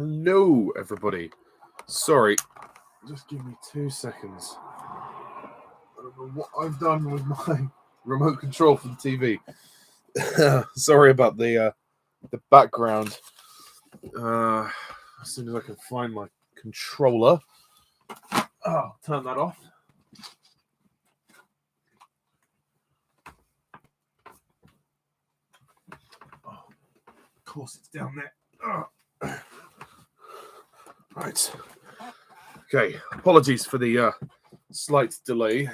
Hello, everybody. Sorry, just give me 2 seconds. I don't know what I've done with my remote control for the TV. Sorry about the background. As soon as I can find my controller, I'll turn that off. Oh, of course, it's down there. Right. Okay, apologies for the slight delay.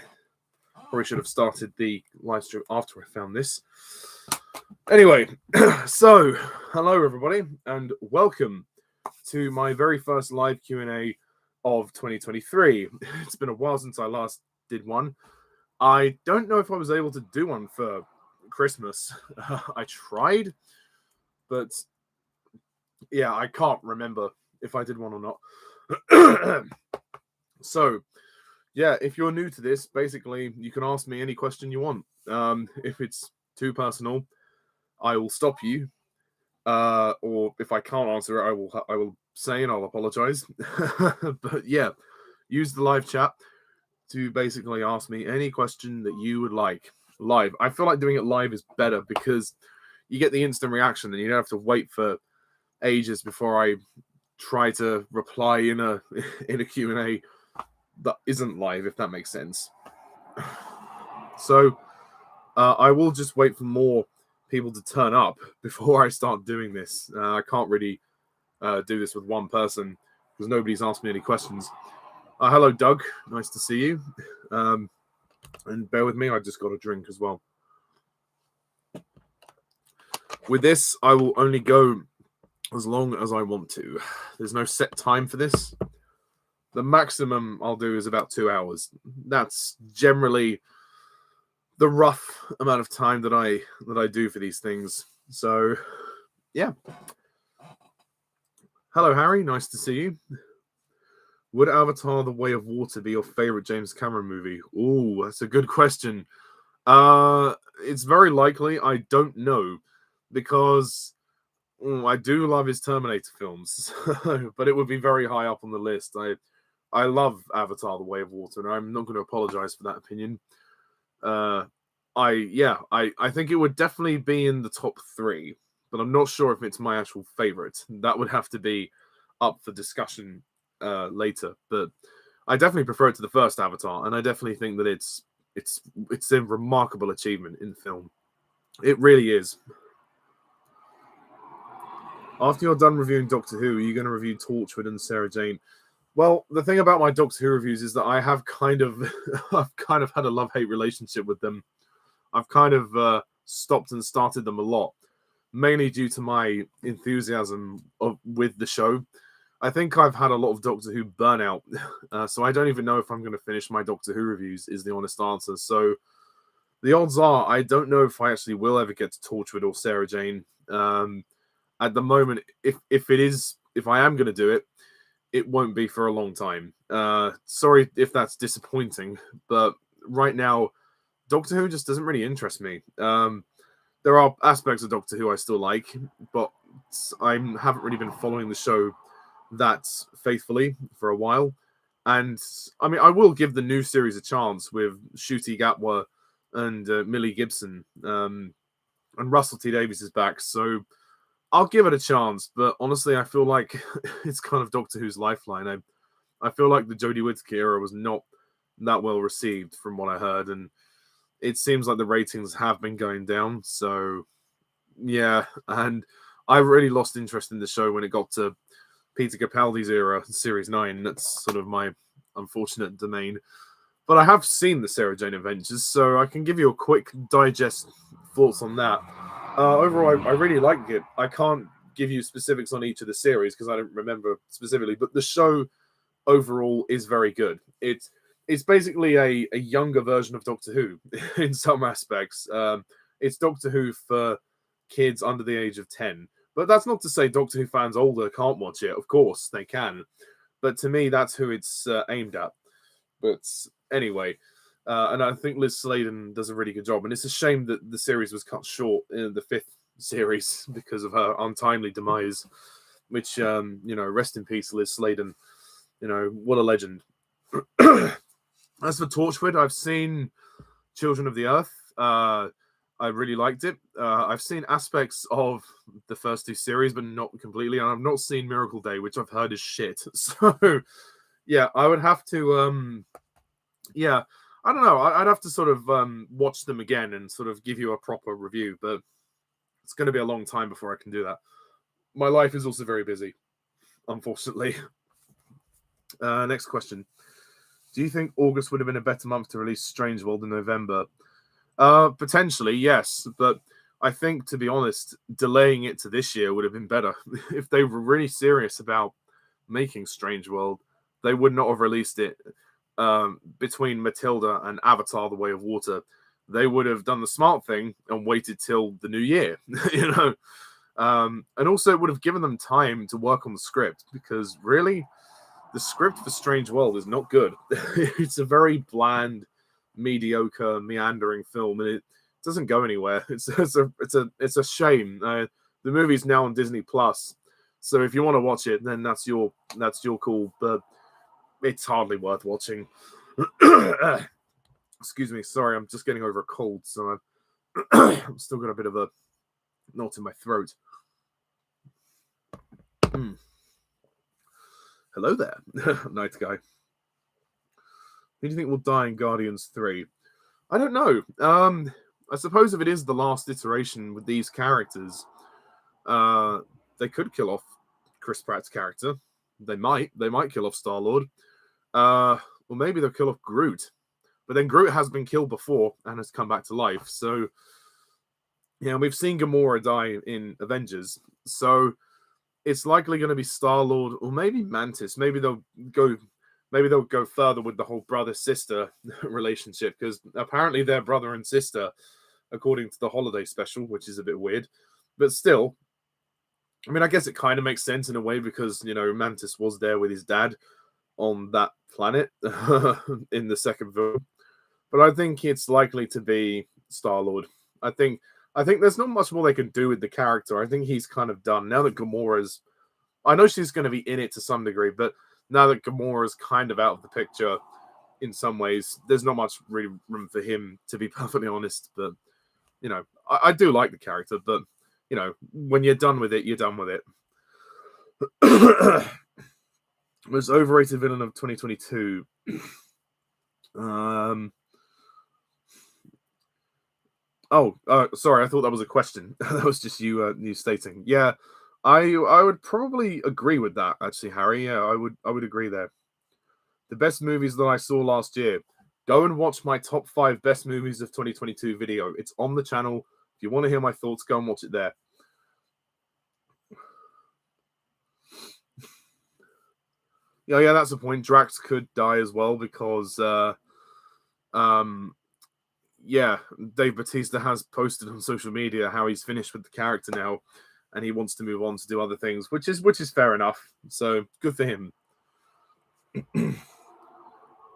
Probably should have started the live stream after I found this. Anyway, so hello everybody, and welcome to my very first live Q&A of 2023. It's been a while since I last did one. I don't know if I was able to do one for Christmas. I tried, but yeah, I can't remember if I did one or not. So, yeah, if you're new to this, basically, you can ask me any question you want. If it's too personal, I will stop you. Or if I can't answer it, I will say and I'll apologize. But yeah, use the live chat to basically ask me any question that you would like live. I feel like doing it live is better because you get the instant reaction and you don't have to wait for ages before I try to reply in a Q&A that isn't live, if that makes sense. So I will just wait for more people to turn up before I start doing this. I can't really do this with one person because nobody's asked me any questions. Hello, Doug. Nice to see you. And bear with me, I just got a drink as well. With this, I will only go as long as I want to. There's no set time for this. The maximum I'll do is about 2 hours. That's generally the rough amount of time that I do for these things. So, yeah. Hello, Harry. Nice to see you. Would Avatar: The Way of Water be your favorite James Cameron movie? Ooh, that's a good question. It's very likely. I don't know because I do love his Terminator films, but it would be very high up on the list. I love Avatar: The Way of Water, and I'm not going to apologize for that opinion. I think it would definitely be in the top 3, but I'm not sure if it's my actual favorite. That would have to be up for discussion later. But I definitely prefer it to the first Avatar, and I definitely think that it's a remarkable achievement in film. It really is. After you're done reviewing Doctor Who, are you going to review Torchwood and Sarah Jane? Well, the thing about my Doctor Who reviews is that I have I've kind of had a love-hate relationship with them. I've kind of stopped and started them a lot, mainly due to my enthusiasm with the show. I think I've had a lot of Doctor Who burnout, so I don't even know if I'm going to finish my Doctor Who reviews, is the honest answer. So the odds are I don't know if I actually will ever get to Torchwood or Sarah Jane. At the moment, if I am going to do it, it won't be for a long time. Sorry if that's disappointing, but right now, Doctor Who just doesn't really interest me. There are aspects of Doctor Who I still like, but I haven't really been following the show that faithfully for a while. And I mean, I will give the new series a chance with Ncuti Gatwa and Millie Gibson, and Russell T Davies is back, so I'll give it a chance. But honestly, I feel like it's kind of Doctor Who's lifeline. I feel like the Jodie Whittaker era was not that well received from what I heard, and it seems like the ratings have been going down. So, yeah, and I really lost interest in the show when it got to Peter Capaldi's era, Series 9. That's sort of my unfortunate domain. But I have seen the Sarah Jane Adventures, so I can give you a quick digest thoughts on that. Overall, I really liked it. I can't give you specifics on each of the series because I don't remember specifically, but the show overall is very good. It's basically a younger version of Doctor Who in some aspects. It's Doctor Who for kids under the age of 10. But that's not to say Doctor Who fans older can't watch it. Of course, they can. But to me, that's who it's aimed at. But anyway, and I think Liz Sladen does a really good job. And it's a shame that the series was cut short in the 5th series because of her untimely demise. which rest in peace, Liz Sladen. What a legend. As for Torchwood, I've seen Children of the Earth. I really liked it. I've seen aspects of the first two series, but not completely. And I've not seen Miracle Day, which I've heard is shit. So, yeah, I would have to, I don't know. I'd have to sort of watch them again and sort of give you a proper review. But it's going to be a long time before I can do that. My life is also very busy, unfortunately. Next question. Do you think August would have been a better month to release Strange World than November? Potentially, yes. But I think, to be honest, delaying it to this year would have been better. If they were really serious about making Strange World, they would not have released it between Matilda and Avatar: The Way of Water. They would have done the smart thing and waited till the new year, and also it would have given them time to work on the script, because really, the script for Strange World is not good. It's a very bland, mediocre, meandering film, and it doesn't go anywhere. It's a shame. The movie's now on Disney Plus, so if you want to watch it, then that's your call. But it's hardly worth watching. Excuse me, sorry, I'm just getting over a cold, so I've still got a bit of a knot in my throat. Hello there, night guy. Who do you think will die in Guardians 3? I don't know. I suppose if it is the last iteration with these characters, they could kill off Chris Pratt's character. They might kill off Star-Lord. Or maybe they'll kill off Groot. But then Groot has been killed before and has come back to life. So, we've seen Gamora die in Avengers. So it's likely going to be Star-Lord or maybe Mantis. Maybe they'll go further with the whole brother-sister relationship, because apparently they're brother and sister, according to the holiday special, which is a bit weird. But still, I mean, I guess it kind of makes sense in a way, because, Mantis was there with his dad on that planet in the second film. But I think it's likely to be Star-Lord. I think there's not much more they can do with the character. I think he's kind of done. Now that Gamora's... I know she's going to be in it to some degree, but now that Gamora's kind of out of the picture in some ways, there's not much really room for him, to be perfectly honest. But, I do like the character, but, when you're done with it, you're done with it. Most overrated villain of 2022. Sorry, I thought that was a question. That was just you stating. Yeah, I would probably agree with that, actually, Harry. Yeah, I would agree there. The best movies that I saw last year. Go and watch my top 5 best movies of 2022 video. It's on the channel. If you want to hear my thoughts, go and watch it there. Yeah, that's the point. Drax could die as well, because Dave Bautista has posted on social media how he's finished with the character now, and he wants to move on to do other things, which is fair enough. So good for him.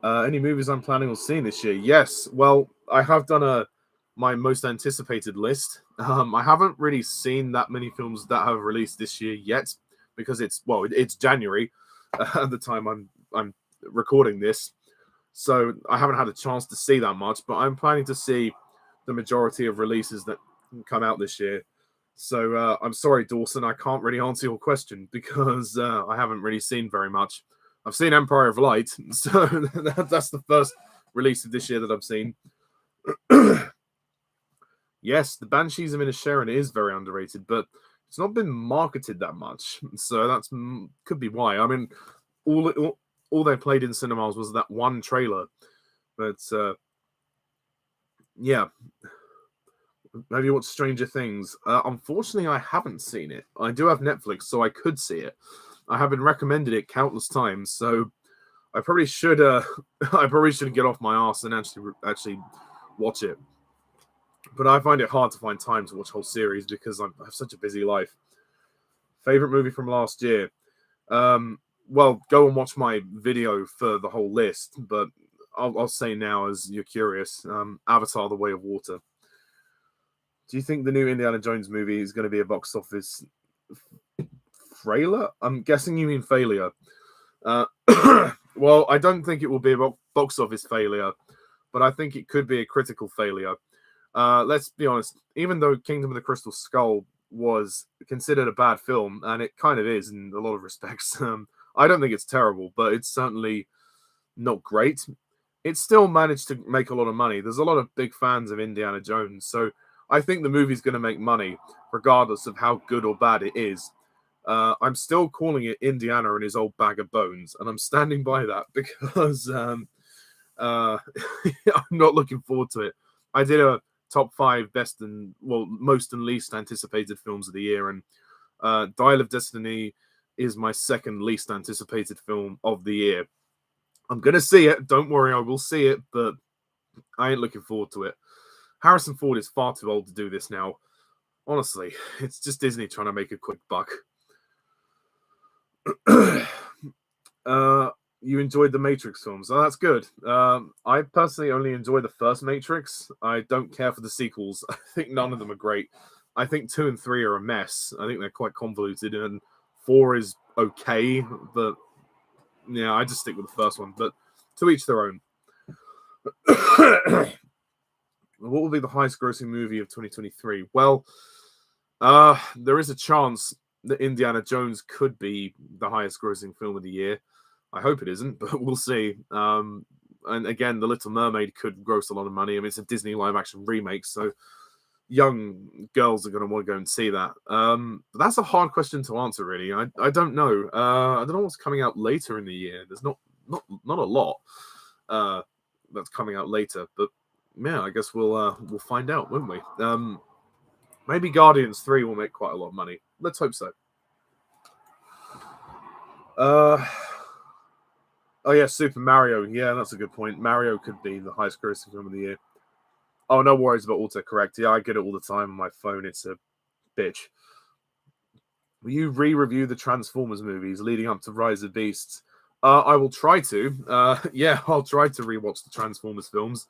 Any movies I'm planning on seeing this year? Yes. Well, I have done my most anticipated list. I haven't really seen that many films that have released this year yet, because it's January at the time I'm recording this. So I haven't had a chance to see that much, but I'm planning to see the majority of releases that come out this year. So I'm sorry, Dawson, I can't really answer your question, because I haven't really seen very much. I've seen Empire of Light, so that's the first release of this year that I've seen. Yes, the Banshees of Inisherin is very underrated, but it's not been marketed that much, so that could be why. I mean, all they played in cinemas was that one trailer. But, yeah. Have you watched Stranger Things? Unfortunately, I haven't seen it. I do have Netflix, so I could see it. I have been recommended it countless times, so I probably should get off my ass and actually watch it. But I find it hard to find time to watch a whole series, because I have such a busy life. Favorite movie from last year? Well, go and watch my video for the whole list, but I'll say now, as you're curious, Avatar: The Way of Water. Do you think the new Indiana Jones movie is going to be a box office Frailer? I'm guessing you mean failure. Well, I don't think it will be a box office failure, but I think it could be a critical failure. Let's be honest, even though Kingdom of the Crystal Skull was considered a bad film, and it kind of is in a lot of respects, I don't think it's terrible, but it's certainly not great. It still managed to make a lot of money. There's a lot of big fans of Indiana Jones, so I think the movie's going to make money, regardless of how good or bad it is. I'm still calling it Indiana and his old bag of bones, and I'm standing by that because I'm not looking forward to it. I did a top 5 most and least anticipated films of the year, and Dial of Destiny is my second least anticipated film of the year. I'm gonna see it. Don't worry, I will see it, but I ain't looking forward to it. Harrison Ford is far too old to do this now. Honestly, it's just Disney trying to make a quick buck. You enjoyed the Matrix films. Oh, that's good. I personally only enjoy the first Matrix. I don't care for the sequels. I think none of them are great. I think 2 and 3 are a mess. I think they're quite convoluted, and 4 is okay, but yeah, I just stick with the first one. But to each their own. What will be the highest grossing movie of 2023? Well, there is a chance that Indiana Jones could be the highest grossing film of the year. I hope it isn't, but we'll see. And again, The Little Mermaid could gross a lot of money. I mean, it's a Disney live action remake, so young girls are going to want to go and see that. But that's a hard question to answer, really. I don't know. I don't know what's coming out later in the year. There's not a lot that's coming out later, but yeah, I guess we'll find out, won't we? Maybe Guardians 3 will make quite a lot of money. Let's hope so. Oh yeah, Super Mario. Yeah, that's a good point. Mario could be the highest grossing film of the year. Oh, no worries about autocorrect. Yeah, I get it all the time on my phone. It's a bitch. Will you re-review the Transformers movies leading up to Rise of Beasts? I will try to. Yeah, I'll try to rewatch the Transformers films.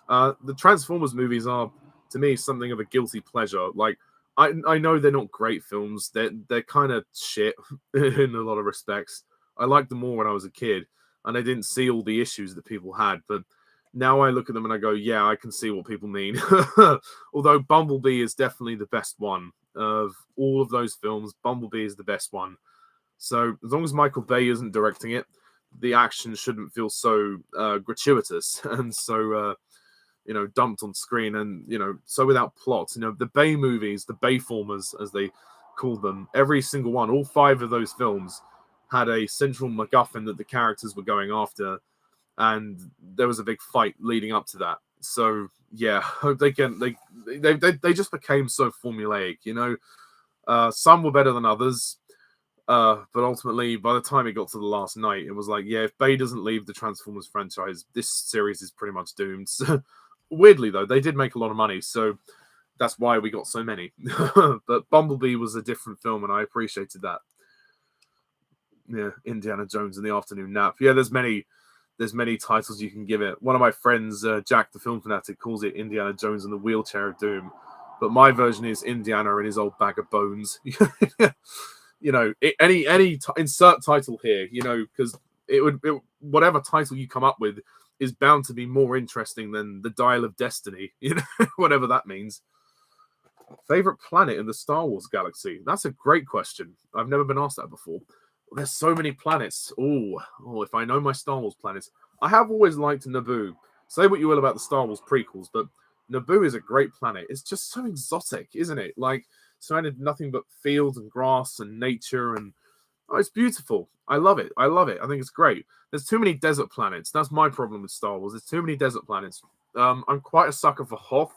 The Transformers movies are, to me, something of a guilty pleasure. Like, I know they're not great films. They're kind of shit in a lot of respects. I liked them more when I was a kid, and I didn't see all the issues that people had. But now I look at them and I go, yeah, I can see what people mean. Although Bumblebee is definitely the best one of all of those films. Bumblebee is the best one. So as long as Michael Bay isn't directing it, the action shouldn't feel so gratuitous and so dumped on screen, and so without plot. The Bay movies, the Bayformers as they called them, every single one, all 5 of those films had a central MacGuffin that the characters were going after, and there was a big fight leading up to that. So yeah, they just became so formulaic. Some were better than others. But ultimately, by the time it got to the last night, it was like, yeah, if Bay doesn't leave the Transformers franchise, this series is pretty much doomed. Weirdly, though, they did make a lot of money, so that's why we got so many. But Bumblebee was a different film, and I appreciated that. Yeah, Indiana Jones and the Afternoon Nap. Yeah, there's many titles you can give it. One of my friends, Jack the Film Fanatic, calls it Indiana Jones and the Wheelchair of Doom, but my version is Indiana and his old bag of bones. Insert title here, because whatever title you come up with is bound to be more interesting than the Dial of Destiny, whatever that means. Favorite planet in the Star Wars galaxy? That's a great question. I've never been asked that before. There's so many planets. Oh, if I know my Star Wars planets. I have always liked Naboo. Say what you will about the Star Wars prequels, but Naboo is a great planet. It's just so exotic, isn't it? Like, surrounded nothing but fields and grass and nature, and it's beautiful. I love it. I think it's great. There's too many desert planets. That's my problem with Star Wars. There's too many desert planets. I'm quite a sucker for Hoth.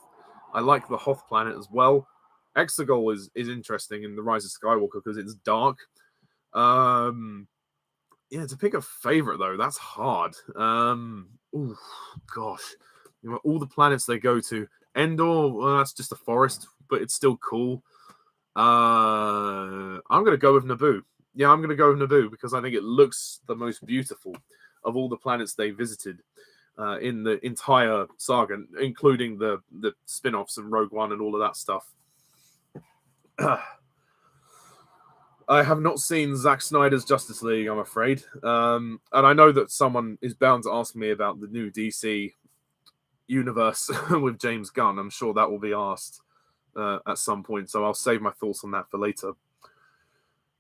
I like the Hoth planet as well. Exegol is interesting in The Rise of Skywalker because it's dark. Yeah, to pick a favorite though, that's hard. Oh gosh, all the planets they go to. Endor, well, that's just a forest, but it's still cool. I'm gonna go with Naboo. Yeah, I'm going to go with Naboo because I think it looks the most beautiful of all the planets they visited in the entire saga, including the spin-offs and Rogue One and all of that stuff. I have not seen Zack Snyder's Justice League, I'm afraid. And I know that someone is bound to ask me about the new DC universe with James Gunn. I'm sure that will be asked at some point, so I'll save my thoughts on that for later.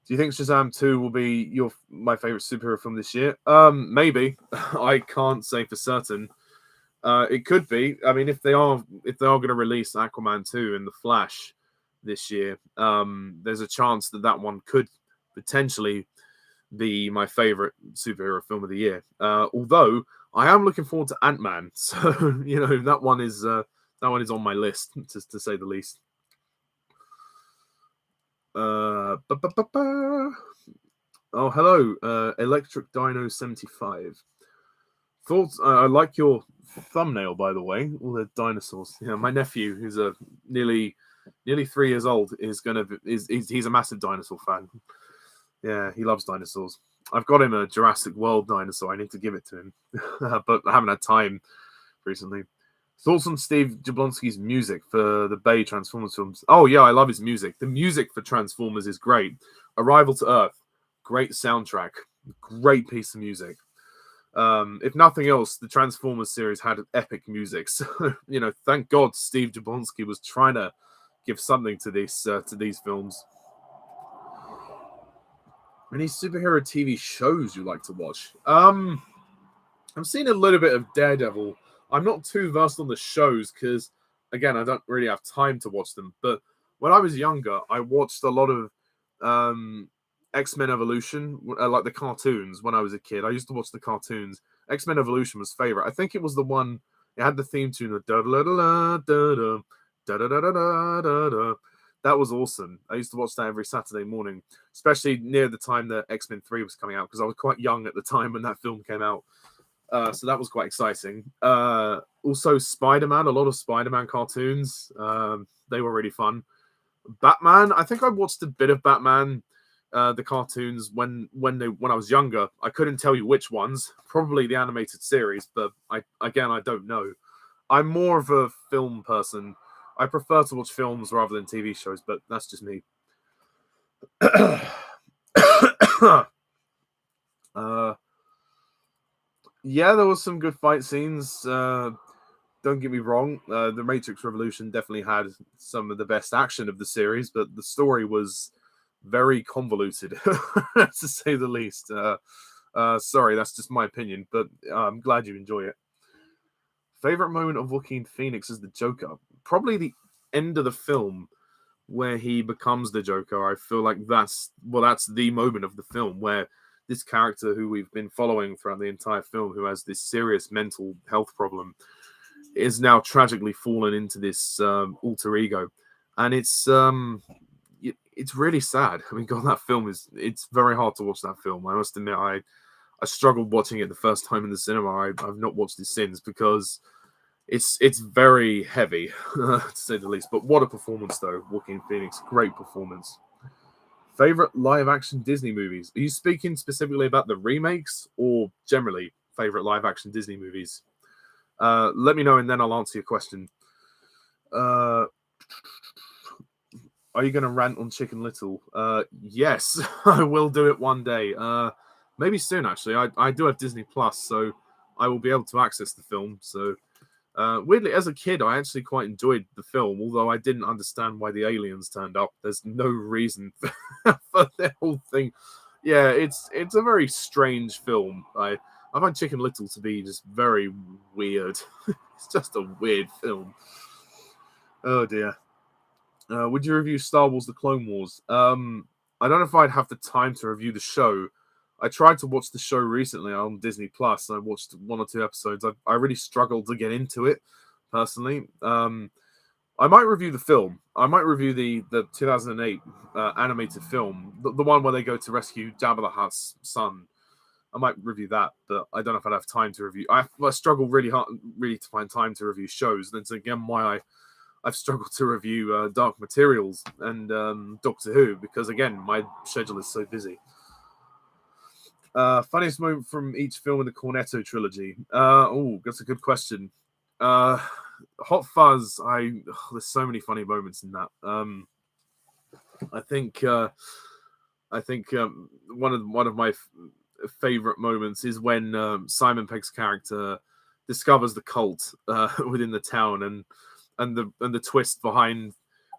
Do you think Shazam 2 will be my favorite superhero film this year? Maybe. I can't say for certain. It could be. I mean, if they are going to release Aquaman 2 and The Flash this year, there's a chance that one could potentially be my favorite superhero film of the year. Although I am looking forward to Ant-Man, so that one is on my list to say the least. Oh, hello, Electric Dino 75. Thoughts? I like your thumbnail, by the way. All the dinosaurs. My nephew, who's nearly 3 years old, he's a massive dinosaur fan. Yeah, he loves dinosaurs. I've got him a Jurassic World dinosaur. I need to give it to him, but I haven't had time recently. Thoughts on Steve Jablonsky's music for the Bay Transformers films? Oh yeah, I love his music. The music for Transformers is great. Arrival to Earth, great soundtrack, great piece of music. If nothing else, the Transformers series had epic music. So thank God Steve Jablonsky was trying to give something to these films. Any superhero TV shows you like to watch? I'm seeing a little bit of Daredevil. I'm not too versed on the shows because, again, I don't really have time to watch them. But when I was younger, I watched a lot of X-Men Evolution, like the cartoons when I was a kid. I used to watch the cartoons. X-Men Evolution was favorite. I think it was the one, it had the theme tune of da-da-da-da-da-da, da-da-da-da-da-da. That was awesome. I used to watch that every Saturday morning, especially near the time that X-Men 3 was coming out, because I was quite young at the time when that film came out. So that was quite exciting. Also, Spider-Man, a lot of Spider-Man cartoons. They were really fun. Batman, I think I watched a bit of Batman, the cartoons when I was younger. I couldn't tell you which ones. Probably the animated series, but I don't know. I'm more of a film person. I prefer to watch films rather than TV shows, but that's just me. Yeah, there was some good fight scenes. Don't get me wrong. The Matrix Revolution definitely had some of the best action of the series, but the story was very convoluted, to say the least. Sorry, that's just my opinion, but I'm glad you enjoy it. Favorite moment of Joaquin Phoenix as the Joker? Probably the end of the film where he becomes the Joker. I feel like that's the moment of the film where this character who we've been following throughout the entire film, who has this serious mental health problem, is now tragically fallen into this alter ego. And it's really sad. I mean, God, that film it's very hard to watch that film. I must admit, I struggled watching it the first time in the cinema. I've not watched it since because it's very heavy, to say the least. But what a performance, though. Joaquin Phoenix, great performance. Favorite live-action Disney movies? Are you speaking specifically about the remakes or generally favorite live-action Disney movies? Let me know and then I'll answer your question. Are you going to rant on Chicken Little? Yes, I will do it one day. Maybe soon, actually. I do have Disney Plus, so I will be able to access the film. So, weirdly, as a kid, I actually quite enjoyed the film, although I didn't understand why the aliens turned up. There's no reason for the whole thing. Yeah, it's a very strange film. I find Chicken Little to be just very weird. It's just a weird film. Oh dear. Would you review Star Wars: The Clone Wars? I don't know if I'd have the time to review the show. I tried to watch the show recently on Disney Plus. I watched 1 or 2 episodes. I really struggled to get into it personally. I might review the film. I might review the 2008 animated film, the one where they go to rescue Jabba the Hutt's son. I might review that, but I don't know if I'd have time to review. I struggle really hard, really to find time to review shows. And it's again why I've struggled to review Dark Materials and Doctor Who, because again my schedule is so busy. Funniest moment from each film in the Cornetto trilogy? That's a good question. Hot Fuzz. There's so many funny moments in that. I think I think one of my favorite moments is when Simon Pegg's character discovers the cult within the town, and the twist behind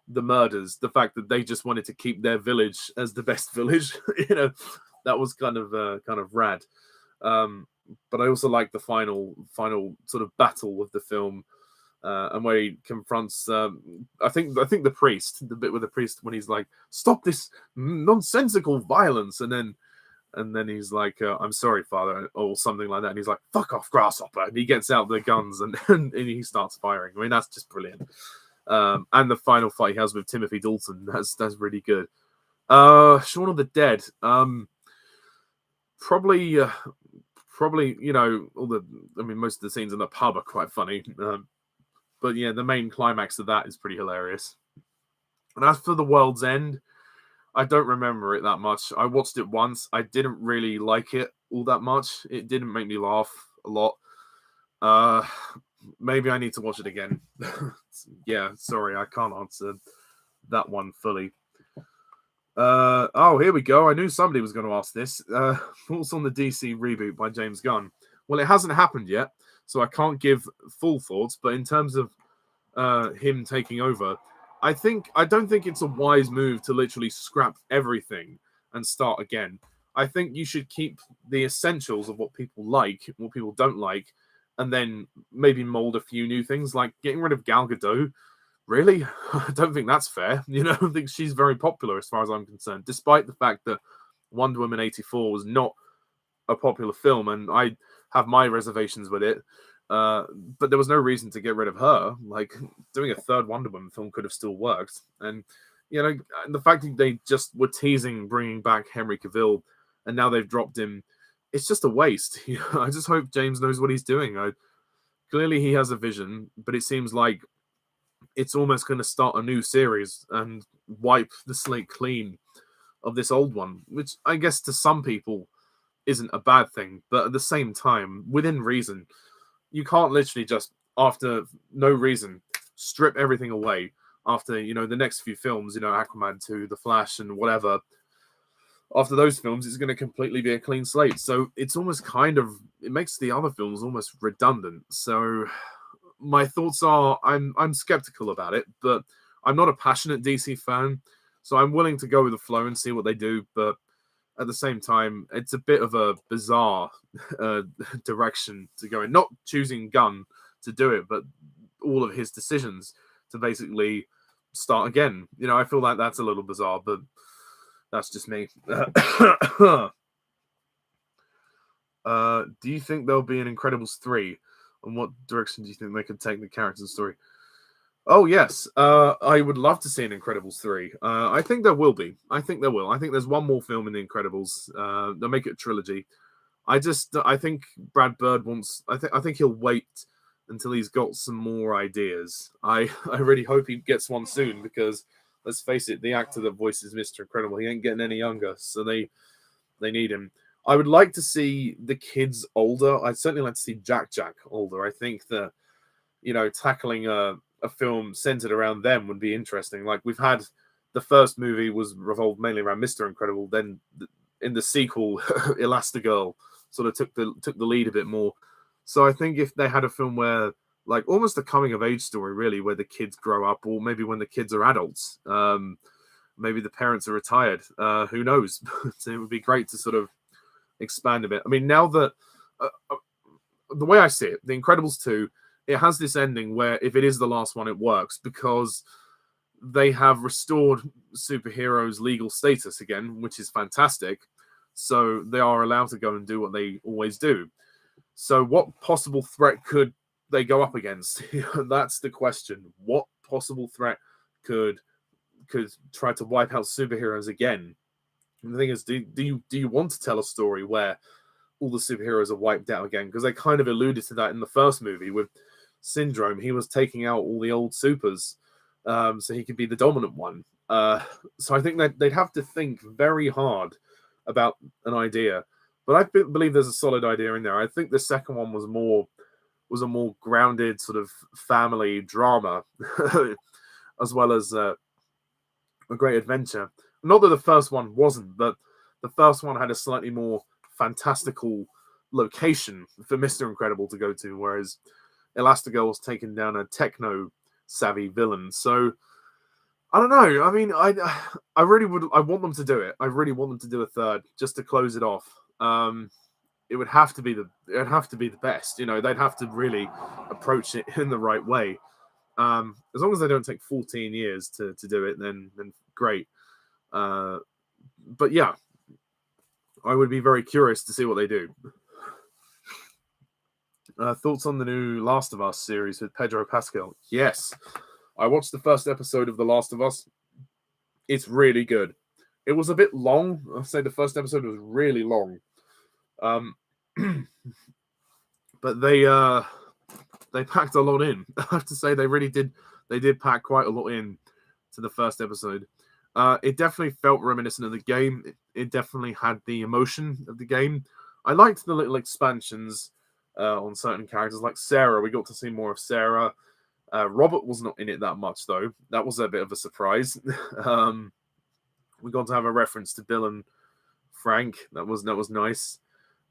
the murders, the fact that they just wanted to keep their village as the best village. That was kind of rad. Um, but I also like the final sort of battle of the film, and where he confronts I think the priest, the bit with the priest when he's like, "Stop this nonsensical violence," and then he's like, "I'm sorry, Father," or something like that, and he's like, "Fuck off, grasshopper," and he gets out the guns and he starts firing. I mean, that's just brilliant. And the final fight he has with Timothy Dalton, that's really good. Shaun of the Dead. Probably, probably, all the. I mean, most of the scenes in the pub are quite funny. But yeah, the main climax of that is pretty hilarious. And as for The World's End, I don't remember it that much. I watched it once. I didn't really like it all that much. It didn't make me laugh a lot. Maybe I need to watch it again. Yeah, sorry, I can't answer that one fully. Oh, here we go. I knew somebody was going to ask this. Thoughts on the DC reboot by James Gunn? Well, it hasn't happened yet, so I can't give full thoughts. But in terms of him taking over, I don't think it's a wise move to literally scrap everything and start again. I think you should keep the essentials of what people like, what people don't like, and then maybe mold a few new things, like getting rid of Gal Gadot. Really? I don't think that's fair. I think she's very popular as far as I'm concerned, despite the fact that Wonder Woman 84 was not a popular film, and I have my reservations with it. But there was no reason to get rid of her. Like, doing a third Wonder Woman film could have still worked. And, the fact that they just were teasing bringing back Henry Cavill, and now they've dropped him, it's just a waste. I just hope James knows what he's doing. Clearly he has a vision, but it seems like it's almost going to start a new series and wipe the slate clean of this old one, which I guess to some people isn't a bad thing. But at the same time, within reason, you can't literally just, after no reason, strip everything away after, the next few films, Aquaman 2, The Flash, and whatever. After those films, it's going to completely be a clean slate. So it's almost it makes the other films almost redundant. So my thoughts are, I'm skeptical about it, but I'm not a passionate DC fan, so I'm willing to go with the flow and see what they do. But at the same time, it's a bit of a bizarre direction to go in. Not choosing Gunn to do it, but all of his decisions to basically start again. I feel like that's a little bizarre, but that's just me. Do you think there'll be an Incredibles 3? And what direction do you think they could take the character and story? Oh, yes. I would love to see an Incredibles 3. I think there will be. I think there will. I think there's one more film in the Incredibles. They'll make it a trilogy. I think Brad Bird wants... I think he'll wait until he's got some more ideas. I really hope he gets one soon, because let's face it, the actor that voices Mr. Incredible, he ain't getting any younger, so they need him. I would like to see the kids older. I'd certainly like to see Jack older. I think that, tackling a film centered around them would be interesting. Like, we've had the first movie was revolved mainly around Mr. Incredible. Then in the sequel, Elastigirl sort of took the lead a bit more. So I think if they had a film where, like, almost a coming of age story, really, where the kids grow up, or maybe when the kids are adults, maybe the parents are retired. Who knows? So it would be great to sort of expand a bit. I mean, now that the way I see it, The Incredibles 2, it has this ending where if it is the last one, it works because they have restored superheroes' legal status again, which is fantastic. So they are allowed to go and do what they always do. So what possible threat could they go up against? That's the question. What possible threat could try to wipe out superheroes again? And the thing is, do you want to tell a story where all the superheroes are wiped out again? Because they kind of alluded to that in the first movie with Syndrome. He was taking out all the old supers, so he could be the dominant one. So I think that they'd have to think very hard about an idea. But I believe there's a solid idea in there. I think the second one was a more grounded sort of family drama, as well as a great adventure. Not that the first one wasn't, but the first one had a slightly more fantastical location for Mr. Incredible to go to, whereas Elastigirl was taking down a techno-savvy villain. So, I don't know. I mean, I really would. I want them to do it. I really want them to do a third just to close it off. It would have to be the best. You know, they'd have to really approach it in the right way. As long as they don't take 14 years to do it, then great. But yeah, I would be very curious to see what they do. Thoughts on the new Last of Us series with Pedro Pascal? Yes, I watched the first episode of The Last of Us. It's really good. It was a bit long. I'll say the first episode was really long. But they packed a lot in. I have to say they really did. They did pack quite a lot in to the first episode. It definitely felt reminiscent of the game. It definitely had the emotion of the game. I liked the little expansions on certain characters, like Sarah. We got to see more of Sarah. Robert was not in it that much, though. That was a bit of a surprise. We got to have a reference to Bill and Frank. That was nice.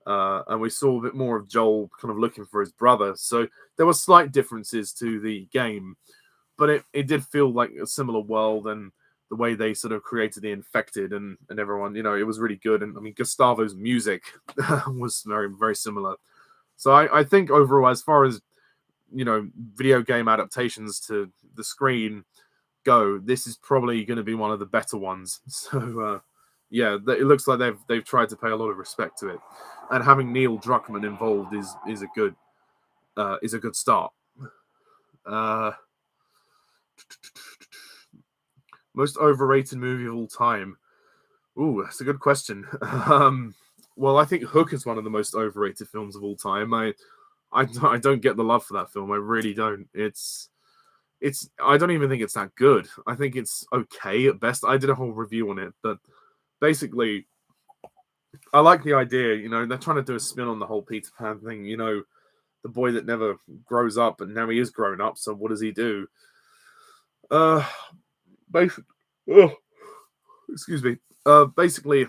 And we saw a bit more of Joel kind of looking for his brother. So there were slight differences to the game, but it did feel like a similar world, and the way they sort of created the infected and everyone, you know, it was really good. And I mean, Gustavo's music was very, very similar. So I think overall, as far as, you know, video game adaptations to the screen go, this is probably going to be one of the better ones. So yeah, it looks like they've tried to pay a lot of respect to it, and having Neil Druckmann involved is a good start. Most overrated movie of all time. Ooh, that's a good question. Well, I think Hook is one of the most overrated films of all time. I don't get the love for that film. I really don't. I don't even think it's that good. I think it's okay at best. I did a whole review on it, but basically, I like the idea. You know, they're trying to do a spin on the whole Peter Pan thing. You know, the boy that never grows up, and now he is grown up. So what does he do? Basically, excuse me. Basically,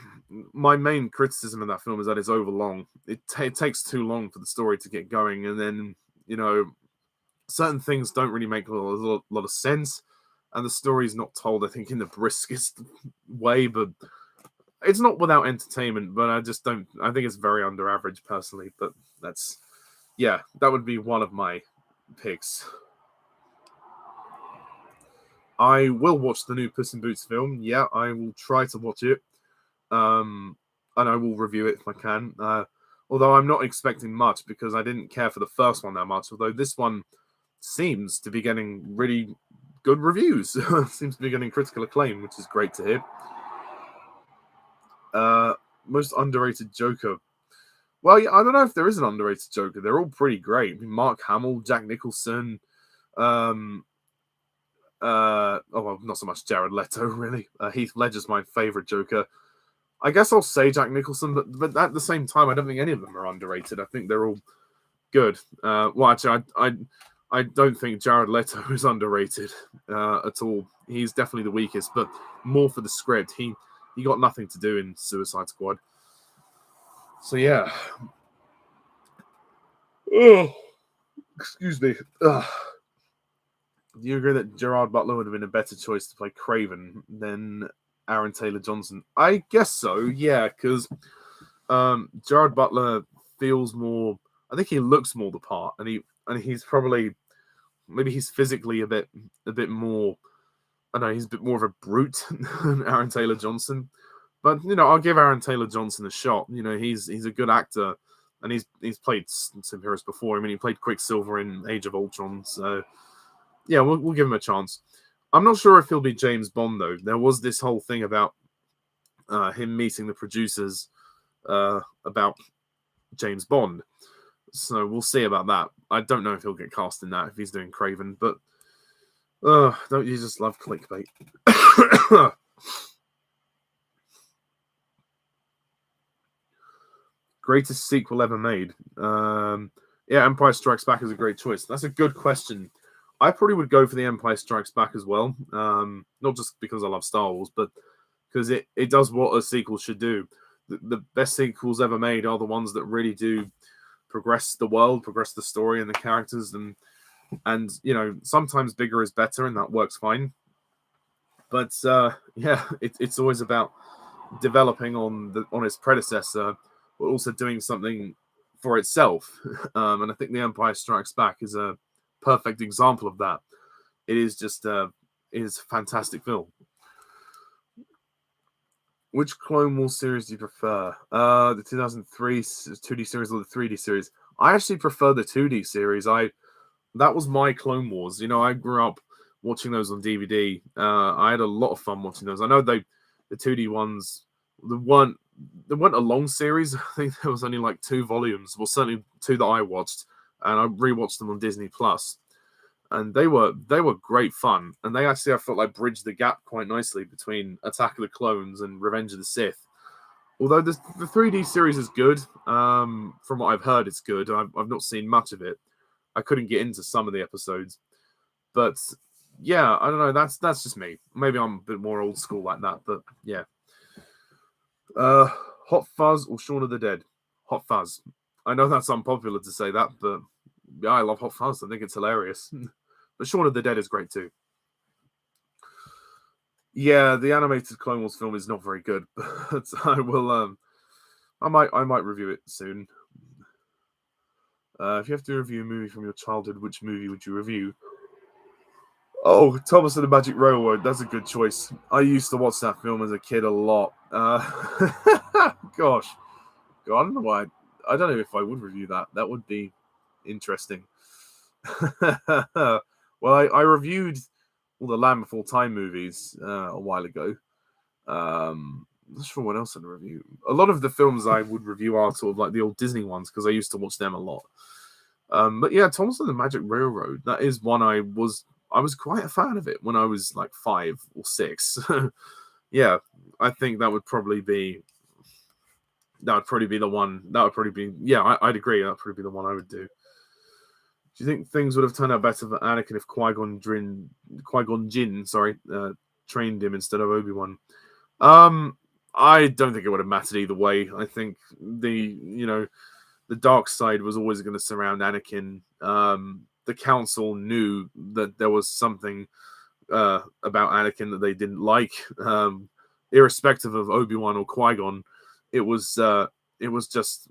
my main criticism of that film is that it's overlong. It takes too long for the story to get going, and then, you know, certain things don't really make a lot of sense, and the story's not told, I think, in the briskest way, but it's not without entertainment, but I just don't. I think it's very under average, personally, but that would be one of my picks. I will watch the new Puss in Boots film. Yeah, I will try to watch it. And I will review it if I can. Although I'm not expecting much, because I didn't care for the first one that much. Although this one seems to be getting really good reviews. Seems to be getting critical acclaim, which is great to hear. Most underrated Joker. Well, yeah, I don't know if there is an underrated Joker. They're all pretty great. I mean, Mark Hamill, Jack Nicholson. Well, not so much Jared Leto, really. Heath Ledger's my favorite Joker. I guess I'll say Jack Nicholson, but at the same time, I don't think any of them are underrated. I think they're all good. Well, actually, I don't think Jared Leto is underrated at all. He's definitely the weakest, but more for the script. He got nothing to do in Suicide Squad. So yeah. Oh, excuse me. Ugh. Do you agree that Gerard Butler would have been a better choice to play Craven than Aaron Taylor-Johnson? I guess so, yeah, because Gerard Butler feels more. I think he looks more the part, and he's probably, maybe he's physically a bit more. I know he's a bit more of a brute than Aaron Taylor-Johnson, but you know, I'll give Aaron Taylor-Johnson a shot. You know, he's a good actor, and he's played superheroes before. I mean, he played Quicksilver in Age of Ultron, so. Yeah, we'll give him a chance. I'm not sure if he'll be James Bond, though. There was this whole thing about him meeting the producers about James Bond. So we'll see about that. I don't know if he'll get cast in that, if he's doing Craven, but don't you just love clickbait? Greatest sequel ever made? Yeah, Empire Strikes Back is a great choice. That's a good question. I probably would go for The Empire Strikes Back as well. Not just because I love Star Wars, but because it does what a sequel should do. The best sequels ever made are the ones that really do progress the world, progress the story and the characters, and sometimes bigger is better, and that works fine. But yeah, it's always about developing on its predecessor, but also doing something for itself. And I think The Empire Strikes Back is a perfect example of that. It is just it is a fantastic film. Which Clone Wars series do you prefer? The 2003 2D series or the 3D series? I actually prefer the 2D series. That was my Clone Wars. I grew up watching those on DVD. I had a lot of fun watching those. I know the 2D ones, they weren't a long series. I think there was only like 2 volumes. Well, certainly 2 that I watched, and I rewatched them on Disney Plus. And they were great fun. And they actually, I felt like, bridged the gap quite nicely between Attack of the Clones and Revenge of the Sith. Although the 3D series is good, from what I've heard, it's good. I've not seen much of it. I couldn't get into some of the episodes, but yeah, I don't know. That's just me. Maybe I'm a bit more old school like that, but yeah. Hot Fuzz or Shaun of the Dead? Hot Fuzz. I know that's unpopular to say that, but yeah, I love Hot Fuzz. I think it's hilarious. But Shaun of the Dead is great too. Yeah, the animated Clone Wars film is not very good, but I will. I might review it soon. If you have to review a movie from your childhood, which movie would you review? Oh, Thomas and the Magic Railroad. That's a good choice. I used to watch that film as a kid a lot. Gosh, God, I don't know why. I don't know if I would review that. That would be interesting. Well, I reviewed all the Land Before Time movies a while ago. I'm not sure what else I'd review. A lot of the films I would review are sort of like the old Disney ones because I used to watch them a lot. But yeah, Thomas and the Magic Railroad. That is one I was quite a fan of it when I was like 5 or 6. Yeah, I think that would probably be the one. That would probably be, yeah, I'd agree. That would probably be the one I would do. Do you think things would have turned out better for Anakin if Qui-Gon Jinn, trained him instead of Obi-Wan? I don't think it would have mattered either way. I think the dark side was always going to surround Anakin. The council knew that there was something about Anakin that they didn't like, irrespective of Obi-Wan or Qui-Gon. It was just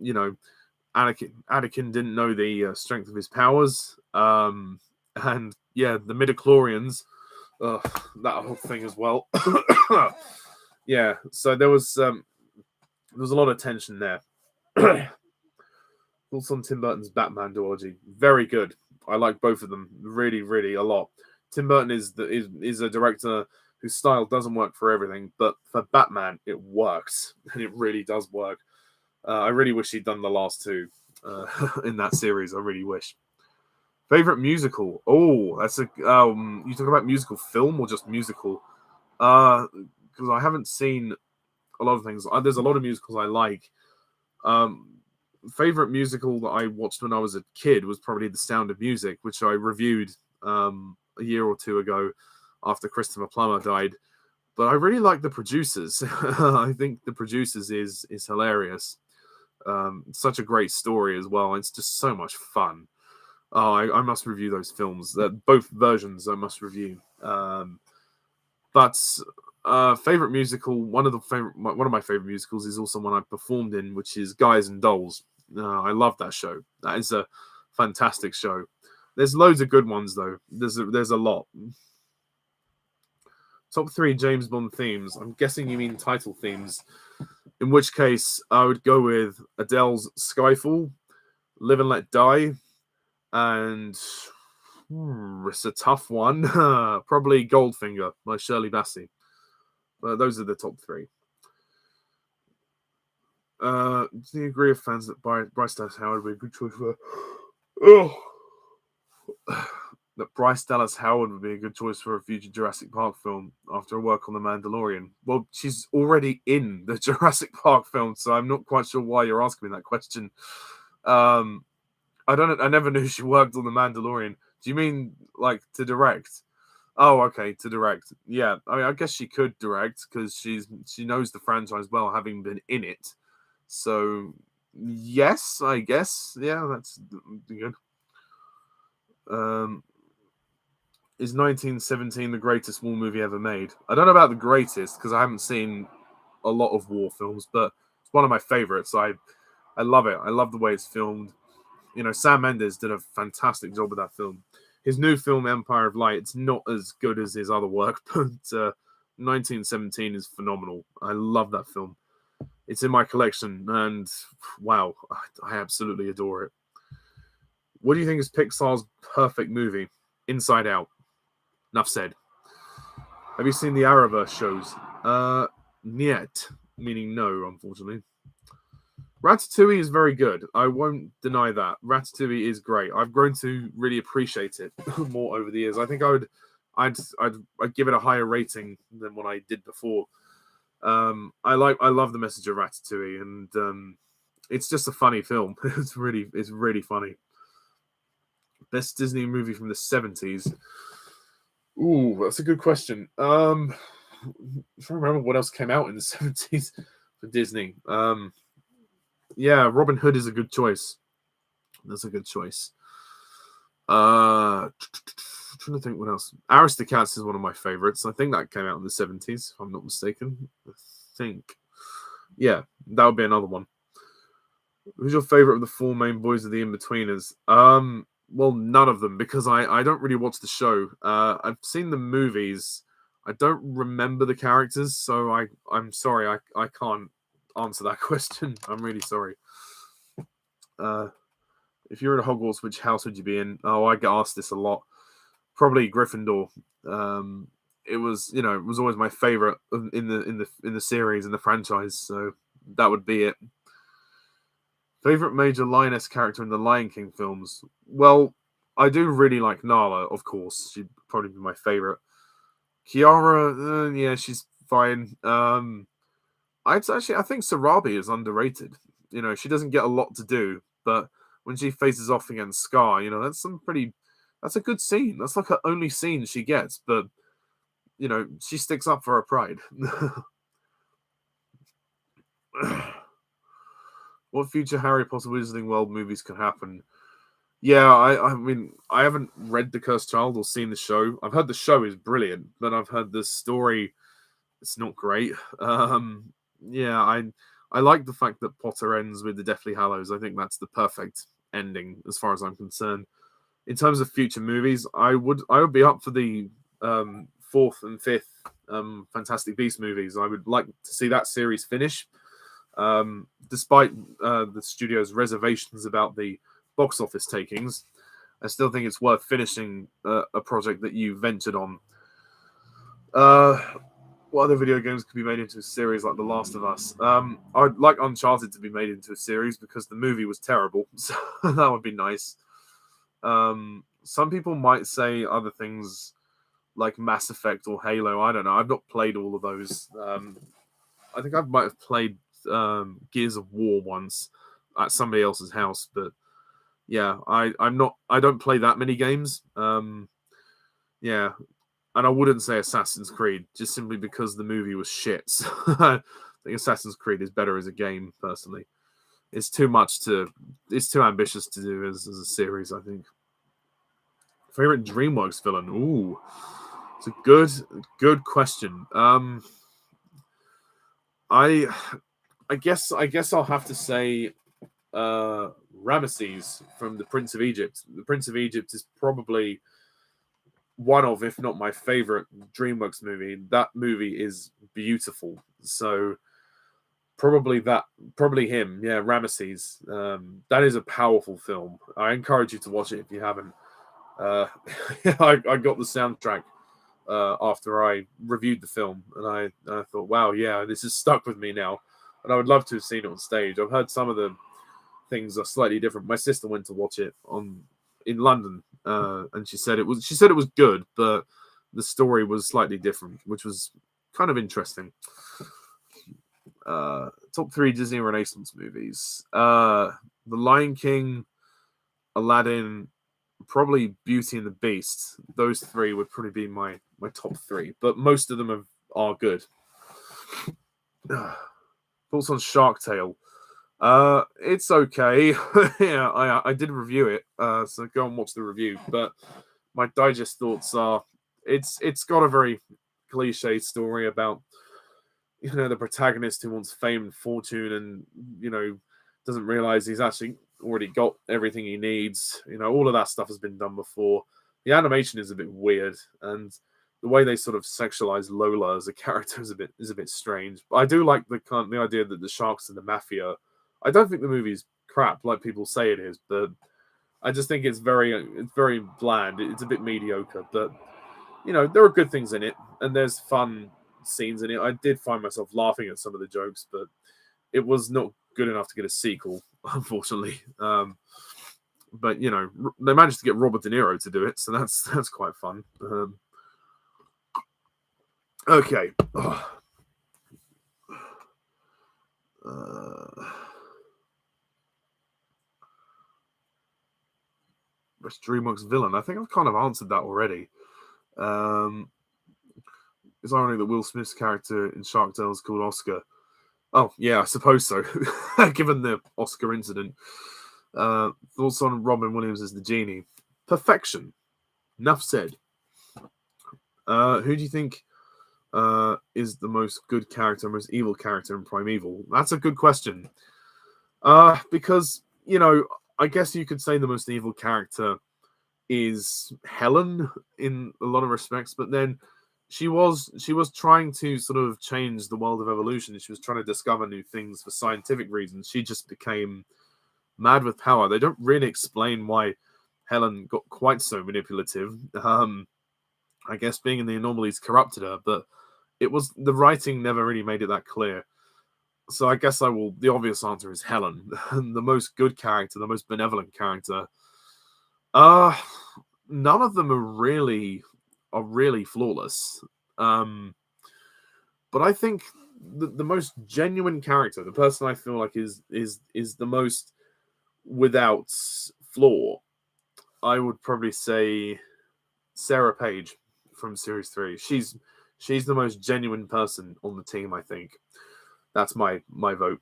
Anakin didn't know the strength of his powers, and yeah, the midichlorians, that whole thing as well. Yeah, so there was a lot of tension there. Thoughts on Tim Burton's Batman duology? Very good. I like both of them really, really a lot. Tim Burton is a director whose style doesn't work for everything, but for Batman, it works, and it really does work. I really wish he'd done the last 2 in that series. I really wish. Favorite musical? Oh, that's a you talk about musical film or just musical? Because I haven't seen a lot of things. There's a lot of musicals I like. Favorite musical that I watched when I was a kid was probably The Sound of Music, which I reviewed a year or 2 ago after Christopher Plummer died. But I really like The Producers. I think The Producers is hilarious. Such a great story as well. It's just so much fun. Oh, I must review those films. Both versions I must review. But favorite musical, one of my favorite musicals is also one I performed in, which is Guys and Dolls. I love that show. That is a fantastic show. There's loads of good ones though. There's a lot. Top 3 James Bond themes. I'm guessing you mean title themes. In which case, I would go with Adele's Skyfall, Live and Let Die, and it's a tough one. Probably Goldfinger by Shirley Bassey. Those are the top 3. Do you agree with fans that Bryce Dallas Howard would be a good choice for? That Bryce Dallas Howard would be a good choice for a future Jurassic Park film after her work on The Mandalorian. Well, she's already in the Jurassic Park film, so I'm not quite sure why you're asking me that question. I never knew she worked on The Mandalorian. Do you mean like to direct? Oh, okay, to direct. Yeah, I mean, I guess she could direct because she knows the franchise well, having been in it. So, yes, I guess. Yeah, that's good. Um, is 1917 the greatest war movie ever made? I don't know about the greatest because I haven't seen a lot of war films, but it's one of my favorites. I love it. I love the way it's filmed. You know, Sam Mendes did a fantastic job with that film. His new film, Empire of Light, it's not as good as his other work, but 1917 is phenomenal. I love that film. It's in my collection, and wow, I absolutely adore it. What do you think is Pixar's perfect movie? Inside Out. Enough said. Have you seen the Arrowverse shows? Niet, meaning no, unfortunately. Ratatouille is very good. I won't deny that. Ratatouille is great. I've grown to really appreciate it more over the years. I think I'd give it a higher rating than what I did before. I love the message of Ratatouille, and it's just a funny film. It's really funny. Best Disney movie from the 70s. Ooh, that's a good question. I'm trying to remember what else came out in the 70s for Disney. Yeah, Robin Hood is a good choice. That's a good choice. Trying to think what else. Aristocats is one of my favorites. I think that came out in the 70s, if I'm not mistaken. I think. Yeah, that would be another one. Who's your favorite of the four main boys of the In-Betweeners? Well, none of them, because I don't really watch the show. I've seen the movies. I don't remember the characters, so I'm sorry, I can't answer that question. I'm really sorry. If you're in Hogwarts, which house would you be in? Oh, I get asked this a lot. Probably Gryffindor. It was, it was always my favorite in the series, in the franchise. So that would be it. Favorite major lioness character in the Lion King films? Well, I do really like Nala, of course. She'd probably be my favorite. Kiara, yeah, she's fine. I think Sarabi is underrated. She doesn't get a lot to do, but when she faces off against Scar, that's a good scene. That's like her only scene she gets, but she sticks up for her pride. What future Harry Potter Wizarding World movies could happen? Yeah, I mean, I haven't read The Cursed Child or seen the show. I've heard the show is brilliant, but I've heard the story, it's not great. Yeah, I like the fact that Potter ends with the Deathly Hallows. I think that's the perfect ending as far as I'm concerned. In terms of future movies, I would be up for the fourth and fifth Fantastic Beasts movies. I would like to see that series finish. Despite the studio's reservations about the box office takings, I still think it's worth finishing a project that you ventured on. What other video games could be made into a series like The Last of Us? I'd like Uncharted to be made into a series because the movie was terrible, so that would be nice. Some people might say other things like Mass Effect or Halo. I don't know. I've not played all of those. I think I might have played Gears of War once at somebody else's house, but yeah, I don't play that many games. Yeah, and I wouldn't say Assassin's Creed just simply because the movie was shit. So I think Assassin's Creed is better as a game, personally. It's too ambitious to do as a series, I think. Favorite DreamWorks villain? Ooh, it's a good question. I guess I'll have to say Ramesses from The Prince of Egypt. The Prince of Egypt is probably one of, if not my favorite DreamWorks movie. That movie is beautiful. So probably him. Yeah, Ramesses. That is a powerful film. I encourage you to watch it if you haven't. I got the soundtrack after I reviewed the film, and I thought, wow, yeah, this is stuck with me now, and I would love to have seen it on stage. I've heard some of the things are slightly different. My sister went to watch it in London, and she said it was good, but the story was slightly different, which was kind of interesting. Top 3 Disney Renaissance movies: The Lion King, Aladdin, probably Beauty and the Beast. Those three would probably be my top three, but most of them are good. Thoughts on Shark Tale? It's okay. Yeah, I did review it, so go and watch the review. But my digest thoughts are, it's got a very cliche story about the protagonist who wants fame and fortune, and doesn't realize he's actually already got everything he needs. All of that stuff has been done before. The animation is a bit weird, and the way they sort of sexualize Lola as a character is a bit strange. But I do like the idea that the sharks and the mafia. I don't think the movie's crap like people say it is, but I just think it's very bland. It's a bit mediocre, but there are good things in it, and there's fun scenes in it. I did find myself laughing at some of the jokes, but it was not good enough to get a sequel, unfortunately. But they managed to get Robert De Niro to do it, so that's quite fun. Okay. Best DreamWorks villain. I think I've kind of answered that already. It's ironic that Will Smith's character in Shark Tale is called Oscar. Oh, yeah, I suppose so, given the Oscar incident. Thoughts on Robin Williams as the genie? Perfection. Enough said. Who do you think is the most good character, most evil character in Primeval? That's a good question. Because, I guess you could say the most evil character is Helen in a lot of respects, but then she was trying to sort of change the world of evolution. She was trying to discover new things for scientific reasons. She just became mad with power. They don't really explain why Helen got quite so manipulative. I guess being in the anomalies corrupted her, but the writing never really made it that clear. So I guess the obvious answer is Helen, the most good character, the most benevolent character. None of them are really flawless. But I think the most genuine character, the person I feel like is the most without flaw, I would probably say Sarah Page from Series 3. She's the most genuine person on the team, I think. That's my vote.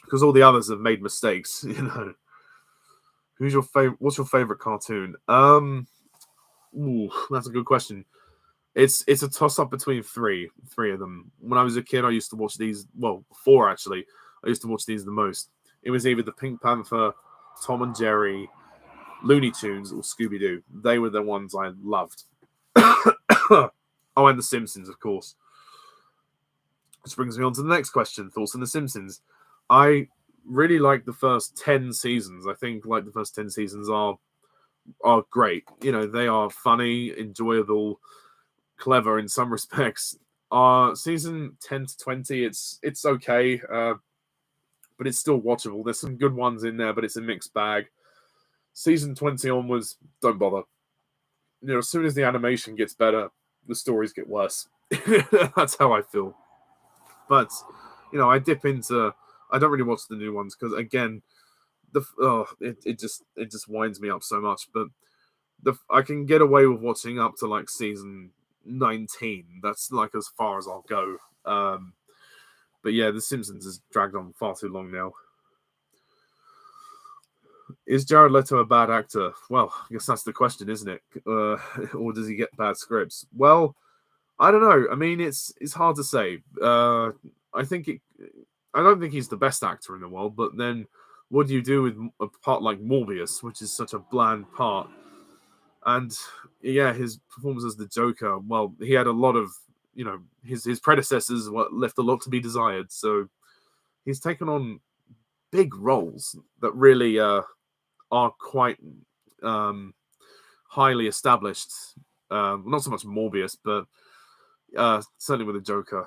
Because all the others have made mistakes, Who's your favorite? What's your favorite cartoon? That's a good question. It's a toss up between three of them. When I was a kid, I used to watch these. Well, four actually. I used to watch these the most. It was either the Pink Panther, Tom and Jerry, Looney Tunes, or Scooby Doo. They were the ones I loved. Oh, and The Simpsons, of course. Which brings me on to the next question. Thoughts on The Simpsons? I really like the first 10 seasons. I think the first 10 seasons are great. They are funny, enjoyable, clever in some respects. Season 10 to 20, it's okay, but it's still watchable. There's some good ones in there, but it's a mixed bag. Season 20 onwards, don't bother. As soon as the animation gets better, the stories get worse. That's how I feel. But I dip into. I don't really watch the new ones because again, it just winds me up so much. But I can get away with watching up to season 19. That's as far as I'll go. But yeah, The Simpsons has dragged on far too long now. Is Jared Leto a bad actor? Well, I guess that's the question, isn't it? Or does he get bad scripts? Well, I don't know. I mean, it's hard to say. I don't think he's the best actor in the world, but then what do you do with a part like Morbius, which is such a bland part? And yeah, his performance as the Joker, well, he had a lot of, his predecessors left a lot to be desired. So he's taken on big roles that really are quite highly established. Not so much Morbius, but certainly with the Joker.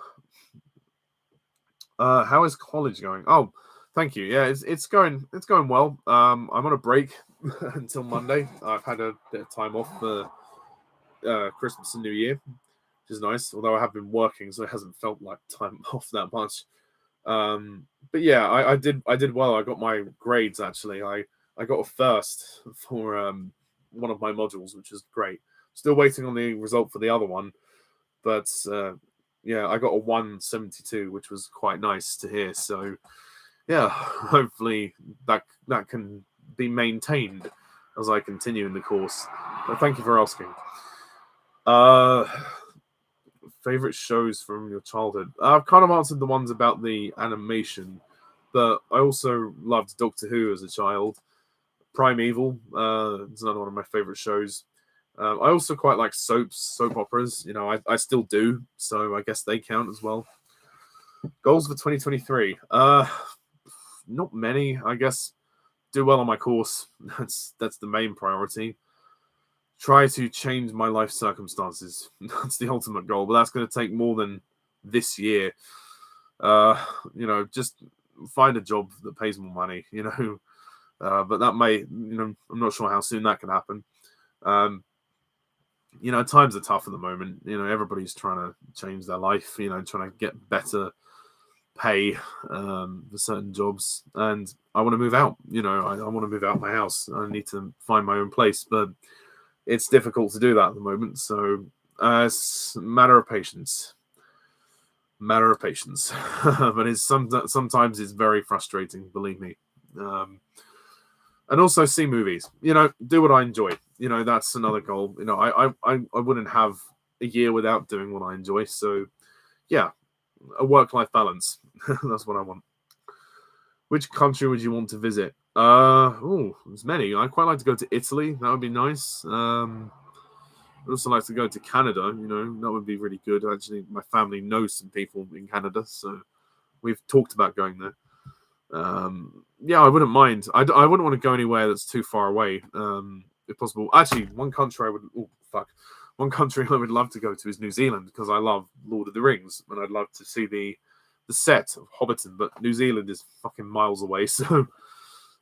How is college going? Oh, thank you. Yeah, it's going well. I'm on a break until Monday. I've had a bit of time off for Christmas and New Year, which is nice. Although I have been working, so it hasn't felt like time off that much. But yeah, I did well. I got my grades actually. I I got a first for one of my modules, which is great. Still waiting on the result for the other one, but yeah, I got a 172, which was quite nice to hear. So yeah, hopefully that can be maintained as I continue in the course. But thank you for asking. Favorite shows from your childhood? I've kind of answered the ones about the animation, but I also loved Doctor Who as a child. Primeval is another one of my favorite shows. I also quite like soap operas. You know, I still do, so I guess they count as well. Goals for 2023? Not many, I guess. Do well on my course. That's the main priority. Try to change my life circumstances. That's the ultimate goal, but that's going to take more than this year. You know, just find a job that pays more money. You know, but that may, you know, I'm not sure how soon that can happen. You know, times are tough at the moment. You know, everybody's trying to change their life. You know, trying to get better pay for certain jobs, and I want to move out. You know, I want to move out of my house. I need to find my own place, but it's difficult to do that at the moment. So it's a matter of patience. Matter of patience. But it's sometimes it's very frustrating, believe me. And also see movies. You know, do what I enjoy. You know, that's another goal. You know, I wouldn't have a year without doing what I enjoy. So yeah, a work-life balance. That's what I want. Which country would you want to visit? There's many. I'd quite like to go to Italy. That would be nice. I'd also like to go to Canada. You know, that would be really good. Actually, my family knows some people in Canada, so we've talked about going there. Yeah, I wouldn't mind. I wouldn't want to go anywhere that's too far away, if possible. Actually, one country I would. Oh fuck. One country I would love to go to is New Zealand because I love Lord of the Rings and I'd love to see the set of Hobbiton. But New Zealand is fucking miles away, so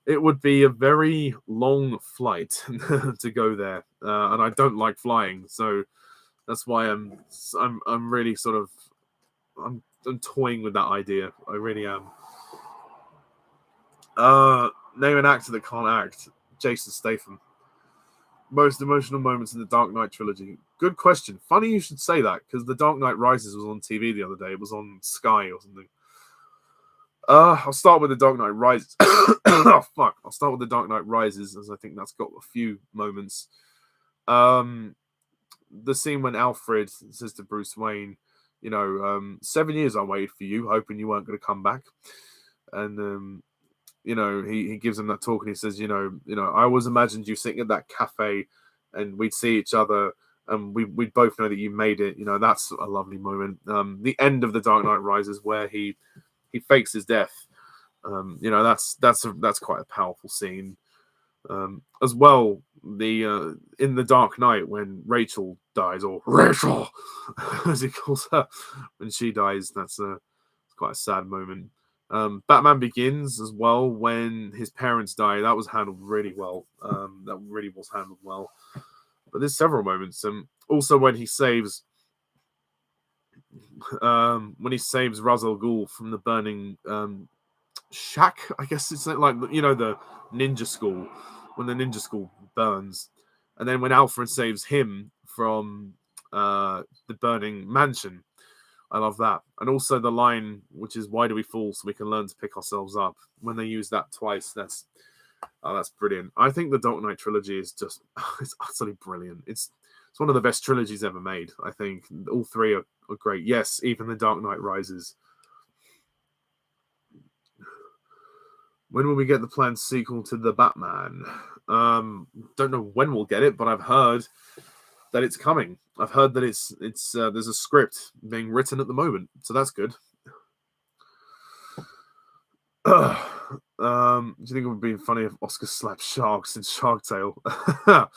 it would be a very long flight to go there, and I don't like flying, so that's why I'm really sort of I'm toying with that idea. I really am. Name an actor that can't act. Jason Statham. Most emotional moments in the Dark Knight trilogy. Good question. Funny you should say that because the Dark Knight Rises was on TV the other day. It was on Sky or something. I'll start with the Dark Knight Rises. Oh fuck! I'll start with the Dark Knight Rises as I think that's got a few moments. The scene when Alfred says to Bruce Wayne, you know, 7 years I waited for you, hoping you weren't going to come back, and you know, he gives him that talk and he says, you know, I always imagined you sitting at that cafe and we'd see each other and we'd both know that you made it. You know, that's a lovely moment. The end of the Dark Knight Rises where he fakes his death. You know, that's quite a powerful scene. As well, the in the Dark Knight when Rachel dies, or Rachel as he calls her, when she dies, that's quite a sad moment. Batman Begins as well when his parents die. That was handled really well. That really was handled well. But there's several moments. Also when he saves Ra's al Ghul from the burning shack. I guess it's like, you know, the ninja school, when the ninja school burns, and then when Alfred saves him from the burning mansion. I love that. And also the line, which is "Why do we fall so we can learn to pick ourselves up?" When they use that twice, that's brilliant. I think the Dark Knight trilogy is just it's utterly brilliant. It's one of the best trilogies ever made. I think all three are great. Yes, even the Dark Knight Rises. When will we get the planned sequel to the Batman? Don't know when we'll get it, but I've heard that it's coming. I've heard that it's there's a script being written at the moment, so that's good. Do you think it would be funny if Oscar slapped sharks in Shark Tale? That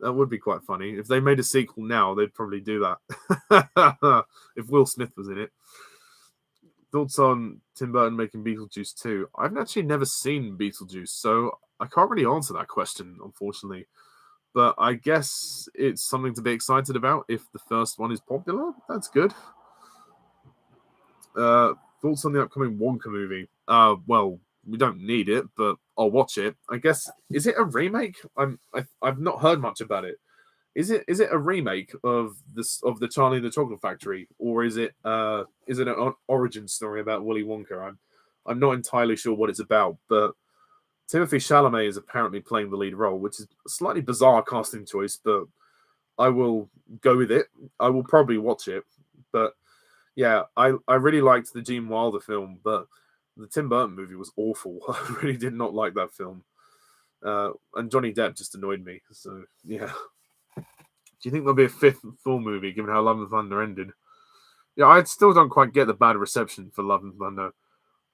would be quite funny. If they made a sequel now, they'd probably do that. If Will Smith was in it. Thoughts on Tim Burton making Beetlejuice 2? I've actually never seen Beetlejuice, so I can't really answer that question, unfortunately. But I guess it's something to be excited about if the first one is popular. That's good. Thoughts on the upcoming Wonka movie? Well, we don't need it, but I'll watch it. I guess, is it a remake? I've not heard much about it. Is it a remake of the Charlie and the Chocolate Factory, or is it an origin story about Willy Wonka? I'm not entirely sure what it's about, but Timothy Chalamet is apparently playing the lead role, which is a slightly bizarre casting choice, but I will go with it. I will probably watch it, but yeah, I really liked the Gene Wilder film, but the Tim Burton movie was awful. I really did not like that film, and Johnny Depp just annoyed me. So yeah. Do you think there'll be a fifth Thor movie, given how Love and Thunder ended? Yeah, I still don't quite get the bad reception for Love and Thunder.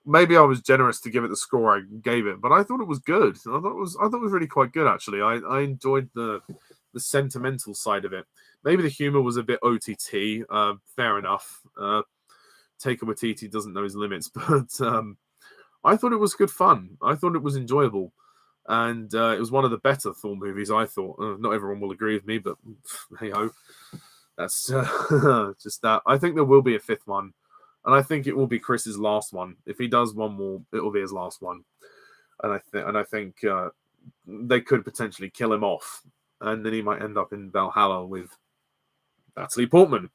Maybe I was generous to give it the score I gave it, but I thought it was good. I thought it was really quite good actually. I enjoyed the sentimental side of it. Maybe the humor was a bit OTT. Fair enough. Taika Waititi doesn't know his limits, but I thought it was good fun. I thought it was enjoyable. And it was one of the better Thor movies, I thought. Not everyone will agree with me, but hey ho. That's just that. I think there will be a fifth one. And I think it will be Chris's last one. If he does one more, it will be his last one. And I think they could potentially kill him off. And then he might end up in Valhalla with Natalie Portman.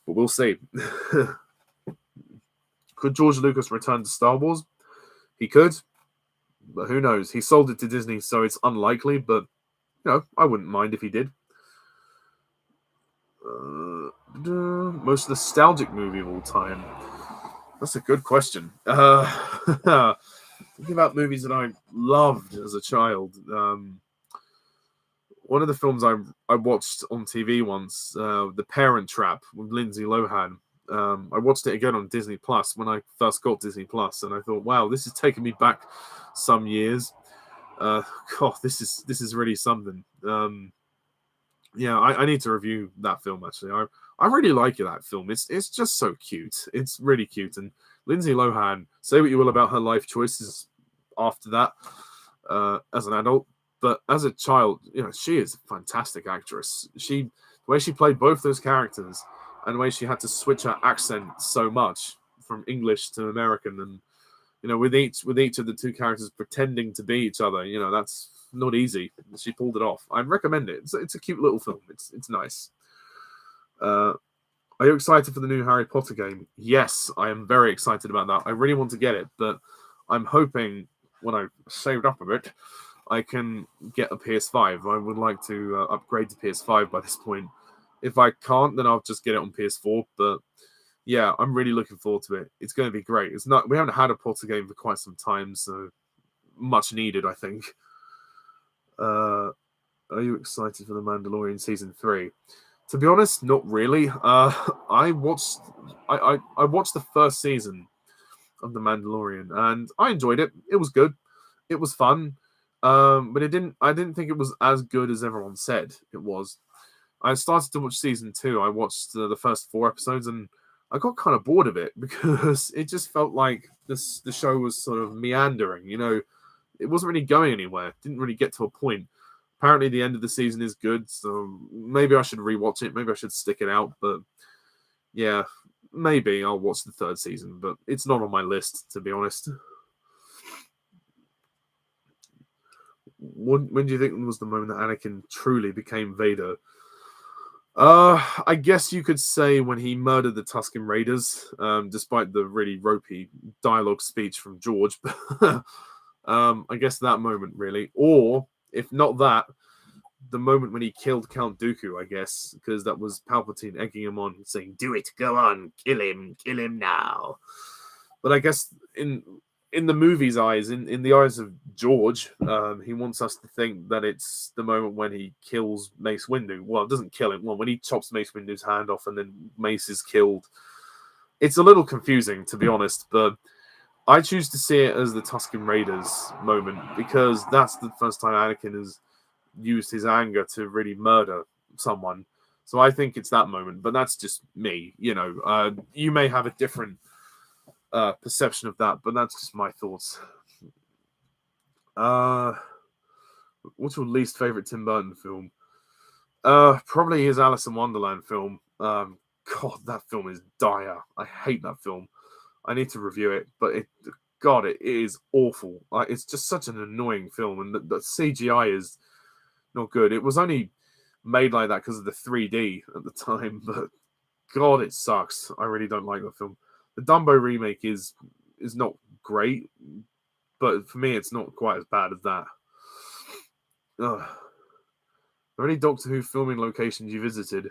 But we'll see. Could George Lucas return to Star Wars? He could. But who knows? He sold it to Disney, so it's unlikely, but, I wouldn't mind if he did. Most nostalgic movie of all time. That's a good question. Thinking about movies that I loved as a child. One of the films I watched on TV once, The Parent Trap with Lindsay Lohan. I watched it again on Disney Plus when I first got Disney Plus, and I thought, wow, this is taking me back some years. God, this is really something. Yeah, I need to review that film actually. I really like that film. It's just so cute. It's really cute. And Lindsay Lohan, say what you will about her life choices after that, as an adult, but as a child, she is a fantastic actress. The way she played both those characters, and the way she had to switch her accent so much from English to American, and with each of the two characters pretending to be each other, that's not easy. She pulled it off. I recommend it. It's a cute little film. It's nice. Are you excited for the new Harry Potter game? Yes, I am very excited about that. I really want to get it, but I'm hoping when I've saved up a bit, I can get a PS5. I would like to upgrade to PS5 by this point. If I can't, then I'll just get it on PS4. But yeah, I'm really looking forward to it. It's going to be great. We haven't had a Potter game for quite some time, so much needed, I think. Are you excited for The Mandalorian Season 3? To be honest, not really. I watched the first season of The Mandalorian, and I enjoyed it. It was good. It was fun. But I didn't think it was as good as everyone said it was. I started to watch season 2. I watched the first 4 episodes, and I got kind of bored of it because it just felt like the show was sort of meandering. It wasn't really going anywhere. It didn't really get to a point. Apparently, the end of the season is good, so maybe I should rewatch it. Maybe I should stick it out. But yeah, maybe I'll watch the 3rd season. But it's not on my list, to be honest. When do you think was the moment that Anakin truly became Vader? I guess you could say when he murdered the Tusken Raiders, despite the really ropey dialogue speech from George. I guess that moment, really. Or, if not that, the moment when he killed Count Dooku, I guess, because that was Palpatine egging him on, saying, "Do it, go on, kill him now." But I guess in the movie's eyes, in the eyes of George, he wants us to think that it's the moment when he kills Mace Windu. Well, it doesn't kill him. Well, when he chops Mace Windu's hand off and then Mace is killed. It's a little confusing, to be honest, but I choose to see it as the Tusken Raiders moment because that's the first time Anakin has used his anger to really murder someone. So I think it's that moment, but that's just me. You may have a different perception of that, but that's just my thoughts. What's your least favorite Tim Burton film? Probably his Alice in Wonderland film. God, that film is dire. I hate that film. I need to review it, but God, it is awful. Like, it's just such an annoying film, and the CGI is not good. It was only made like that because of the 3D at the time, but God, it sucks. I really don't like the film. The Dumbo remake is not great, but for me, it's not quite as bad as that. Ugh. Are there any Doctor Who filming locations you visited?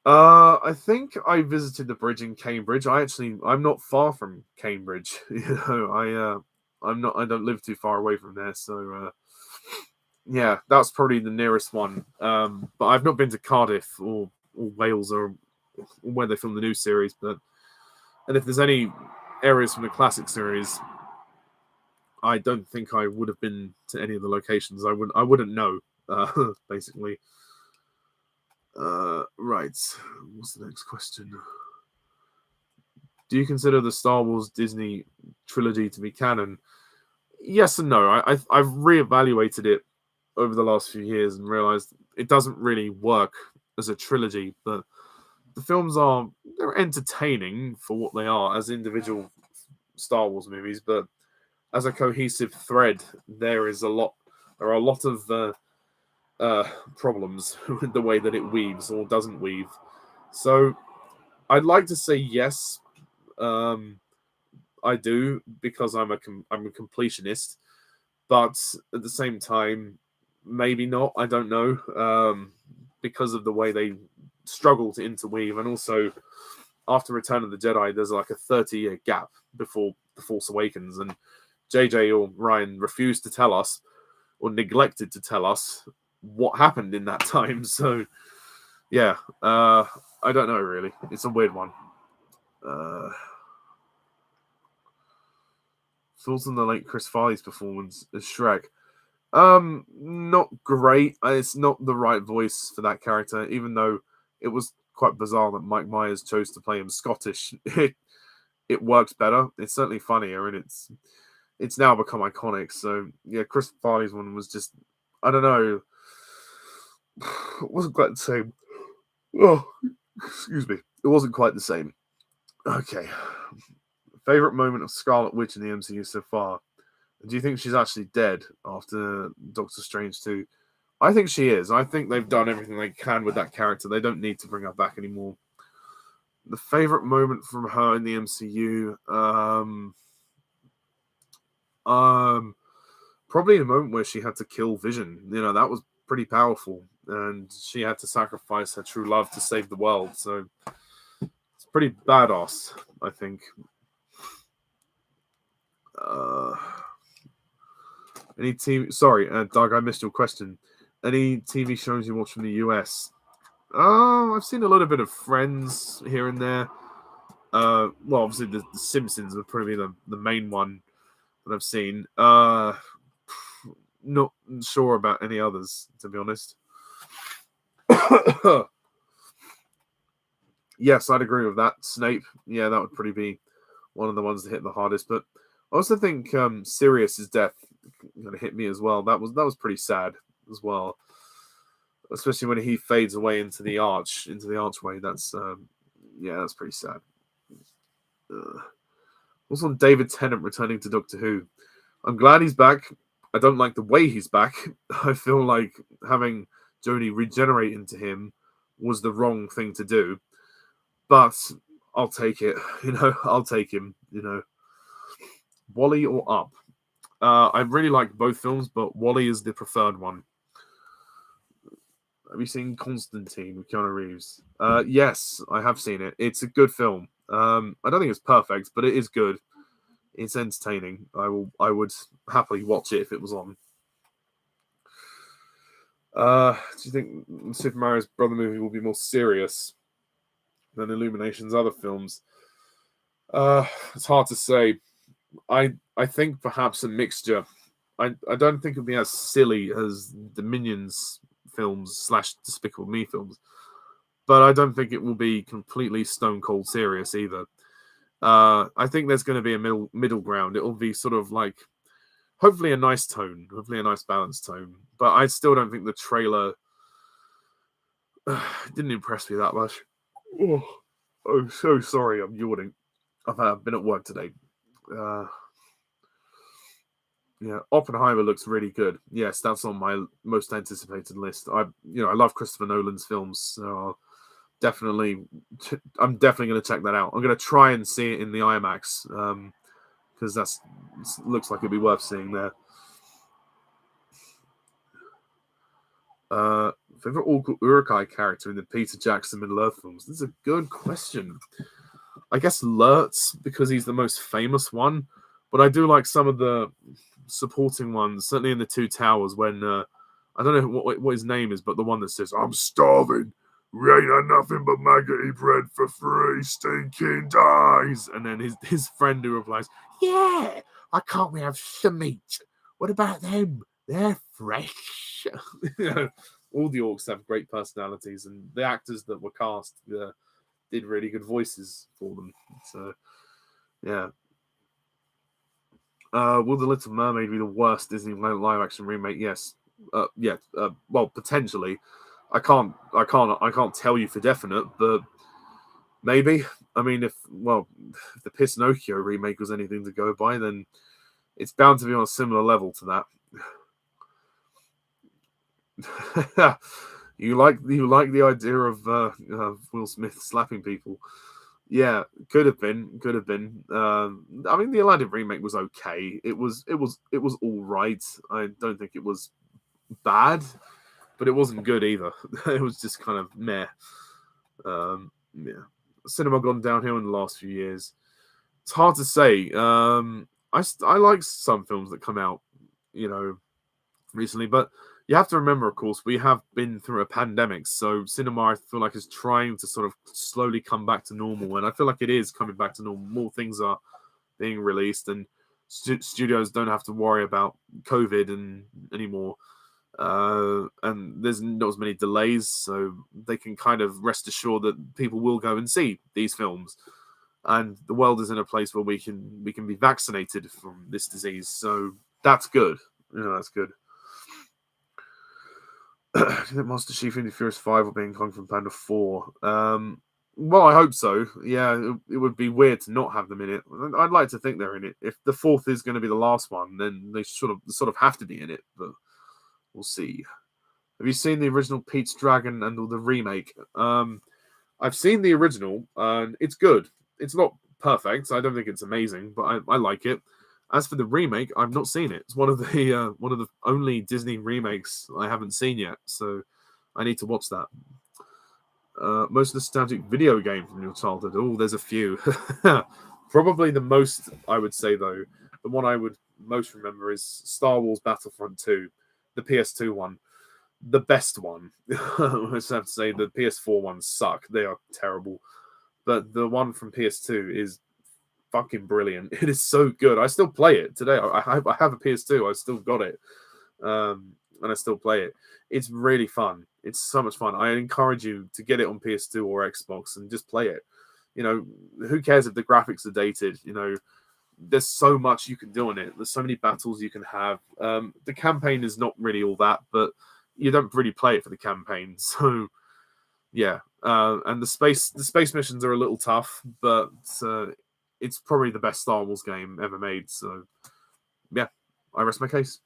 I think I visited the bridge in Cambridge. I'm not far from Cambridge. I don't live too far away from there, so yeah, that's probably the nearest one. But I've not been to Cardiff or Wales or where they film the new series. And if there's any areas from the classic series, I don't think I would have been to any of the locations. I wouldn't know. Basically. Right. What's the next question? Do you consider the Star Wars Disney trilogy to be canon? Yes and no. I've reevaluated it over the last few years and realized it doesn't really work as a trilogy, but the films they're entertaining for what they are as individual Star Wars movies, but as a cohesive thread, there are a lot of problems with the way that it weaves or doesn't weave. So I'd like to say yes, I do, because I'm a completionist, but at the same time, maybe not. I don't know, because of the way they struggle to interweave, and also after Return of the Jedi, there's like a 30-year gap before The Force Awakens, and JJ or Ryan refused to tell us, or neglected to tell us, what happened in that time. So yeah, I don't know really. It's a weird one. Thoughts on the late Chris Farley's performance as Shrek? Not great. It's not the right voice for that character, even though it was quite bizarre that Mike Myers chose to play him Scottish. It works better. It's certainly funnier, and it's now become iconic. So yeah, Chris Farley's one was just, I don't know. It wasn't quite the same. Oh, excuse me. It wasn't quite the same. Okay. Favorite moment of Scarlet Witch in the MCU so far? Do you think she's actually dead after Doctor Strange 2? I think she is. I think they've done everything they can with that character. They don't need to bring her back anymore. The favorite moment from her in the MCU, probably the moment where she had to kill Vision. That was pretty powerful, and she had to sacrifice her true love to save the world. So it's pretty badass, I think. Any TV? Sorry, Doug, I missed your question. Any TV shows you watch from the US? Oh, I've seen a little bit of Friends here and there. Well, obviously the Simpsons would probably be the main one that I've seen. Not sure about any others, to be honest. Yes, I'd agree with that. Snape, yeah, that would probably be one of the ones that hit the hardest. But I also think Sirius's death kind of hit me as well. That was pretty sad as well, especially when he fades away into the archway. That's that's pretty sad. Also, on David Tennant returning to Doctor Who, I'm glad he's back. I don't like the way he's back. I feel like having Jodie regenerate into him was the wrong thing to do. But I'll take it. I'll take him. Wally or Up? I really like both films, but Wally is the preferred one. Have you seen Constantine with Keanu Reeves? Yes, I have seen it. It's a good film. I don't think it's perfect, but it is good. It's entertaining. I would happily watch it if it was on. Do you think Super Mario's Brother movie will be more serious than Illumination's other films? It's hard to say. I think perhaps a mixture. I don't think it'll be as silly as the Minions films / Despicable Me films, but I don't think it will be completely stone cold serious either. I think there's going to be a middle ground. It will be sort of like, hopefully a nice tone, hopefully a nice balanced tone. But I still don't think the trailer didn't impress me that much. Oh, I'm so sorry. I'm yawning. I've been at work today. Yeah, Oppenheimer looks really good. Yes, that's on my most anticipated list. I love Christopher Nolan's films, so I'm definitely going to check that out. I'm going to try and see it in the IMAX because that's looks like it'd be worth seeing there. Favorite Urukai character in the Peter Jackson Middle-earth films? This is a good question. I guess Lurtz, because he's the most famous one, but I do like some of the supporting ones, certainly in the Two Towers when I don't know what his name is, but the one that says, "I'm starving, we ain't had nothing but maggoty bread for free, stinking dies," and then his friend who replies, "Yeah, I can't we have some meat? What about them? They're fresh." All the orcs have great personalities, and the actors that were cast did really good voices for them. So, yeah. Will The Little Mermaid be the worst Disney live action remake? Yes. Yeah. Well, potentially. I can't tell you for definite, but maybe. I mean, if the Pinocchio remake was anything to go by, then it's bound to be on a similar level to that. You like the idea of Will Smith slapping people? Yeah, could have been. I mean, the Aladdin remake was okay. It was all right. I don't think it was bad, but it wasn't good either. It was just kind of meh. Yeah, cinema gone downhill in the last few years. It's hard to say. I like some films that come out, recently, but you have to remember, of course, we have been through a pandemic, so cinema, I feel like, is trying to sort of slowly come back to normal, and I feel like it is coming back to normal. More things are being released, and studios don't have to worry about COVID anymore, and there's not as many delays, so they can kind of rest assured that people will go and see these films, and the world is in a place where we can be vaccinated from this disease, so that's good. That's good. Do you think Master Chief in the Furious 5 will be in Kung Fu Panda 4? Well, I hope so. Yeah, it would be weird to not have them in it. I'd like to think they're in it. If the fourth is going to be the last one, then they sort of have to be in it, but we'll see. Have you seen the original Pete's Dragon and the remake? I've seen the original, and it's good. It's not perfect. I don't think it's amazing, but I like it. As for the remake, I've not seen it. It's one of the only Disney remakes I haven't seen yet, so I need to watch that. Most nostalgic video game from your childhood? Oh, there's a few. Probably the most, I would say, though, the one I would most remember is Star Wars Battlefront 2, the PS2 one. The best one. I just have to say the PS4 ones suck. They are terrible. But the one from PS2 is fucking brilliant. It is so good. I still play it today. I have a PS2. I still got it, and I still play it. It's really fun. It's so much fun. I encourage you to get it on PS2 or Xbox and just play it. Who cares if the graphics are dated? There's so much you can do on it. There's so many battles you can have. The campaign is not really all that, but you don't really play it for the campaign. So yeah, and the space missions are a little tough, but it's probably the best Star Wars game ever made. So yeah, I rest my case.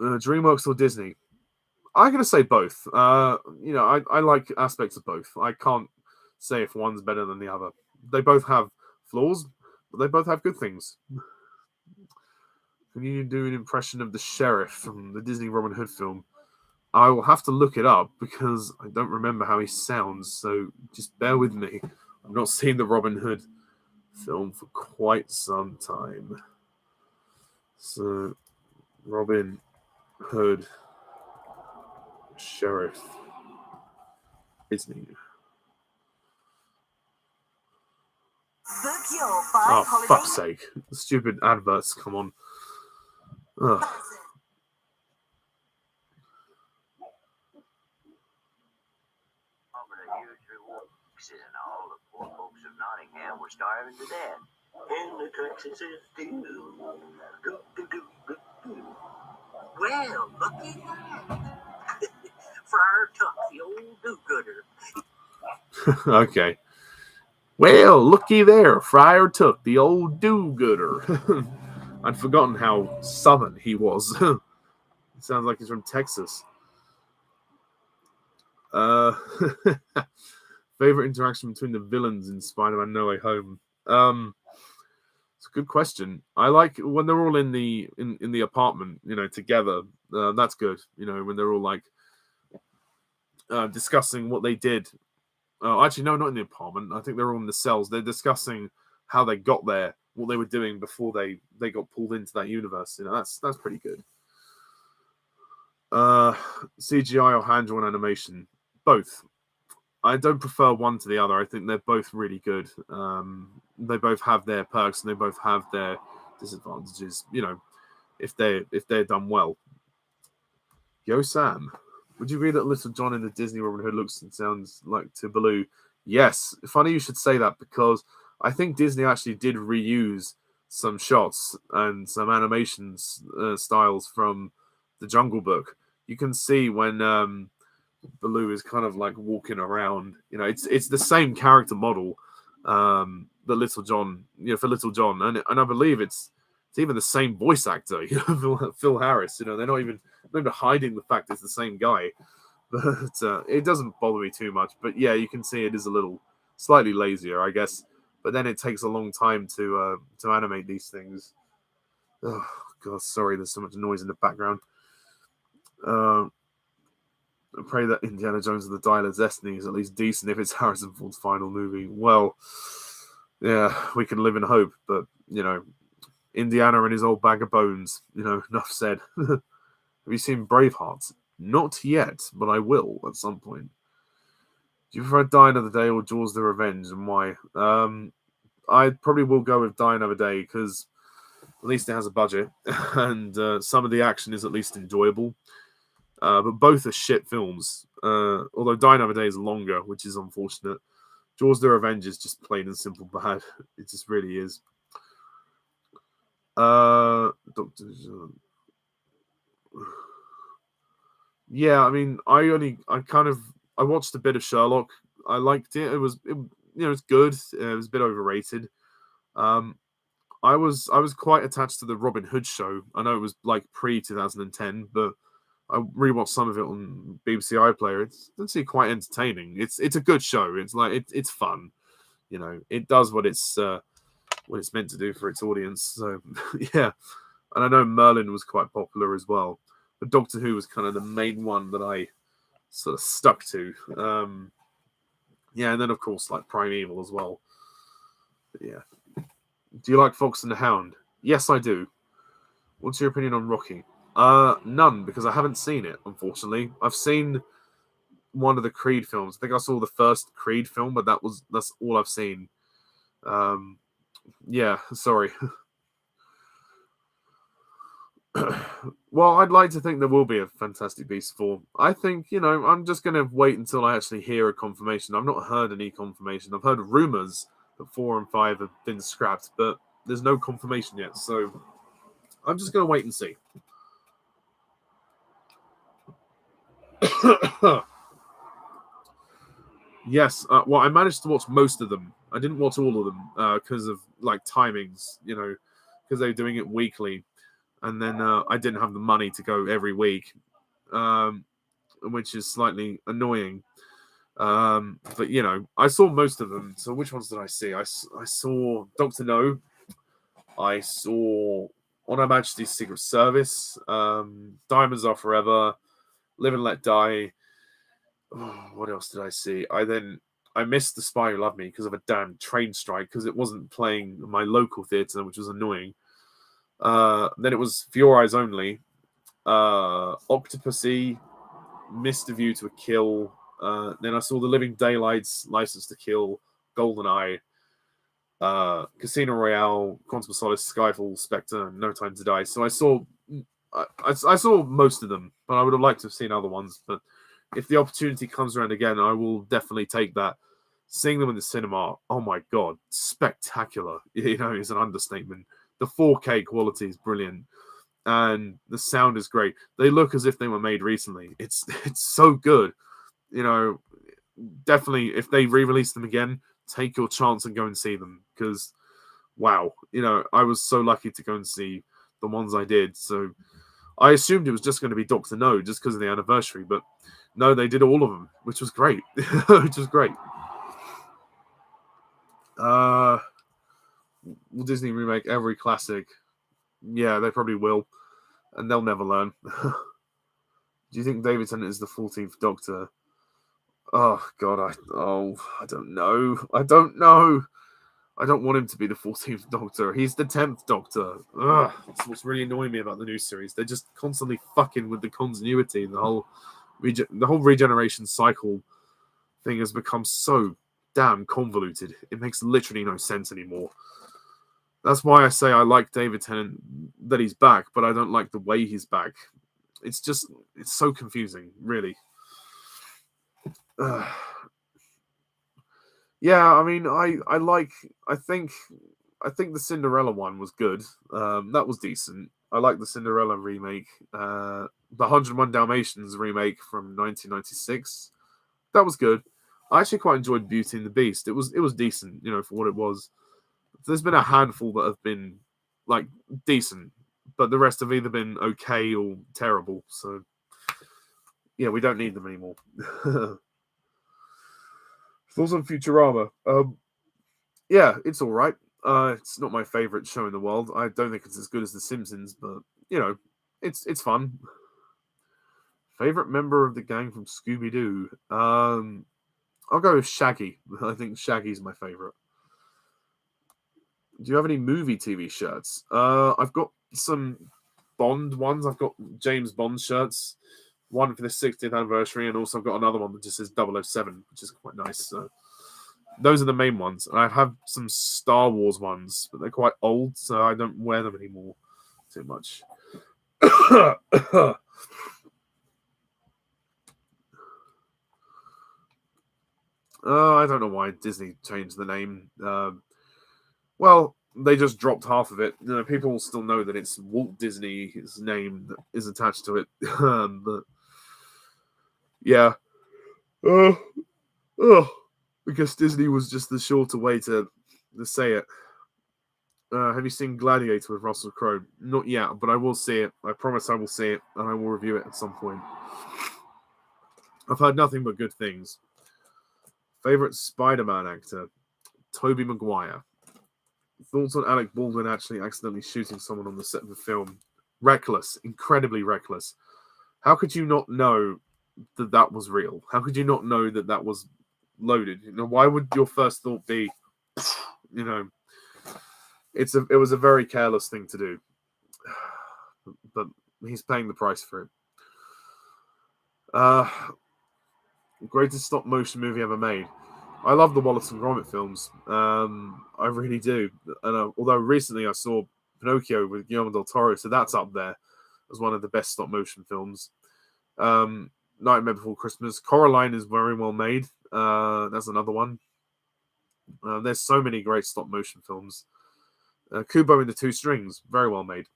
DreamWorks or Disney? I'm gonna say both. I like aspects of both. I can't say if one's better than the other. They both have flaws, but they both have good things. Can you do an impression of the sheriff from the Disney Robin Hood film? I will have to look it up because I don't remember how he sounds, so just bear with me. I've not seen the Robin Hood film for quite some time. So, Robin Hood, Sheriff, Disney. Oh, fuck's sake. Stupid adverts, come on. Ugh. We're starving to death. And the Texas is too. Well, look at that. Friar Tuck, the old do-gooder. Okay. Well, looky there, Friar Tuck, the old do-gooder. I'd forgotten how southern he was. It sounds like he's from Texas. Uh, favorite interaction between the villains in Spider-Man: No Way Home. It's a good question. I like when they're all in the apartment, together. That's good. When they're all like discussing what they did. Actually, no, not in the apartment. I think they're all in the cells. They're discussing how they got there, what they were doing before they got pulled into that universe. That's pretty good. CGI or hand-drawn animation, both. I don't prefer one to the other. I think they're both really good. They both have their perks and they both have their disadvantages. If they're done well. Yo, Sam, would you agree that Little John in the Disney Robin Hood looks and sounds like to Baloo? Yes. Funny you should say that because I think Disney actually did reuse some shots and some animations styles from the Jungle Book. You can see when Baloo is kind of like walking around. It's the same character model that Little John, for Little John, and I believe it's even the same voice actor, Phil Harris. They're not even hiding the fact it's the same guy, but it doesn't bother me too much. But yeah, you can see it is a little slightly lazier, I guess. But then it takes a long time to animate these things. Oh God, sorry, there's so much noise in the background. I pray that Indiana Jones and the Dial of Destiny is at least decent if it's Harrison Ford's final movie. Well, yeah, we can live in hope, but Indiana and his old bag of bones. Enough said. Have you seen Braveheart? Not yet, but I will at some point. Do you prefer Die Another Day or Jaws: The Revenge, and why? I probably will go with Die Another Day because at least it has a budget and some of the action is at least enjoyable. But both are shit films. Although Die Another Day is longer, which is unfortunate. Jaws: The Revenge is just plain and simple bad. It just really is. Doctor. Yeah, I mean, I watched a bit of Sherlock. I liked it. It's good. It was a bit overrated. I was quite attached to the Robin Hood show. I know it was like pre 2010, but I rewatched some of it on BBC iPlayer. It's actually quite entertaining. It's a good show. It's fun. It does what it's meant to do for its audience. So yeah, and I know Merlin was quite popular as well, but Doctor Who was kind of the main one that I sort of stuck to. Yeah, and then of course like Primeval as well. But yeah. Do you like Fox and the Hound? Yes, I do. What's your opinion on Rocky? None, because I haven't seen it, unfortunately. I've seen one of the Creed films. I think I saw the first Creed film, but that's all I've seen. Yeah, sorry. Well, I'd like to think there will be a Fantastic Beasts 4. I think, I'm just going to wait until I actually hear a confirmation. I've not heard any confirmation. I've heard rumors that 4 and 5 have been scrapped, but there's no confirmation yet. So I'm just going to wait and see. Yes, well, I managed to watch most of them. I didn't watch all of them because of like timings, because they were doing it weekly, and then I didn't have the money to go every week, which is slightly annoying. But I saw most of them. So which ones did I see? I saw Doctor No. I saw On Her Majesty's Secret Service, Diamonds Are Forever, Live and Let Die. Oh, what else did I see? I missed The Spy Who Loved Me because of a damn train strike because it wasn't playing in my local theatre, which was annoying. Then it was For Your Eyes Only, Octopussy, Missed a View to a Kill. Then I saw The Living Daylights, License to Kill, GoldenEye, Casino Royale, Quantum of Solace, Skyfall, Spectre, and No Time to Die. So I saw most of them, but I would have liked to have seen other ones. But if the opportunity comes around again, I will definitely take that. Seeing them in the cinema, oh my God, spectacular. Is an understatement. The 4K quality is brilliant. And the sound is great. They look as if they were made recently. It's so good. Definitely, if they re-release them again, take your chance and go and see them, because wow, I was so lucky to go and see the ones I did. So I assumed it was just going to be Doctor No just because of the anniversary, but no, they did all of them, which was great. Which was great. Will Disney remake every classic? Yeah, they probably will, and they'll never learn. Do you think David Tennant is the 14th Doctor? Oh God, I don't know. I don't know. I don't want him to be the 14th Doctor. He's the 10th Doctor. Ugh, that's what's really annoying me about the new series. They're just constantly fucking with the continuity. The whole regeneration cycle thing has become so damn convoluted. It makes literally no sense anymore. That's why I say I like David Tennant, that he's back, but I don't like the way he's back. It's so confusing, really. Yeah, I mean, I think the Cinderella one was good. That was decent. I like the Cinderella remake. The 101 Dalmatians remake from 1996. That was good. I actually quite enjoyed Beauty and the Beast. It was decent, for what it was. There's been a handful that have been like decent, but the rest have either been okay or terrible. So yeah, we don't need them anymore. Thoughts on Futurama? Yeah, it's all right. It's not my favorite show in the world. I don't think it's as good as The Simpsons, but it's fun. Favorite member of the gang from Scooby Doo? I'll go with Shaggy. I think Shaggy's my favorite. Do you have any movie TV shirts? I've got some Bond ones. I've got James Bond shirts. One for the 60th anniversary, and also I've got another one that just says 007, which is quite nice. So those are the main ones. And I have some Star Wars ones, but they're quite old, so I don't wear them anymore too much. I don't know why Disney changed the name. Well, they just dropped half of it. People still know that it's Walt Disney's name that is attached to it. But yeah. Because Disney was just the shorter way to say it. Have you seen Gladiator with Russell Crowe? Not yet, but I will see it. I promise I will see it, and I will review it at some point. I've heard nothing but good things. Favorite Spider-Man actor? Tobey Maguire. Thoughts on Alec Baldwin actually accidentally shooting someone on the set of the film? Reckless. Incredibly reckless. How could you not know that was real? How could you not know that was loaded? Why would your first thought be, it was a very careless thing to do, but he's paying the price for it. Greatest stop motion movie ever made. I love the Wallace and Gromit films. I really do. And although recently I saw Pinocchio with Guillermo del Toro, so that's up there as one of the best stop motion films. Nightmare Before Christmas. Coraline is very well made. That's another one. There's so many great stop motion films. Kubo and the Two Strings, very well made.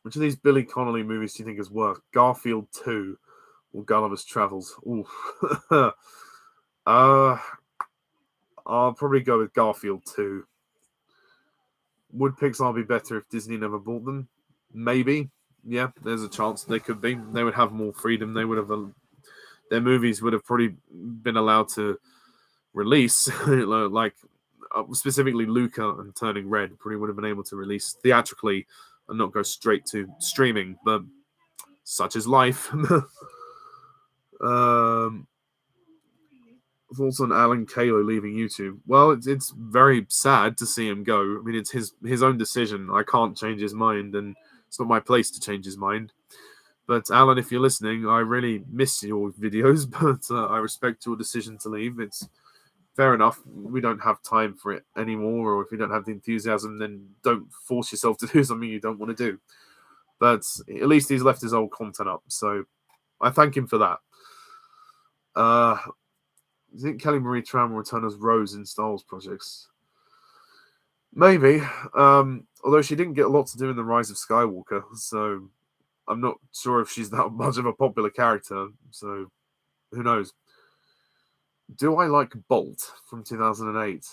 Which of these Billy Connolly movies do you think is worse? Garfield 2 or Gulliver's Travels? Ooh. I'll probably go with Garfield 2. Would Pixar be better if Disney never bought them? Maybe. Yeah, there's a chance they could be. They would have more freedom. They would have their movies would have probably been allowed to release, like specifically Luca and Turning Red probably would have been able to release theatrically and not go straight to streaming, but such is life. Thoughts on Alan Kalo leaving YouTube? Well, it's very sad to see him go. I mean, it's his own decision. I can't change his mind, and it's not my place to change his mind. But Alan, if you're listening, I really miss your videos, but I respect your decision to leave. It's fair enough. We don't have time for it anymore, or if you don't have the enthusiasm, then don't force yourself to do something you don't want to do. But at least he's left his old content up, so I thank him for that. Do you think Kelly Marie Tran will return as Rose in Star Wars projects? Maybe. Although she didn't get a lot to do in The Rise of Skywalker, so I'm not sure if she's that much of a popular character, so who knows. Do I like Bolt from 2008?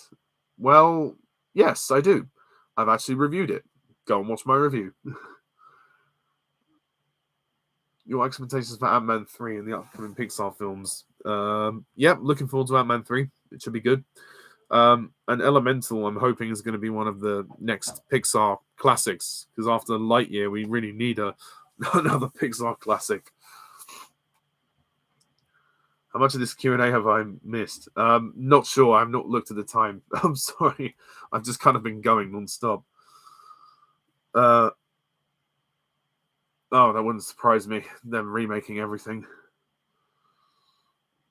Well, yes, I do. I've actually reviewed it. Go and watch my review. Your expectations for Ant-Man 3 and the upcoming Pixar films? Yep, looking forward to Ant-Man 3. It should be good. And Elemental, I'm hoping, is going to be one of the next Pixar classics, because after Lightyear, we really need another Pixar classic. How much of this Q&A have I missed? Not sure. I've not looked at the time. I'm sorry. I've just kind of been going non-stop. Oh, that wouldn't surprise me. Them remaking everything.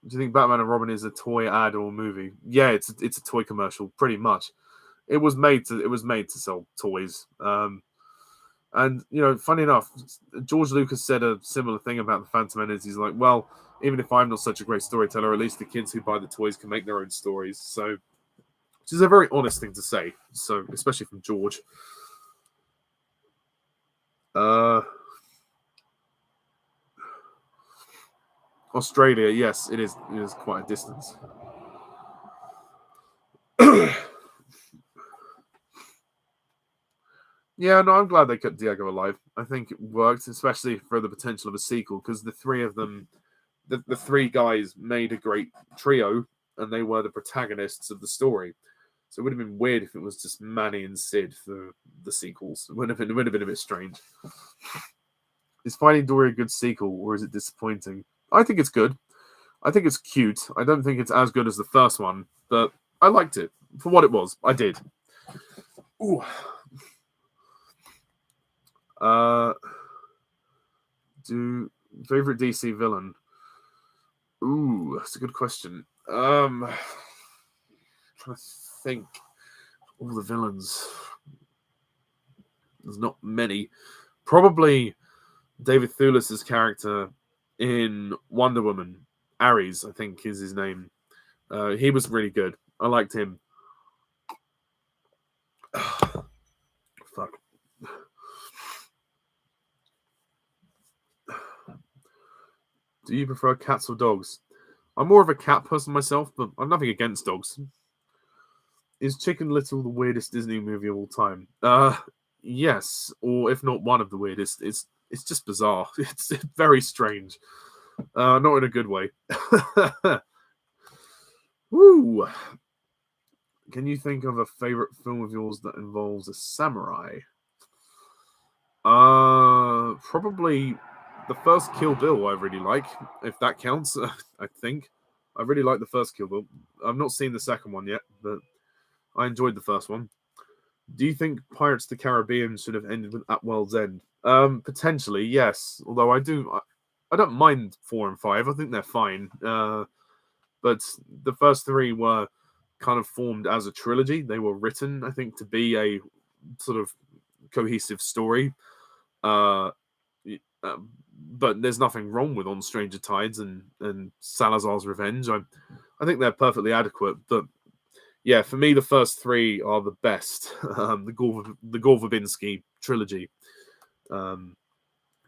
Do you think Batman and Robin is a toy ad or movie? Yeah, it's a toy commercial, pretty much. It was made to sell toys. And funny enough, George Lucas said a similar thing about the Phantom Menace. He's like, well, even if I'm not such a great storyteller, at least the kids who buy the toys can make their own stories. So, which is a very honest thing to say. So, especially from George. Australia, yes, it is. It is quite a distance. Yeah, no, I'm glad they kept Diego alive. I think it worked, especially for the potential of a sequel, because the three of them, the three guys made a great trio, and they were the protagonists of the story. So it would have been weird if it was just Manny and Sid for the sequels. It would have been a bit strange. Is Finding Dory a good sequel, or is it disappointing? I think it's good. I think it's cute. I don't think it's as good as the first one, but I liked it for what it was. I did. Ooh. Favorite DC villain? Ooh, that's a good question. I'm trying to think. All the villains. There's not many. Probably David Thewlis's character in Wonder Woman. Ares, I think, is his name. He was really good. I liked him. Fuck. Do you prefer cats or dogs? I'm more of a cat person myself, but I'm nothing against dogs. Is Chicken Little the weirdest Disney movie of all time? Yes, or if not one of the weirdest. It's just bizarre. It's very strange. Not in a good way. Woo! Can you think of a favorite film of yours that involves a samurai? Probably the first Kill Bill I really like, if that counts. I think. I really like the first Kill Bill. I've not seen the second one yet, but I enjoyed the first one. Do you think Pirates of the Caribbean should have ended with At World's End? Potentially, yes. Although I don't mind 4 and 5. I think they're fine. But the first 3 were kind of formed as a trilogy. They were written, I think, to be a sort of cohesive story. But there's nothing wrong with On Stranger Tides and Salazar's Revenge. I think they're perfectly adequate. But yeah, for me, the first 3 are the best. The Gore Verbinski trilogy. Have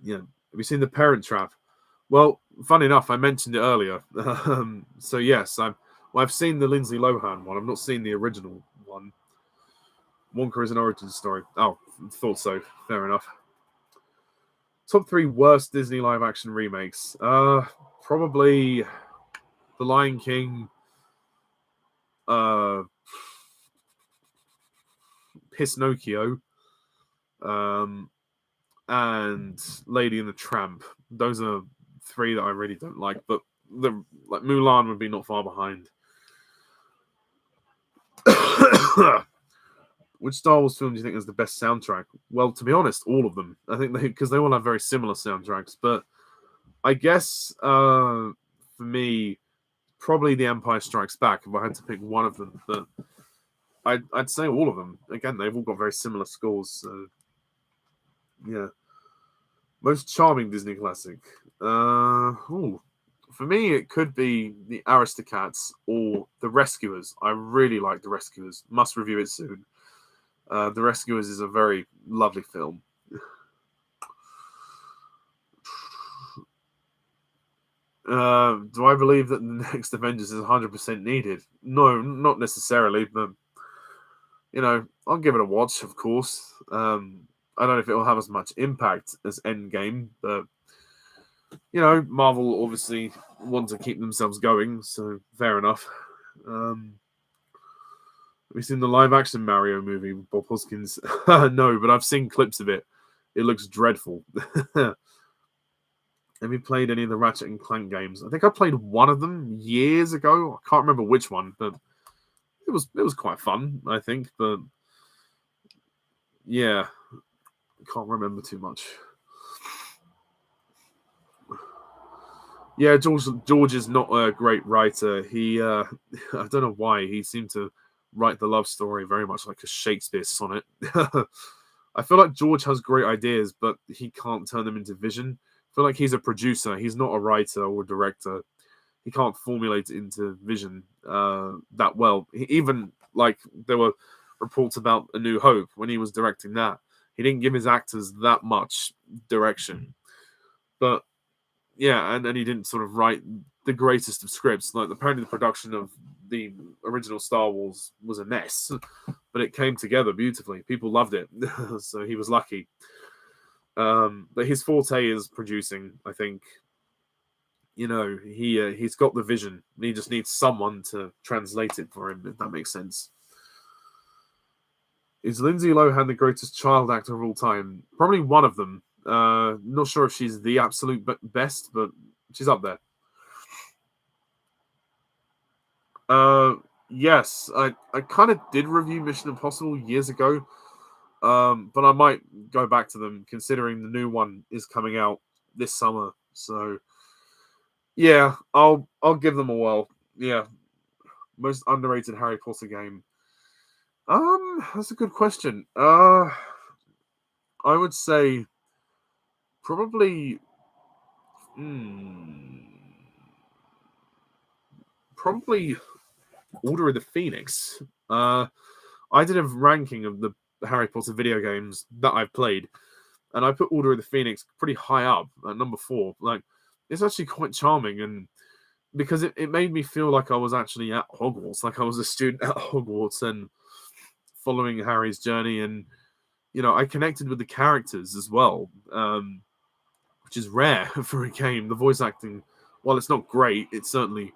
you seen The Parent Trap? Well, funny enough, I mentioned it earlier. So yes, I've seen the Lindsay Lohan one. I've not seen the original one. Wonka is an origin story. Oh, thought so. Fair enough. Top 3 worst Disney live action remakes. Probably The Lion King. Pinocchio. And Lady and the Tramp. Those are 3 that I really don't like, but Mulan would be not far behind. Which Star Wars film do you think has the best soundtrack? Well, to be honest, all of them. I think because they all have very similar soundtracks. But I guess for me, probably The Empire Strikes Back. If I had to pick one of them, but I'd say all of them. Again, they've all got very similar scores. So yeah. Most charming Disney classic. For me, it could be the Aristocats or The Rescuers. I really like The Rescuers. Must review it soon. The Rescuers is a very lovely film. Do I believe that the next Avengers is 100% needed? No, not necessarily, but I'll give it a watch, of course. I don't know if it will have as much impact as Endgame, but Marvel obviously want to keep themselves going, so fair enough. Have you seen the live-action Mario movie with Bob Hoskins? No, but I've seen clips of it. It looks dreadful. Have you played any of the Ratchet and Clank games? I think I played one of them years ago. I can't remember which one, but it was quite fun, I think. But yeah, can't remember too much. Yeah, George is not a great writer. He I don't know why he seemed to write the love story very much like a Shakespeare sonnet. I feel like George has great ideas, but he can't turn them into vision. I feel like he's a producer. He's not a writer or a director. He can't formulate it into vision that well. Even like there were reports about A New Hope when he was directing that. He didn't give his actors that much direction. But yeah, and he didn't sort of write the greatest of scripts. Like apparently the production of the original Star Wars was a mess, but it came together beautifully. People loved it, so he was lucky. But his forte is producing. I think he's got the vision. He just needs someone to translate it for him, if that makes sense. Is Lindsay Lohan the greatest child actor of all time? Probably one of them. Not sure if she's the absolute best, but she's up there. Yes, I kind of did review Mission Impossible years ago, but I might go back to them considering the new one is coming out this summer. So yeah, I'll give them a whirl. Yeah, most underrated Harry Potter game. That's a good question. I would say probably. Probably Order of the Phoenix. I did a ranking of the Harry Potter video games that I've played, and I put Order of the Phoenix pretty high up at number 4. Like, it's actually quite charming, and because it made me feel like I was actually at Hogwarts, like I was a student at Hogwarts and following Harry's journey, and I connected with the characters as well, which is rare for a game. The voice acting, while it's not great, it certainly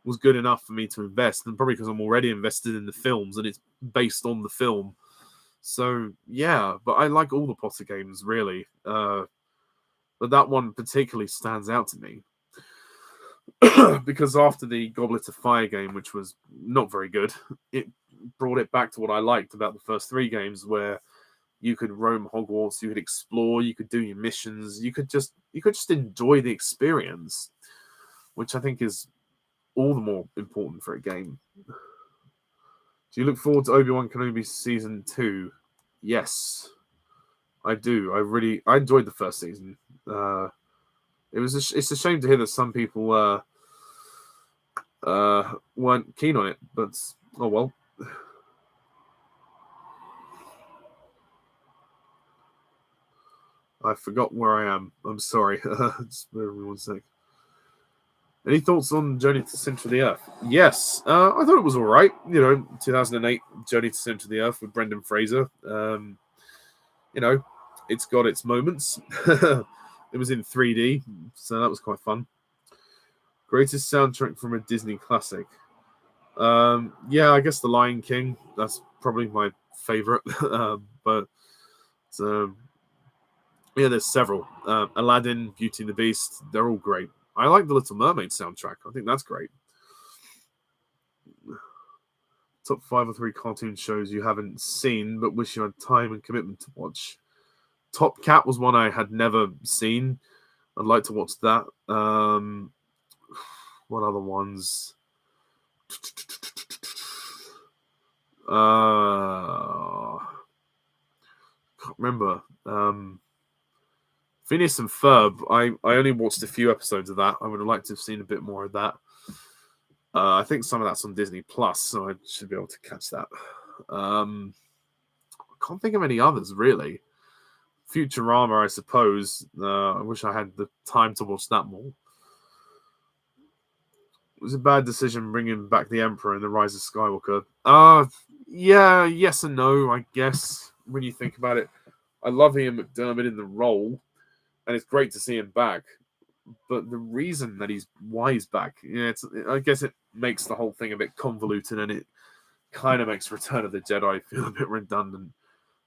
was good enough for me to invest, and probably because I'm already invested in the films and it's based on the film. So yeah, but I like all the Potter games really, but that one particularly stands out to me because after the Goblet of Fire game, which was not very good, it brought it back to what I liked about the first 3 games, where you could roam Hogwarts, you could explore, you could do your missions, you could just enjoy the experience, which I think is all the more important for a game. Do you look forward to Obi-Wan Kenobi season 2? Yes, I do. I enjoyed the first season. It's a shame to hear that some people weren't keen on it, but oh well. I forgot where I am. I'm sorry. Just bear with me 1 sec. Any thoughts on Journey to the Center of the Earth? Yes, I thought it was all right. 2008 Journey to the Center of the Earth with Brendan Fraser. It's got its moments. It was in 3D, so that was quite fun. Greatest soundtrack from a Disney classic. Yeah, I guess The Lion King. That's probably my favorite. But yeah, there's several. Aladdin, Beauty and the Beast. They're all great. I like the Little Mermaid soundtrack. I think that's great. Top 5 or 3 cartoon shows you haven't seen but wish you had time and commitment to watch. Top Cat was one I had never seen. I'd like to watch that. What other ones? Can't remember. Phineas and Ferb. I only watched a few episodes of that. I would have liked to have seen a bit more of that. I think some of that's on Disney Plus, so I should be able to catch that. I can't think of any others really. Futurama, I suppose. I wish I had the time to watch that more. It was a bad decision bringing back the Emperor in The Rise of Skywalker. Yeah, yes and no, I guess, when you think about it. I love Ian McDermott in the role, and it's great to see him back. But the reason that why he's back, I guess it makes the whole thing a bit convoluted, and it kind of makes Return of the Jedi feel a bit redundant.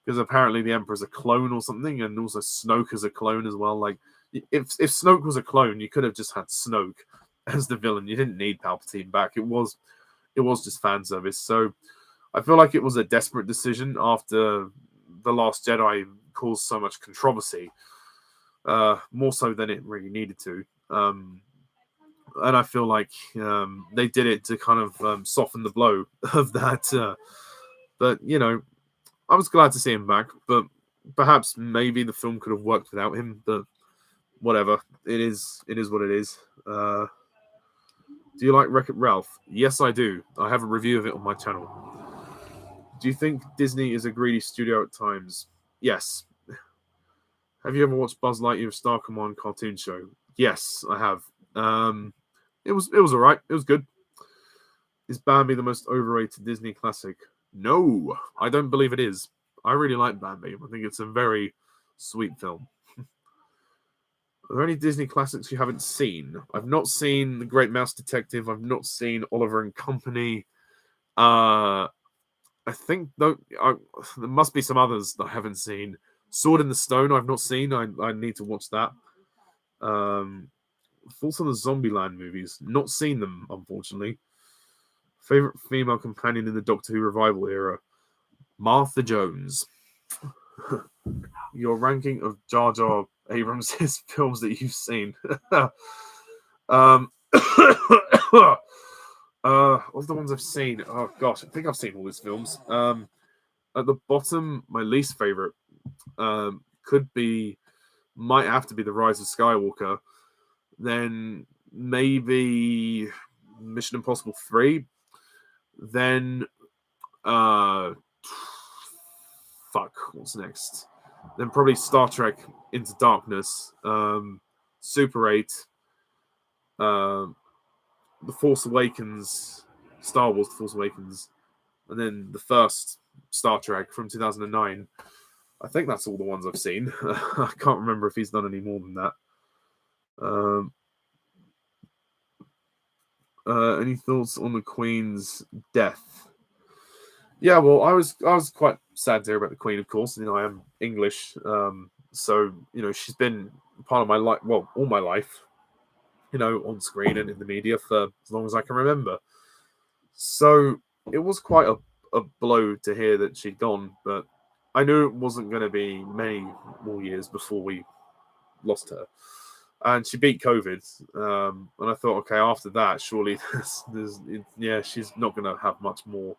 Because apparently the Emperor's a clone or something, and also Snoke is a clone as well. Like, if Snoke was a clone, you could have just had Snoke as the villain. You didn't need Palpatine back. It was just fan service. So I feel like it was a desperate decision after The Last Jedi caused so much controversy, more so than it really needed to. And I feel like they did it to kind of soften the blow of that. But, I was glad to see him back, but perhaps maybe the film could have worked without him, but whatever. It is what it is. Do you like Wreck-It Ralph? Yes, I do. I have a review of it on my channel. Do you think Disney is a greedy studio at times? Yes. Have you ever watched Buzz Lightyear's Star Command cartoon show? Yes, I have. It was alright. It was good. Is Bambi the most overrated Disney classic? No, I don't believe it is. I really like Bambi. I think it's a very sweet film. Are there any Disney classics you haven't seen? I've not seen The Great Mouse Detective. I've not seen Oliver and Company. I think there must be some others that I haven't seen. Sword in the Stone I've not seen. I need to watch that. Thoughts on the Zombieland movies? Not seen them, unfortunately. Favorite female companion in the Doctor Who revival era? Martha Jones. Your ranking of Jar Jar Abrams' films that you've seen. What's the ones I've seen? Oh gosh, I think I've seen all his films. At the bottom, my least favorite might have to be The Rise of Skywalker. Then maybe Mission Impossible 3. Then what's next? Then probably Star Trek Into Darkness, Super 8, The Force Awakens, Star Wars The Force Awakens, and then the first Star Trek from 2009. I think that's all the ones I've seen. I can't remember if he's done any more than that. Any thoughts on the Queen's death? Yeah, well, I was quite sad to hear about the Queen, of course. I am English, so she's been part of my life, well, all my life, on screen and in the media for as long as I can remember. So it was quite a blow to hear that she'd gone, but I knew it wasn't going to be many more years before we lost her. And she beat COVID, and I thought, okay, after that, surely she's not going to have much more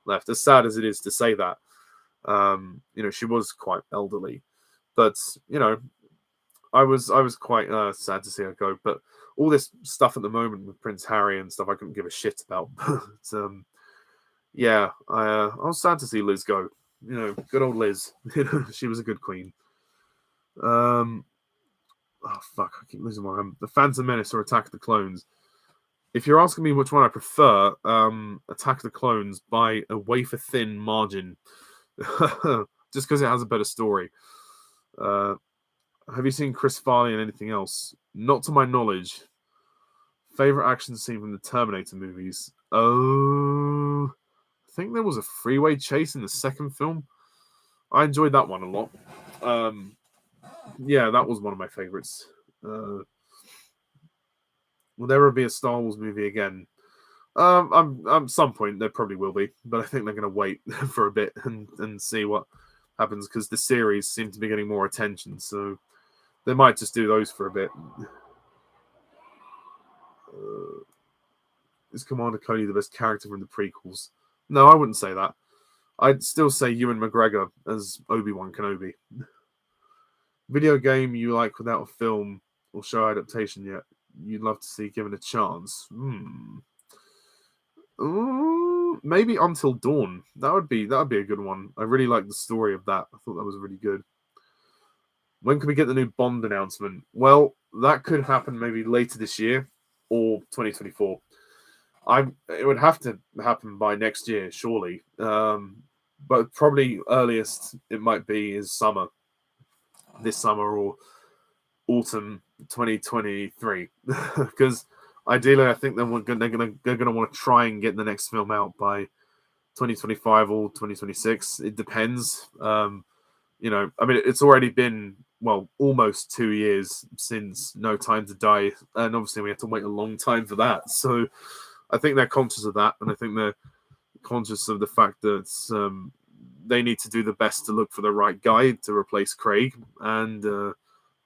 left. As sad as it is to say that, she was quite elderly, but I was quite sad to see her go. But all this stuff at the moment with Prince Harry and stuff, I couldn't give a shit about. But I was sad to see Liz go. Good old Liz. She was a good queen. Oh fuck! I keep losing my. The Phantom Menace or Attack of the Clones. If you're asking me which one I prefer, Attack of the Clones by a wafer thin margin, just because it has a better story. Have you seen Chris Farley and anything else? Not to my knowledge. Favorite action scene from the Terminator movies? Oh, I think there was a freeway chase in the second film. I enjoyed that one a lot. Yeah, that was one of my favorites. Will there ever be a Star Wars movie again? I'm some point there probably will be, but I think they're going to wait for a bit and see what happens because the series seem to be getting more attention, so they might just do those for a bit. Is Commander Cody the best character from the prequels? No, I wouldn't say that. I'd still say Ewan McGregor as Obi-Wan Kenobi. Video game you like without a film or show adaptation yet you'd love to see given a chance? Maybe Until Dawn. That would be a good one. I really like the story of that. I thought that was really good. When can we get the new Bond announcement? Well, that could happen maybe later this year or 2024. It would have to happen by next year, surely. But probably earliest it might be is this summer or autumn 2023, because ideally I think they're gonna want to try and get the next film out by 2025 or 2026. It depends. I mean, it's already been almost 2 years since No Time to Die, and obviously we have to wait a long time for that. So I think they're conscious of that, and I think they're conscious of the fact that they need to do the best to look for the right guy to replace Craig and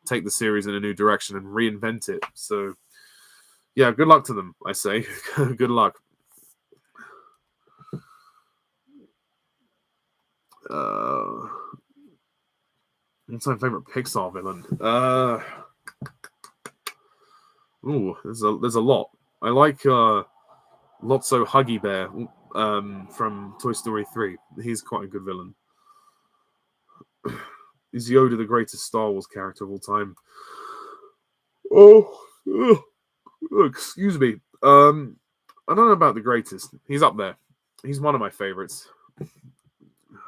take the series in a new direction and reinvent it. So, yeah, good luck to them, I say. Good luck. What's my favorite Pixar villain? There's a lot. I like Lotso Huggy Bear from Toy Story 3. He's quite a good villain. Is Yoda the greatest Star Wars character of all time? Excuse me. I don't know about the greatest. He's up there. He's one of my favorites.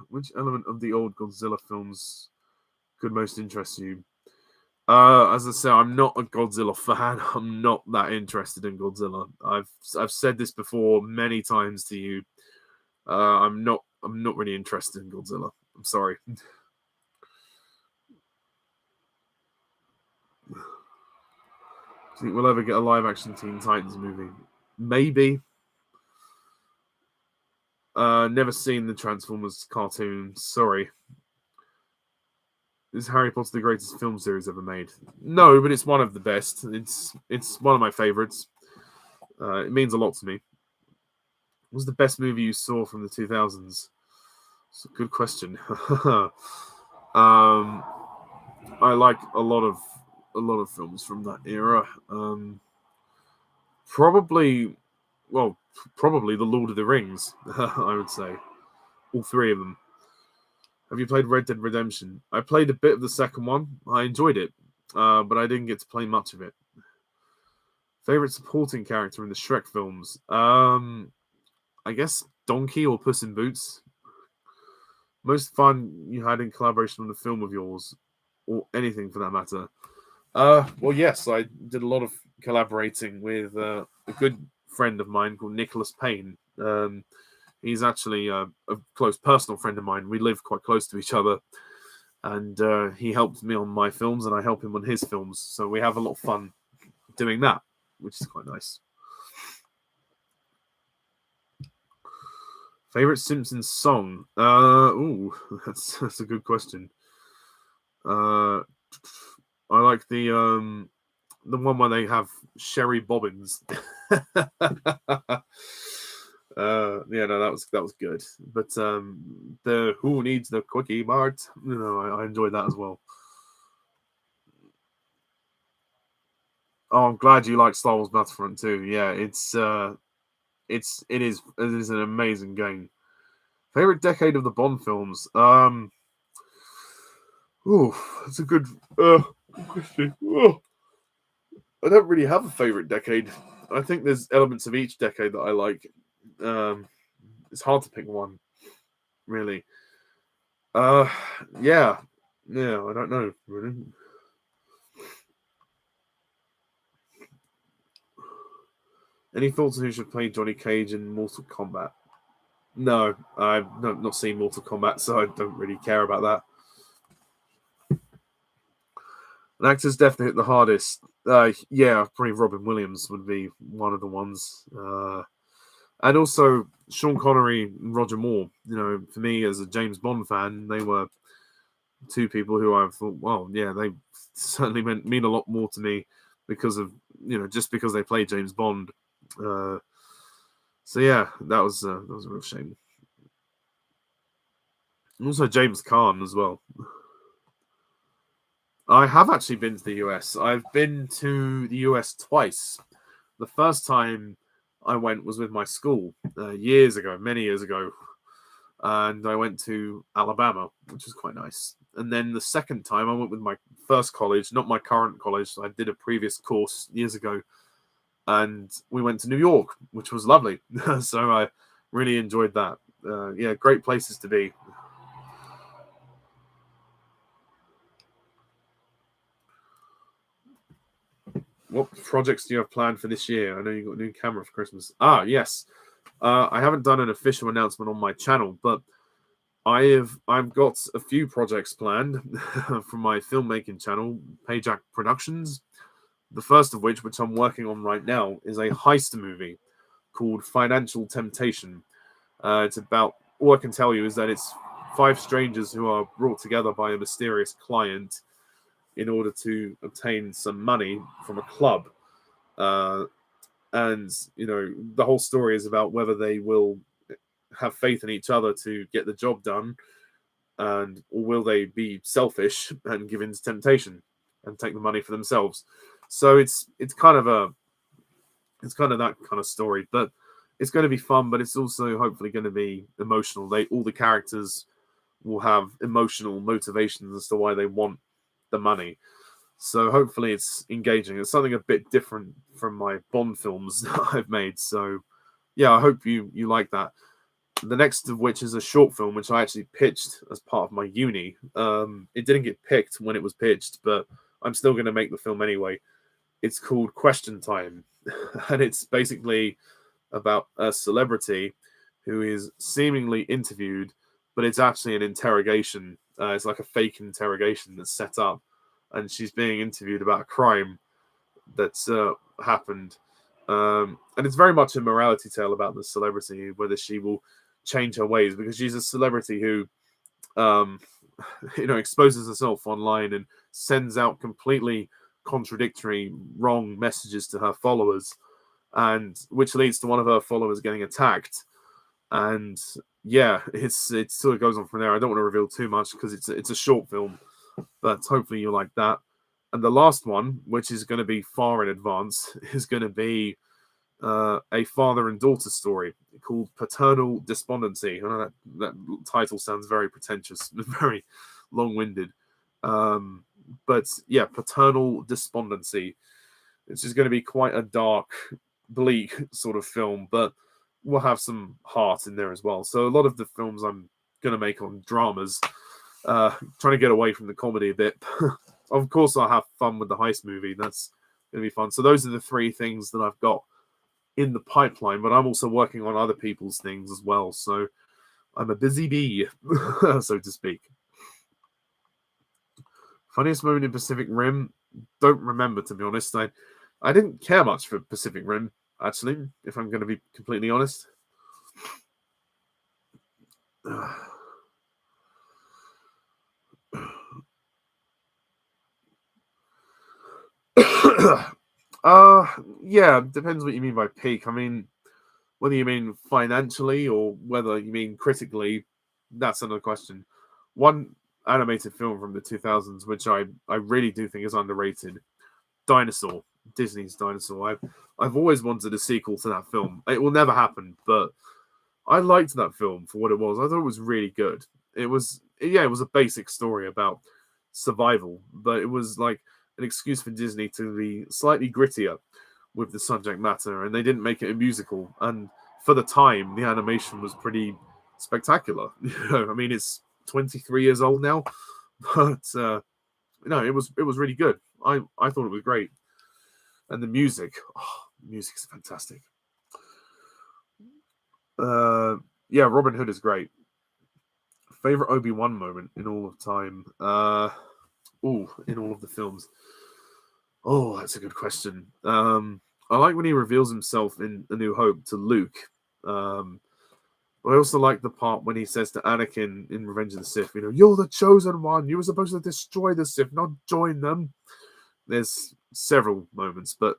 Which element of the old Godzilla films could most interest you? As I say, I'm not a Godzilla fan. I'm not that interested in Godzilla. I've said this before many times to you. I'm not really interested in Godzilla. I'm sorry. Do you think we'll ever get a live action Teen Titans movie? Maybe. Never seen the Transformers cartoon. Sorry. Is Harry Potter the greatest film series ever made? No, but it's one of the best. It's one of my favorites. It means a lot to me. What was the best movie you saw from the 2000s? It's a good question. I like a lot of films from that era. Probably The Lord of the Rings. I would say all three of them. Have you played Red Dead Redemption? I played a bit of the second one. I enjoyed it, but I didn't get to play much of it. Favorite supporting character in the Shrek films? I guess Donkey or Puss in Boots. Most fun you had in collaboration on a film of yours, or anything for that matter. Well, yes, I did a lot of collaborating with a good friend of mine called Nicholas Payne. He's actually a close personal friend of mine. We live quite close to each other, and he helped me on my films, and I help him on his films. So we have a lot of fun doing that, which is quite nice. Favorite Simpsons song? That's a good question. I like the one where they have Sherry Bobbins. Yeah, no, that was good. But the Who Needs the Quickie Mart? I enjoyed that as well. Oh, I'm glad you like Star Wars Battlefront too. Yeah, it is an amazing game. Favorite decade of the Bond films? That's a good question. I don't really have a favorite decade. I think there's elements of each decade that I like. It's hard to pick one, really. Yeah, I don't know really. Any thoughts on who should play Johnny Cage in Mortal Kombat? No, I've not seen Mortal Kombat, so I don't really care about that. An actor's definitely hit the hardest. Yeah, probably Robin Williams would be one of the ones. And also Sean Connery and Roger Moore. For me as a James Bond fan, they were two people who I thought, well, yeah, they certainly mean a lot more to me because of just because they play James Bond. So yeah, that was a real shame. And also James Caan as well. I have actually been to the US. I've been to the US twice. The first time I went was with my school years ago, many years ago. And I went to Alabama, which was quite nice. And then the second time I went with my first college, not my current college. I did a previous course years ago. and we went to New York, which was lovely. So I really enjoyed that. Yeah, great places to be. What projects do you have planned for this year? I know you got a new camera for Christmas. Yes. I haven't done an official announcement on my channel, but I've got a few projects planned from my filmmaking channel, Pajak Productions. The first of which I'm working on right now, is a heist movie called Financial Temptation. It's about, all I can tell you is that it's five strangers who are brought together by a mysterious client in order to obtain some money from a club. Uh, and, the whole story is about whether they will have faith in each other to get the job done, or will they be selfish and give in to temptation and take the money for themselves. So it's kind of that kind of story, but it's going to be fun, but it's also hopefully going to be emotional. All the characters will have emotional motivations as to why they want the money. So hopefully it's engaging. It's something a bit different from my Bond films that I've made. So yeah, I hope you like that. The next of which is a short film, which I actually pitched as part of my uni. It didn't get picked when it was pitched, but I'm still going to make the film anyway. It's called Question Time, and it's basically about a celebrity who is seemingly interviewed, but it's actually an interrogation. It's like a fake interrogation that's set up, and she's being interviewed about a crime that's happened. And it's very much a morality tale about the celebrity, whether she will change her ways, because she's a celebrity who um, exposes herself online and sends out completely contradictory, wrong messages to her followers, and which leads to one of her followers getting attacked. And yeah, it sort of goes on from there. I don't want to reveal too much because it's a short film, but hopefully you like that. And the last one, which is going to be far in advance, is going to be a father and daughter story called Paternal Despondency. I know that title sounds very pretentious, very long-winded. But yeah, Paternal Despondency. It's just going to be quite a dark, bleak sort of film, but we'll have some heart in there as well. So a lot of the films I'm going to make on dramas, trying to get away from the comedy a bit. Of course, I'll have fun with the heist movie. That's going to be fun. So those are the three things that I've got in the pipeline, but I'm also working on other people's things as well. So I'm a busy bee, so to speak. Funniest moment in Pacific Rim? Don't remember, to be honest. I didn't care much for Pacific Rim, actually, if I'm going to be completely honest. Yeah, depends what you mean by peak. I mean, whether you mean financially or whether you mean critically, that's another question. One animated film from the 2000s, which I really do think is underrated, Dinosaur, Disney's Dinosaur. I've always wanted a sequel to that film. It will never happen, but I liked that film for what it was. I thought it was really good. It was a basic story about survival, but it was like an excuse for Disney to be slightly grittier with the subject matter, and they didn't make it a musical. And for the time, the animation was pretty spectacular. I mean, it's 23 years old now, but it was really good. I thought it was great, and the music, music's fantastic. Yeah, Robin Hood is great. Favorite Obi-Wan moment in all of time? In all of the films. Oh, that's a good question. I like when he reveals himself in A New Hope to Luke. I also like the part when he says to Anakin in Revenge of the Sith, you're the chosen one. You were supposed to destroy the Sith, not join them. There's several moments, but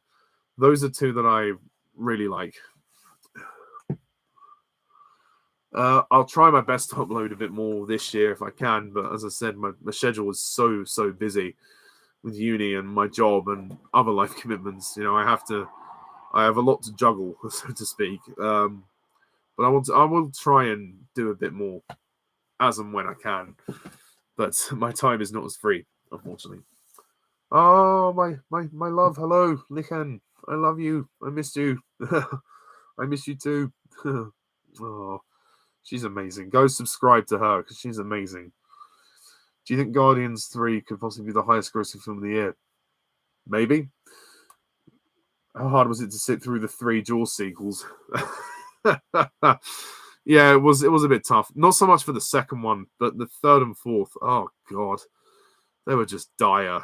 those are two that I really like. I'll try my best to upload a bit more this year if I can, but as I said, my schedule is so busy with uni and my job and other life commitments. I have a lot to juggle, so to speak. But I will try and do a bit more as and when I can. But my time is not as free, unfortunately. Oh, my love, hello, Lichen. I love you. I missed you. I miss you too. Oh, she's amazing. Go subscribe to her because she's amazing. Do you think Guardians 3 could possibly be the highest grossing film of the year? Maybe. How hard was it to sit through the 3 Jaws sequels? Yeah, it was a bit tough. Not so much for the second one, but the third and fourth. Oh god. They were just dire.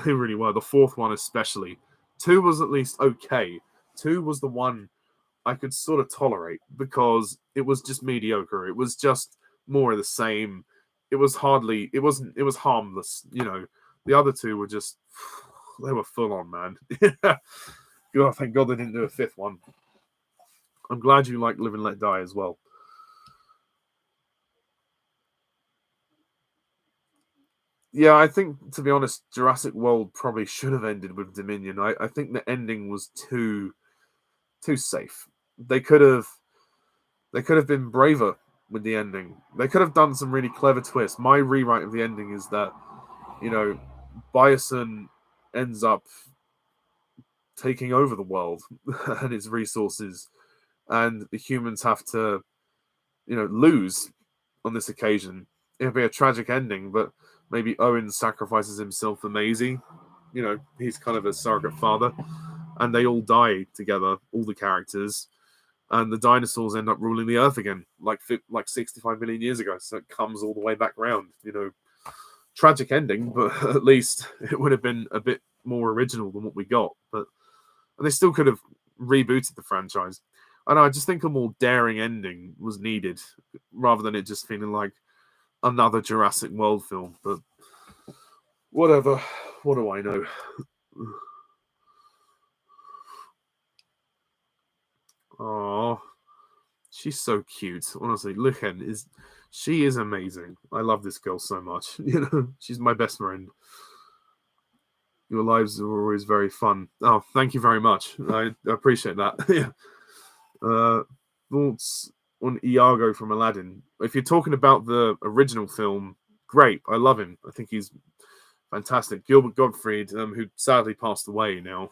They really were. The fourth one especially. 2 was at least okay. 2 was the one I could sort of tolerate because it was just mediocre. It was just more of the same. It was harmless, you know. The other 2 were just, they were full on, man. God, thank God they didn't do a 5th one. I'm glad you like Live and Let Die as well. Yeah, I think, to be honest, Jurassic World probably should have ended with Dominion. I think the ending was too safe. They could have been braver with the ending. They could have done some really clever twists. My rewrite of the ending is that, you know, Bison ends up taking over the world and its resources, and the humans have to, you know, lose on this occasion. It'll be a tragic ending, but maybe Owen sacrifices himself for Maisie. You know, he's kind of a surrogate father, and they all die together, all the characters, and the dinosaurs end up ruling the Earth again, like 65 million years ago. So it comes all the way back round. You know, tragic ending, but at least it would have been a bit more original than what we got. But and they still could have rebooted the franchise. I know. I just think a more daring ending was needed, rather than it just feeling like another Jurassic World film. But whatever. What do I know? Oh, she's so cute. Honestly, she is amazing. I love this girl so much. You know, she's my best friend. Your lives are always very fun. Oh, thank you very much. I appreciate that. Yeah. Thoughts on Iago from Aladdin? If you're talking about the original film, great. I love him. I think he's fantastic. Gilbert Gottfried, who sadly passed away now,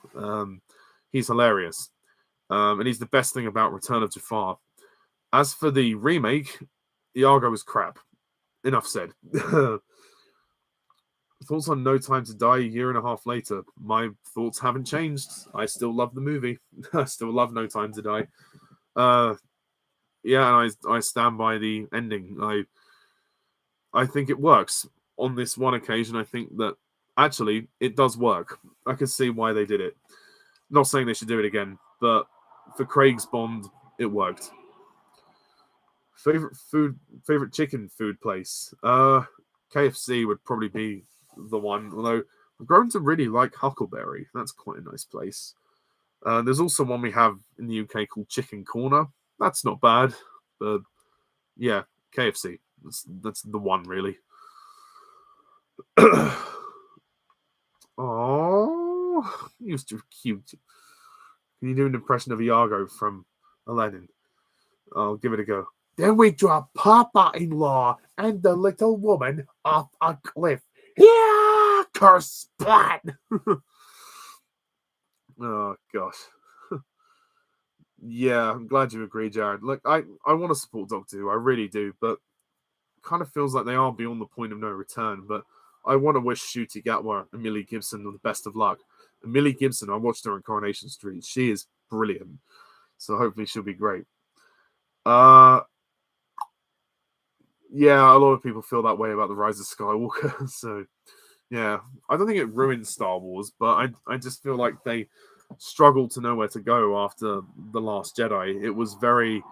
he's hilarious. And he's the best thing about Return of Jafar. As for the remake, Iago is crap. Enough said. Thoughts on No Time to Die a year and a half later? My thoughts haven't changed. I still love the movie. I still love No Time to Die. Yeah, and I stand by the ending. I think it works. On this one occasion, I think that actually it does work. I can see why they did it. Not saying they should do it again, but for Craig's Bond, it worked. Favorite chicken food place? KFC would probably be the one. Although I've grown to really like Huckleberry. That's quite a nice place. There's also one we have in the UK called Chicken Corner. That's not bad, but yeah, KFC. That's the one really. Oh, you're so cute. Can you do an impression of Iago from Aladdin? I'll give it a go. Then we drop Papa-in-law and the little woman off a cliff. Yeah, curse splat. Oh gosh. Yeah, I'm glad you agree, Jared. Look, I want to support Doctor Who, I really do, but it kind of feels like they are beyond the point of no return. But I want to wish Ncuti Gatwa and Millie Gibson the best of luck. And Millie Gibson, I watched her in Coronation Street. She is brilliant. So hopefully she'll be great. Yeah, a lot of people feel that way about the Rise of Skywalker. So yeah, I don't think it ruined Star Wars, but I just feel like they struggled to know where to go after The Last Jedi. It was very,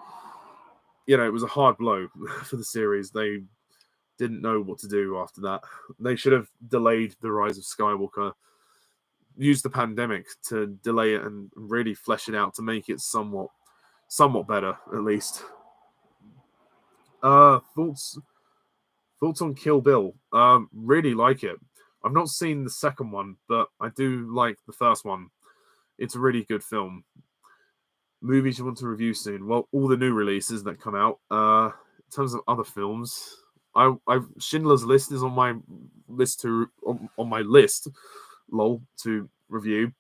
it was a hard blow for the series. They didn't know what to do after that. They should have delayed The Rise of Skywalker, used the pandemic to delay it and really flesh it out to make it somewhat better, at least. Thoughts on Kill Bill? Really like it. I've not seen the second one, but I do like the first one. It's a really good film. Movies you want to review soon? Well, all the new releases that come out. In terms of other films, I've Schindler's List is on my list, lol, to review.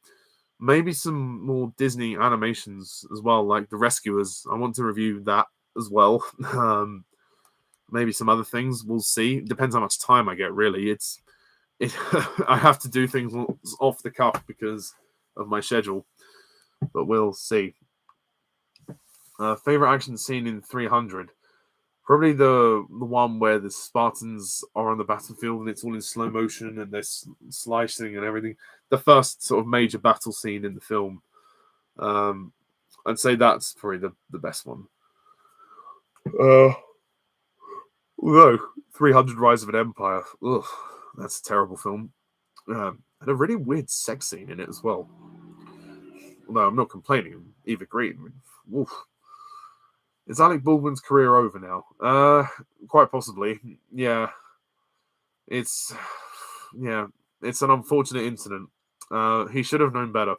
Maybe some more Disney animations as well, like The Rescuers. I want to review that as well. Maybe some other things. We'll see. Depends how much time I get. Really, I have to do things off the cuff because of my schedule, but we'll see. Favorite action scene in 300. Probably the one where the Spartans are on the battlefield and it's all in slow motion and they're slicing and everything. The first sort of major battle scene in the film. I'd say that's probably the best one. Although 300 Rise of an Empire, ugh, that's a terrible film. And a really weird sex scene in it as well. Although I'm not complaining, Eva Green. Oof. Is Alec Baldwin's career over now? Quite possibly. Yeah. It's an unfortunate incident. He should have known better.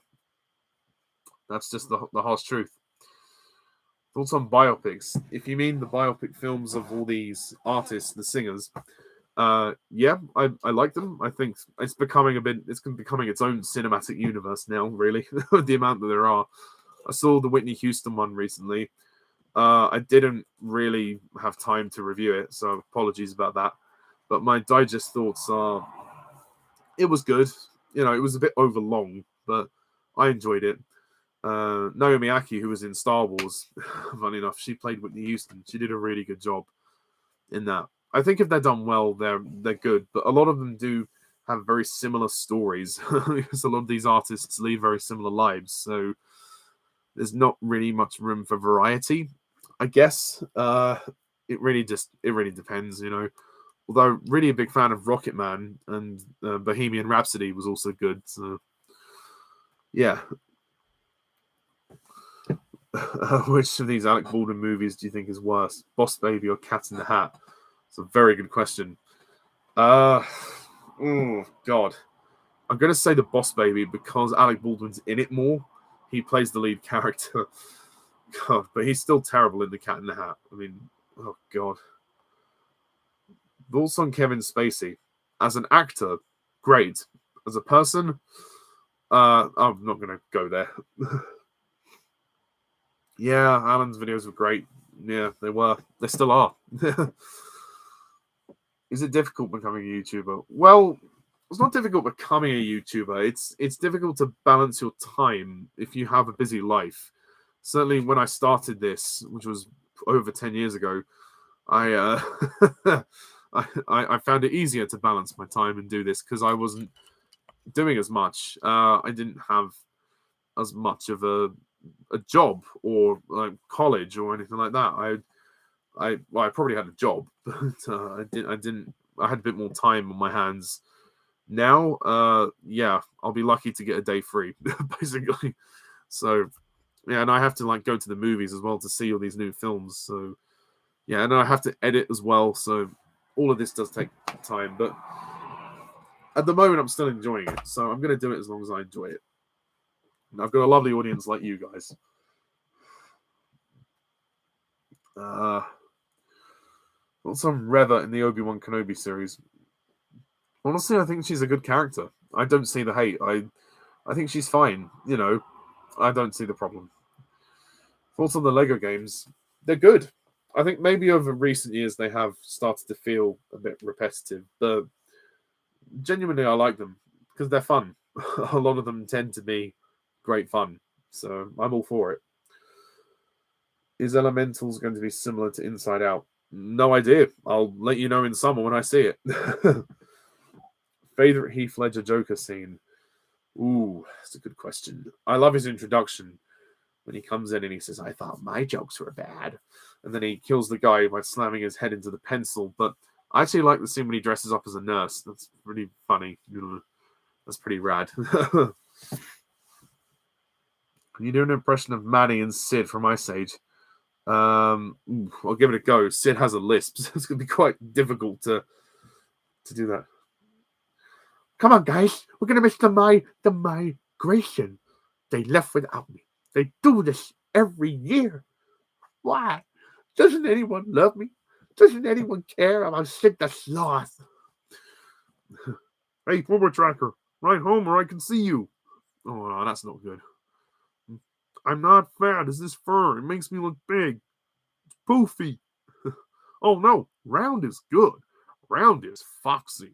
That's just the harsh truth. Thoughts on biopics? If you mean the biopic films of all these artists, the singers, yeah, I like them. I think it's becoming its own cinematic universe now, really, the amount that there are. I saw the Whitney Houston one recently. I didn't really have time to review it, so apologies about that. But my digest thoughts are, it was good. It was a bit overlong, but I enjoyed it. Naomi Aki, who was in Star Wars, funny enough, she played Whitney Houston. She did a really good job in that. I think if they're done well, they're good. But a lot of them do have very similar stories because a lot of these artists lead very similar lives. So there's not really much room for variety, I guess. It really depends, Although really a big fan of Rocket Man and Bohemian Rhapsody was also good. So yeah. Which of these Alec Baldwin movies do you think is worse, Boss Baby or Cat in the Hat? It's a very good question. Oh God, I'm gonna say the Boss Baby because Alec Baldwin's in it more. He plays the lead character. God, but he's still terrible in the Cat in the Hat. I mean, oh God. Thoughts on Kevin Spacey as an actor? Great. As a person, I'm not gonna go there. Yeah, Alan's videos were great. Yeah, they were. They still are. Is it difficult becoming a YouTuber? Well, it's not difficult becoming a YouTuber. It's difficult to balance your time if you have a busy life. Certainly, when I started this, which was over 10 years ago, I I found it easier to balance my time and do this because I wasn't doing as much. I didn't have as much of a job or like college or anything like that. I probably had a job, but I had a bit more time on my hands. Now, yeah, I'll be lucky to get a day free, basically. So, yeah, and I have to like go to the movies as well to see all these new films. So, yeah, and I have to edit as well. So, all of this does take time, but at the moment, I'm still enjoying it. So, I'm going to do it as long as I enjoy it. And I've got a lovely audience like you guys. What's on Reva in the Obi-Wan Kenobi series? Honestly, I think she's a good character. I don't see the hate. I think she's fine. I don't see the problem. Thoughts on the Lego games? They're good. I think maybe over recent years they have started to feel a bit repetitive, but genuinely I like them because they're fun. A lot of them tend to be great fun, so I'm all for it. Is Elementals going to be similar to Inside Out? No idea. I'll let you know in summer when I see it. Favorite Heath Ledger Joker scene? Ooh, that's a good question. I love his introduction when he comes in and he says, "I thought my jokes were bad." And then he kills the guy by slamming his head into the pencil. But I actually like the scene when he dresses up as a nurse. That's really funny. That's pretty rad. Can you do an impression of Manny and Sid from Ice Age? I'll give it a go. Sid has a lisp, so it's going to be quite difficult to do that. Come on, guys. We're going to miss the migration. They left without me. They do this every year. Why? Doesn't anyone love me? Doesn't anyone care about Sid the Sloth? Hey, forward tracker. Right home or I can see you. Oh, no, that's not good. I'm not fat. Is this fur? It makes me look big. It's poofy. Oh no, round is good. Round is foxy.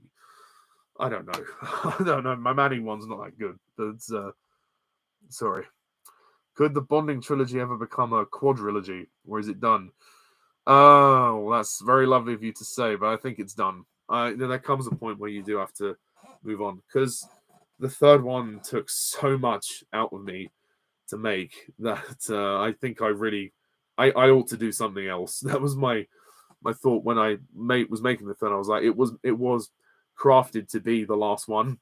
I don't know. I don't know. My Manny one's not that good. But sorry. Could the Bonding trilogy ever become a quadrilogy, or is it done? Oh, that's very lovely of you to say, but I think it's done. There comes a point where you do have to move on because the third one took so much out of me to make that I think I ought to do something else. That was my thought when I was making the third. I was like, it was crafted to be the last one.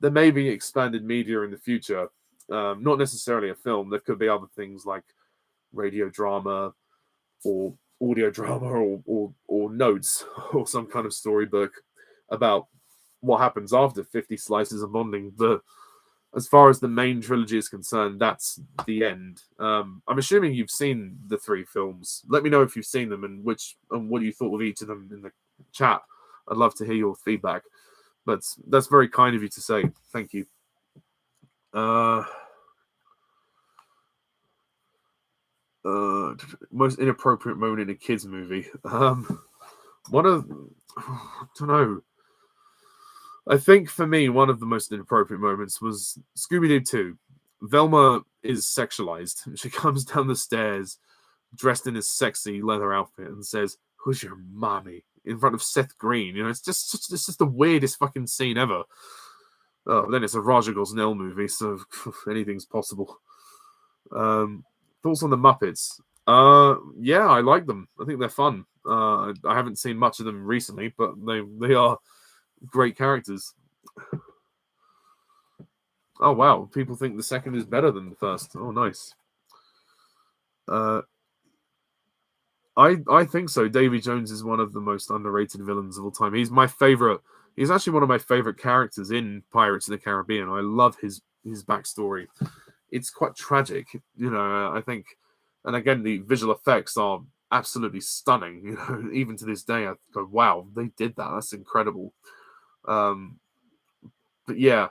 There may be expanded media in the future, not necessarily a film. There could be other things like radio drama or audio drama or notes or some kind of storybook about what happens after 50 slices of bonding. But as far as the main trilogy is concerned, that's the end. I'm assuming you've seen the three films. Let me know if you've seen them and what you thought of each of them in the chat. I'd love to hear your feedback. But that's very kind of you to say. Thank you. Most inappropriate moment in a kids movie. One of I don't know. I think for me, one of the most inappropriate moments was Scooby Doo 2. Velma is sexualized. She comes down the stairs dressed in a sexy leather outfit and says, "Who's your mommy?" in front of Seth Green. It's just the weirdest fucking scene ever. Then it's a Raja Gosnell movie, so anything's possible. Thoughts on the Muppets? Yeah, I like them. I think they're fun. I haven't seen much of them recently, but they are great characters. Oh wow, people think the second is better than the first. Oh nice. I think so. Davy Jones is one of the most underrated villains of all time. He's my favorite. He's actually one of my favorite characters in Pirates of the Caribbean. I love his backstory. It's quite tragic, I think, and again, the visual effects are absolutely stunning. Even to this day, I go, "Wow, they did that. That's incredible." But yeah,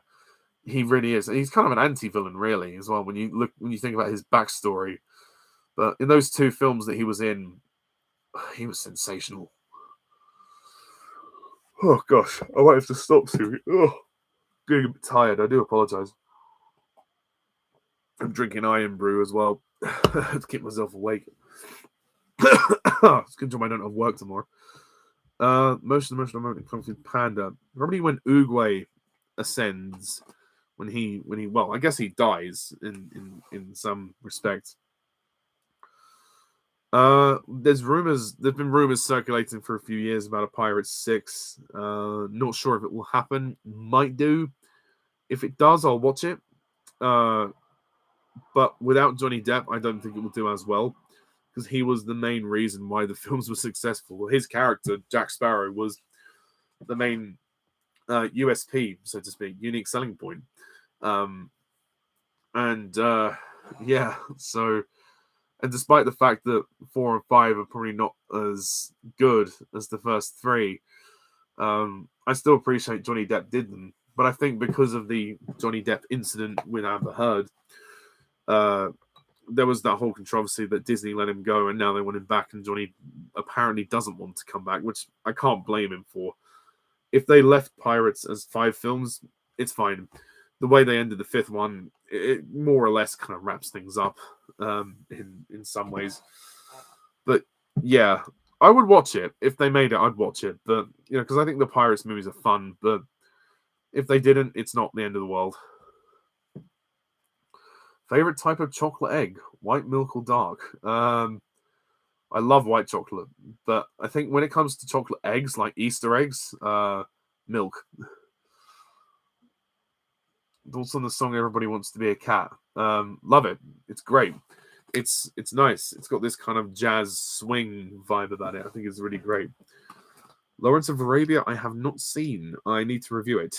he really is. He's kind of an anti-villain, really, as well. When you think about his backstory, but in those two films that he was in, he was sensational. Oh gosh, I might have to stop soon. Oh, getting a bit tired. I do apologize. I'm drinking iron brew as well to keep myself awake. It's a good job I don't have work tomorrow. Most emotional moment in Kung Fu Panda. Probably when Oogway ascends, when he I guess he dies in some respect. There's been rumors circulating for a few years about a Pirates 6. Not sure if it will happen. Might do. If it does, I'll watch it. But without Johnny Depp, I don't think it will do as well, because he was the main reason why the films were successful. His character, Jack Sparrow, was the main USP, so to speak, unique selling point. Yeah, so, and despite the fact that 4 and 5 are probably not as good as the first 3, I still appreciate Johnny Depp did them. But I think because of the Johnny Depp incident with Amber Heard, there was that whole controversy that Disney let him go and now they want him back, and Johnny apparently doesn't want to come back, which I can't blame him for. If they left Pirates as 5 films, it's fine. The way they ended the 5th one, it more or less kind of wraps things up in some ways. But yeah, I would watch it. If they made it, I'd watch it. But, because I think the Pirates movies are fun, but if they didn't, it's not the end of the world. Favorite type of chocolate egg? White milk or dark? I love white chocolate, but I think when it comes to chocolate eggs, like Easter eggs, milk. Thoughts on the song "Everybody Wants to Be a Cat"? Love it. It's great. It's nice. It's got this kind of jazz swing vibe about it. I think it's really great. Lawrence of Arabia, I have not seen. I need to review it.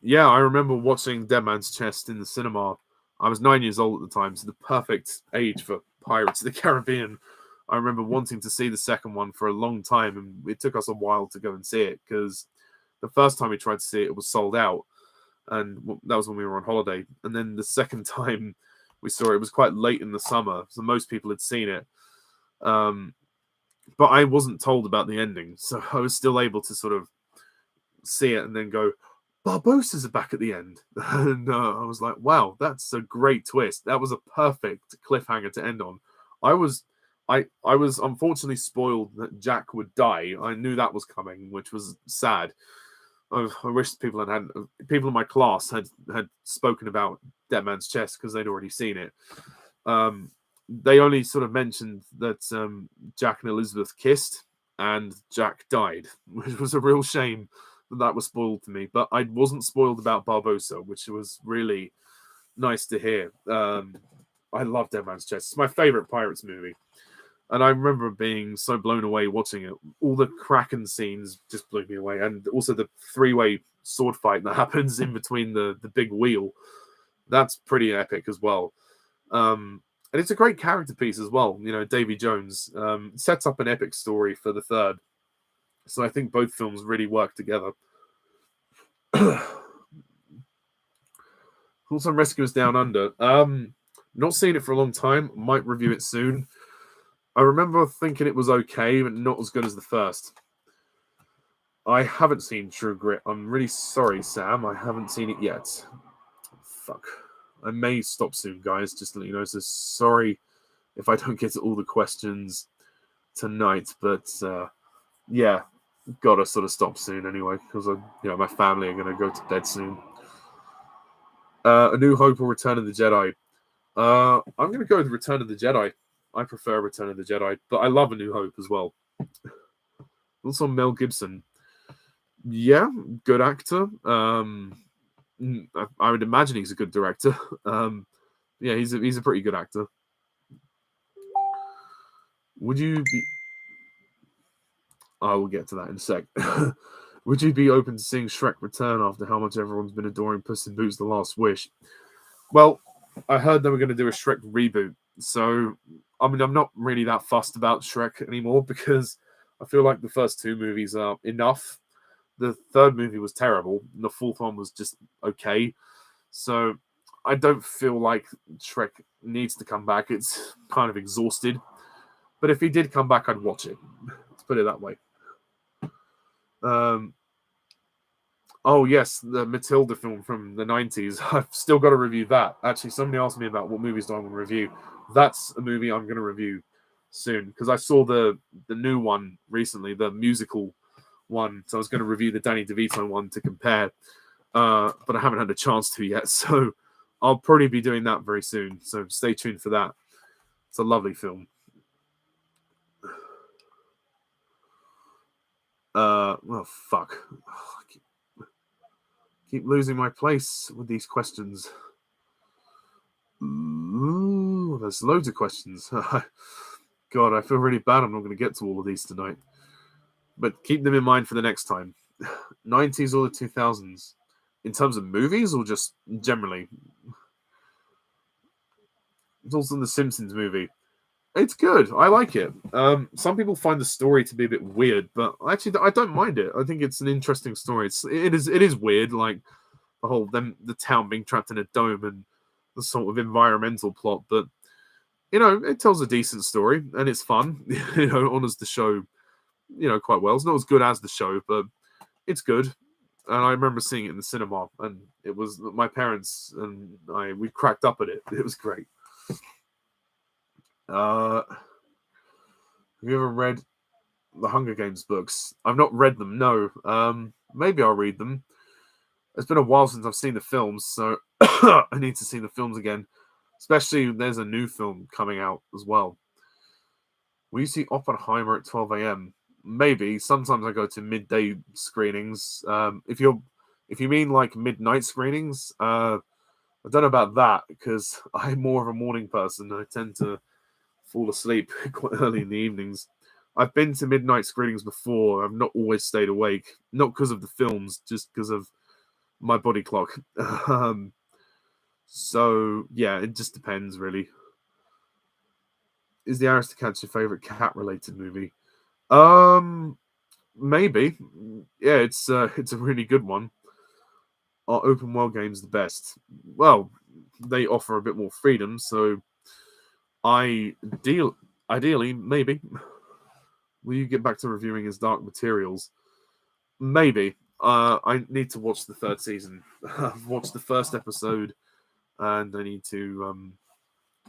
Yeah, I remember watching Dead Man's Chest in the cinema. I was 9 years old at the time, so the perfect age for Pirates of the Caribbean. I remember wanting to see the second one for a long time, and it took us a while to go and see it because The first time we tried to see it, it was sold out, and that was when we were on holiday. And then the second time we saw it, it was quite late in the summer, so most people had seen it. But I wasn't told about the ending, so I was still able to sort of see it and then go, Barbossa's back at the end. And I was like, wow, that's a great twist. That was a perfect cliffhanger to end on. I was unfortunately spoiled that Jack would die. I knew that was coming, which was sad. I wish people people in my class had spoken about Dead Man's Chest because they'd already seen it. They only sort of mentioned that Jack and Elizabeth kissed and Jack died, which was a real shame that was spoiled to me. But I wasn't spoiled about Barbossa, which was really nice to hear. I love Dead Man's Chest. It's my favorite Pirates movie. And I remember being so blown away watching it. All the Kraken scenes just blew me away. And also the three-way sword fight that happens in between the big wheel. That's pretty epic as well. And it's a great character piece as well. You know, Davy Jones sets up an epic story for the third. So I think both films really work together. Also, Rescuers Down Under. Not seen it for a long time. Might review it soon. I remember thinking it was okay, but not as good as the first. I haven't seen True Grit. I'm really sorry, Sam. I haven't seen it yet. Fuck. I may stop soon, guys. Just to let you know. So sorry if I don't get to all the questions tonight, but yeah, gotta sort of stop soon anyway because my family are gonna go to bed soon. A New Hope or Return of the Jedi? I'm gonna go with Return of the Jedi. I prefer Return of the Jedi, but I love A New Hope as well. Also, Mel Gibson. Yeah, good actor. I would imagine he's a good director. Yeah, he's a pretty good actor. Would you be... I will get to that in a sec. Would you be open to seeing Shrek return after how much everyone's been adoring Puss in Boots: The Last Wish? Well, I heard they were going to do a Shrek reboot, so I mean, I'm not really that fussed about Shrek anymore because I feel like the first two movies are enough. The third movie was terrible, and the fourth one was just okay. So I don't feel like Shrek needs to come back. It's kind of exhausted. But if he did come back, I'd watch it. Let's put it that way. Oh, yes, the Matilda film from the 90s. I've still got to review that. Actually, somebody asked me about what movies do I want to review. That's a movie I'm going to review soon because I saw the new one recently, the musical one. So I was going to review the Danny DeVito one to compare, but I haven't had a chance to yet. So I'll probably be doing that very soon. So stay tuned for that. It's a lovely film. Well, fuck. Keep losing my place with these questions. Ooh, there's loads of questions. God, I feel really bad I'm not going to get to all of these tonight. But keep them in mind for the next time. 90s or the 2000s? In terms of movies or just generally? It's also the Simpsons movie. It's good. I like it. Some people find the story to be a bit weird, but actually, I don't mind it. I think it's an interesting story. It is weird, like the whole the town being trapped in a dome and the sort of environmental plot. But it tells a decent story and it's fun. Honors the show, quite well. It's not as good as the show, but it's good. And I remember seeing it in the cinema, and it was my parents and we cracked up at it. It was great. Have you ever read the Hunger Games books? I've not read them, no. Maybe I'll read them. It's been a while since I've seen the films, so I need to see the films again. Especially there's a new film coming out as well. Will you see Oppenheimer at 12 a.m.? Maybe. Sometimes I go to midday screenings. If you mean like midnight screenings, I don't know about that because I'm more of a morning person. I tend to fall asleep quite early in the evenings. I've been to midnight screenings before. I've not always stayed awake, not because of the films, just because of my body clock. So yeah, it just depends really. Is the Aristocats your favorite cat-related movie? maybe. Yeah, it's a really good one. Are open world games the best? Well, they offer a bit more freedom, so ideally, maybe. Will you get back to reviewing his Dark Materials? Maybe. I need to watch the third season. I've watched the first episode, and I need to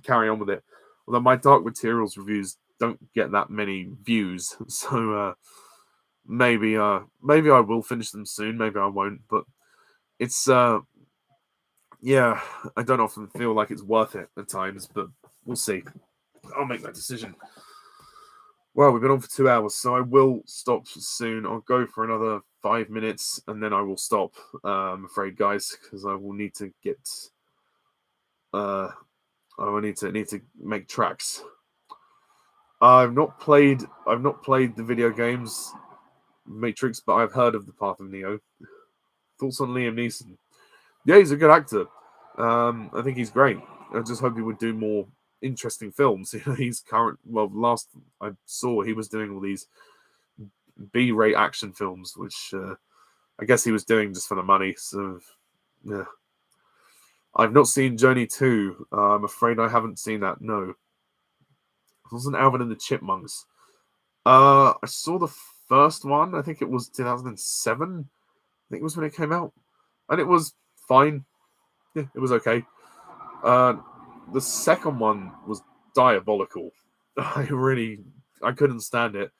carry on with it. Although my Dark Materials reviews don't get that many views, so maybe I will finish them soon. Maybe I won't, but it's yeah, I don't often feel like it's worth it at times, but we'll see. I'll make that decision. Well, we've been on for 2 hours, so I will stop soon. I'll go for another 5 minutes, and then I will stop. I'm afraid, guys, because I will need to get. I will need to make tracks. I've not played the video games Matrix, but I've heard of the Path of Neo. Thoughts on Liam Neeson? Yeah, he's a good actor. I think he's great. I just hope he would do more interesting films. He's last I saw, he was doing all these B-rate action films, which I guess he was doing just for the money. So, yeah. I've not seen Journey 2. I'm afraid I haven't seen that. No. It wasn't Alvin and the Chipmunks. I saw the first one. I think it was 2007. I think it was when it came out. And it was fine. Yeah, it was okay. The second one was diabolical. I couldn't stand it.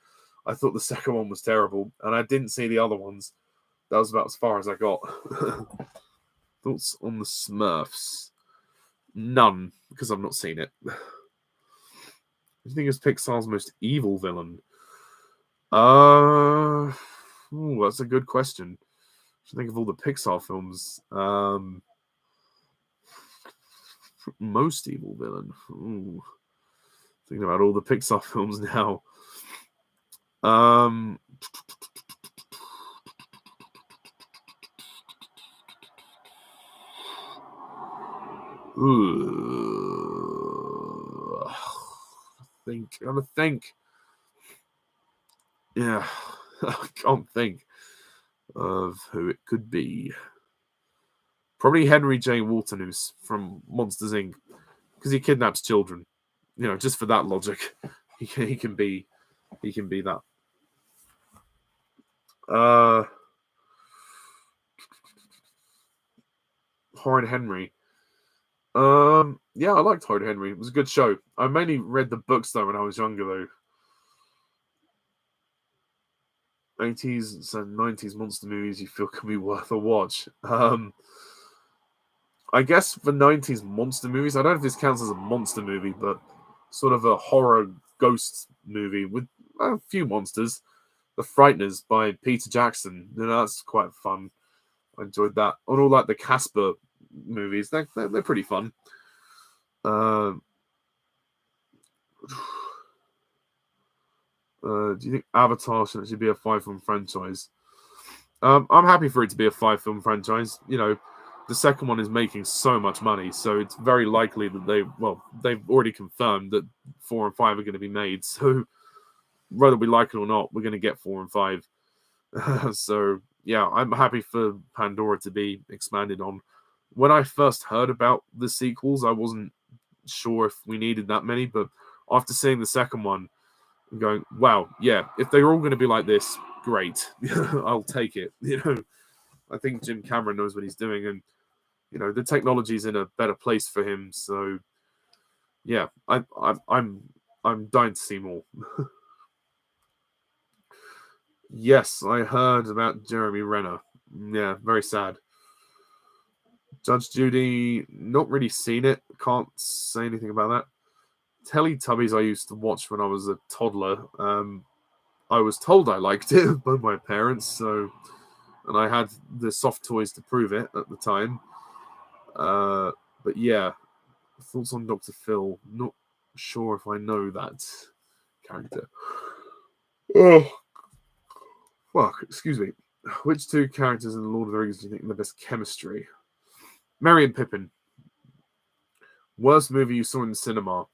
I thought the second one was terrible, and I didn't see the other ones. That was about as far as I got. Thoughts on the Smurfs? None, because I've not seen it. What do you think is Pixar's most evil villain? That's a good question. I think of all the Pixar films. Most evil villain. Ooh. Thinking about all the Pixar films now. I'm gonna think. Yeah, I can't think of who it could be. Probably Henry J. Waternoose from Monsters Inc. because he kidnaps children. Just for that logic, he can be that. Horrid Henry. Yeah, I liked Horrid Henry. It was a good show. I mainly read the books though when I was younger though. 80s and 90s monster movies you feel can be worth a watch. I guess for 90s monster movies, I don't know if this counts as a monster movie, but sort of a horror ghost movie with a few monsters. The Frighteners by Peter Jackson. That's quite fun. I enjoyed that. And all like the Casper movies, they're pretty fun. Do you think Avatar should actually be a 5-film franchise? I'm happy for it to be a 5-film franchise. The second one is making so much money, so it's very likely that they've already confirmed that 4 and 5 are going to be made. So whether we like it or not, we're going to get 4 and 5. So yeah, I'm happy for Pandora to be expanded on. When I first heard about the sequels, I wasn't sure if we needed that many, but after seeing the second one, I'm going, wow, yeah, if they're all going to be like this, great. I'll take it. I think Jim Cameron knows what he's doing, and the technology's in a better place for him. So yeah, I'm dying to see more. Yes, I heard about Jeremy Renner. Yeah, very sad. Judge Judy, not really seen it. Can't say anything about that. Teletubbies I used to watch when I was a toddler. I was told I liked it by my parents, and I had the soft toys to prove it at the time. But yeah, thoughts on Dr. Phil? Not sure if I know that character. Oh, fuck! Excuse me. Which two characters in the Lord of the Rings do you think have the best chemistry? Merry and Pippin. Worst movie you saw in the cinema?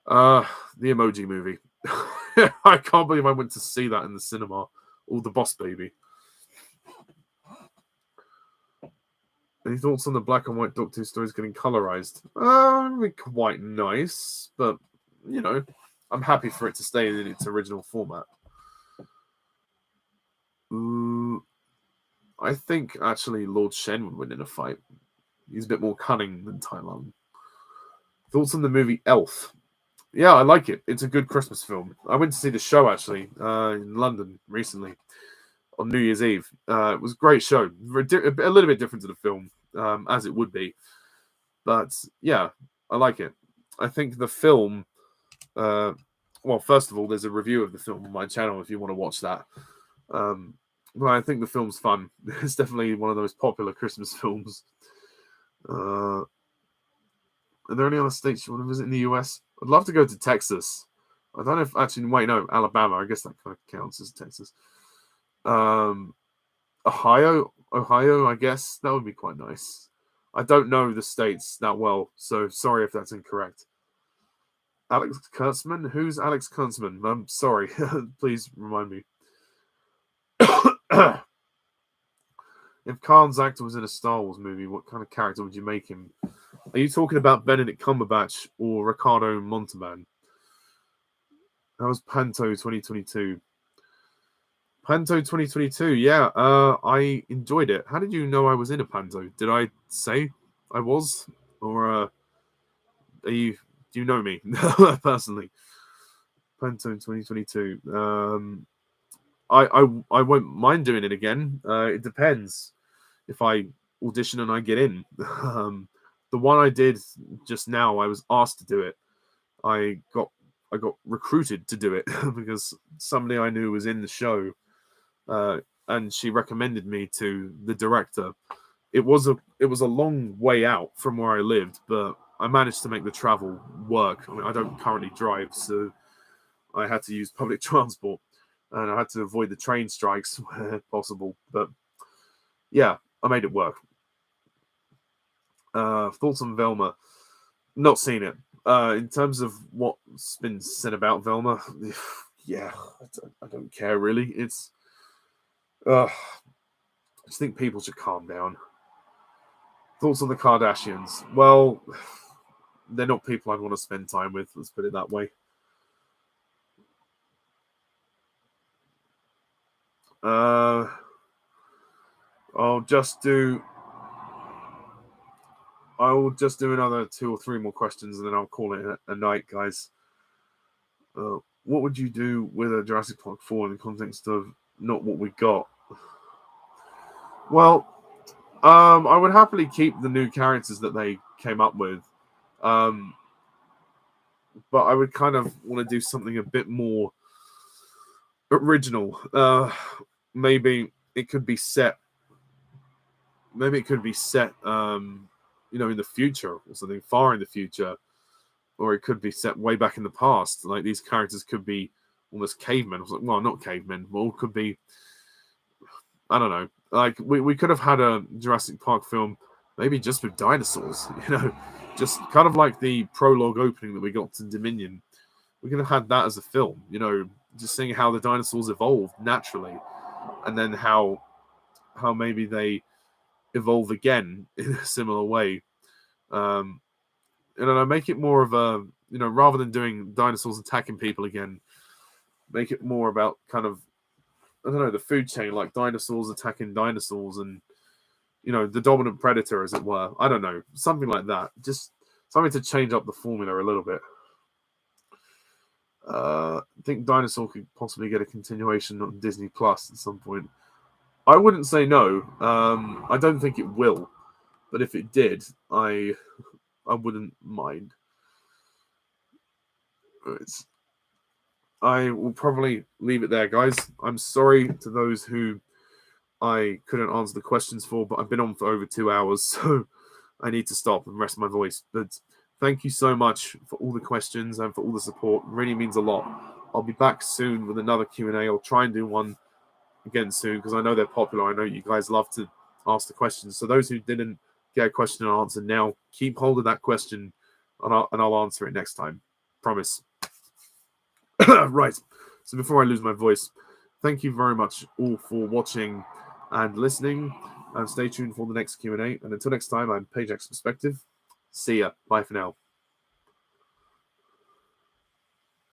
The Emoji Movie. I can't believe I went to see that in the cinema. or the Boss Baby. Any thoughts on the black and white Doctor Who stories getting colorized? It'd be quite nice, but you know, I'm happy for it to stay in its original format. I think actually Lord Shen would win in a fight. He's a bit more cunning than Tai Lung. Thoughts on the movie Elf? Yeah, I like it. It's a good Christmas film. I went to see the show actually in London recently on New Year's Eve. It was a great show. A little bit different to the film, as it would be. But yeah, I like it. I think the film... well, first of all, there's a review of the film on my channel if you want to watch that. But I think the film's fun. It's definitely one of the most popular Christmas films. Are there any other states you want to visit in the US? I'd love to go to Texas. I don't know if actually, wait, no, Alabama. I guess that kind of counts as Texas. Ohio, I guess that would be quite nice. I don't know the states that well, so sorry if that's incorrect. Alex Kurtzman? Who's Alex Kurtzman? I'm sorry. Please remind me. If Khan's actor was in a Star Wars movie, what kind of character would you make him? Are you talking about Benedict Cumberbatch or Ricardo Montalban? That was Panto 2022. Panto 2022, yeah. I enjoyed it. How did you know I was in a Panto? Did I say I was? Or do you know me personally? Panto 2022. I won't mind doing it again. It depends if I audition and I get in. The one I did just now, I was asked to do it. I got recruited to do it because somebody I knew was in the show, and she recommended me to the director. It was a long way out from where I lived, but I managed to make the travel work. I mean, I don't currently drive, so I had to use public transport, and I had to avoid the train strikes where possible. But yeah, I made it work. Thoughts on Velma? Not seen it. In terms of what's been said about Velma, yeah, I don't care really. It's, I just think people should calm down. Thoughts on the Kardashians? Well, they're not people I'd want to spend time with. Let's put it that way. I'll just do another 2 or 3 more questions, and then I'll call it a night, guys. What would you do with a Jurassic Park 4 in the context of not what we got? Well, I would happily keep the new characters that they came up with. But I would kind of want to do something a bit more original. Maybe it could be set. Maybe it could be set, in the future or something far in the future, or it could be set way back in the past. Like these characters could be almost cavemen. Well, not cavemen. Well, could be. I don't know. Like we could have had a Jurassic Park film, maybe just with dinosaurs. Just kind of like the prologue opening that we got to Dominion. We could have had that as a film. Just seeing how the dinosaurs evolved naturally, and then how maybe they evolve again in a similar way. Make it more of a, rather than doing dinosaurs attacking people again, make it more about kind of, I don't know, the food chain, like dinosaurs attacking dinosaurs and, the dominant predator, as it were. I don't know, something like that. Just something to change up the formula a little bit. I think Dinosaur could possibly get a continuation on Disney Plus at some point. I wouldn't say no. I don't think it will, but if it did, I wouldn't mind. I will probably leave it there, guys. I'm sorry to those who I couldn't answer the questions for, but I've been on for over 2 hours, so I need to stop and rest my voice. But thank you so much for all the questions and for all the support. It really means a lot. I'll be back soon with another Q&A. I'll try and do one again soon because I know they're popular. I know you guys love to ask the questions. So those who didn't get a question answered now, keep hold of that question and I'll answer it next time. Promise. Right. So before I lose my voice, thank you very much all for watching and listening. And stay tuned for the next Q&A. And until next time, I'm Pajak's Perspective. See ya. Bye for now.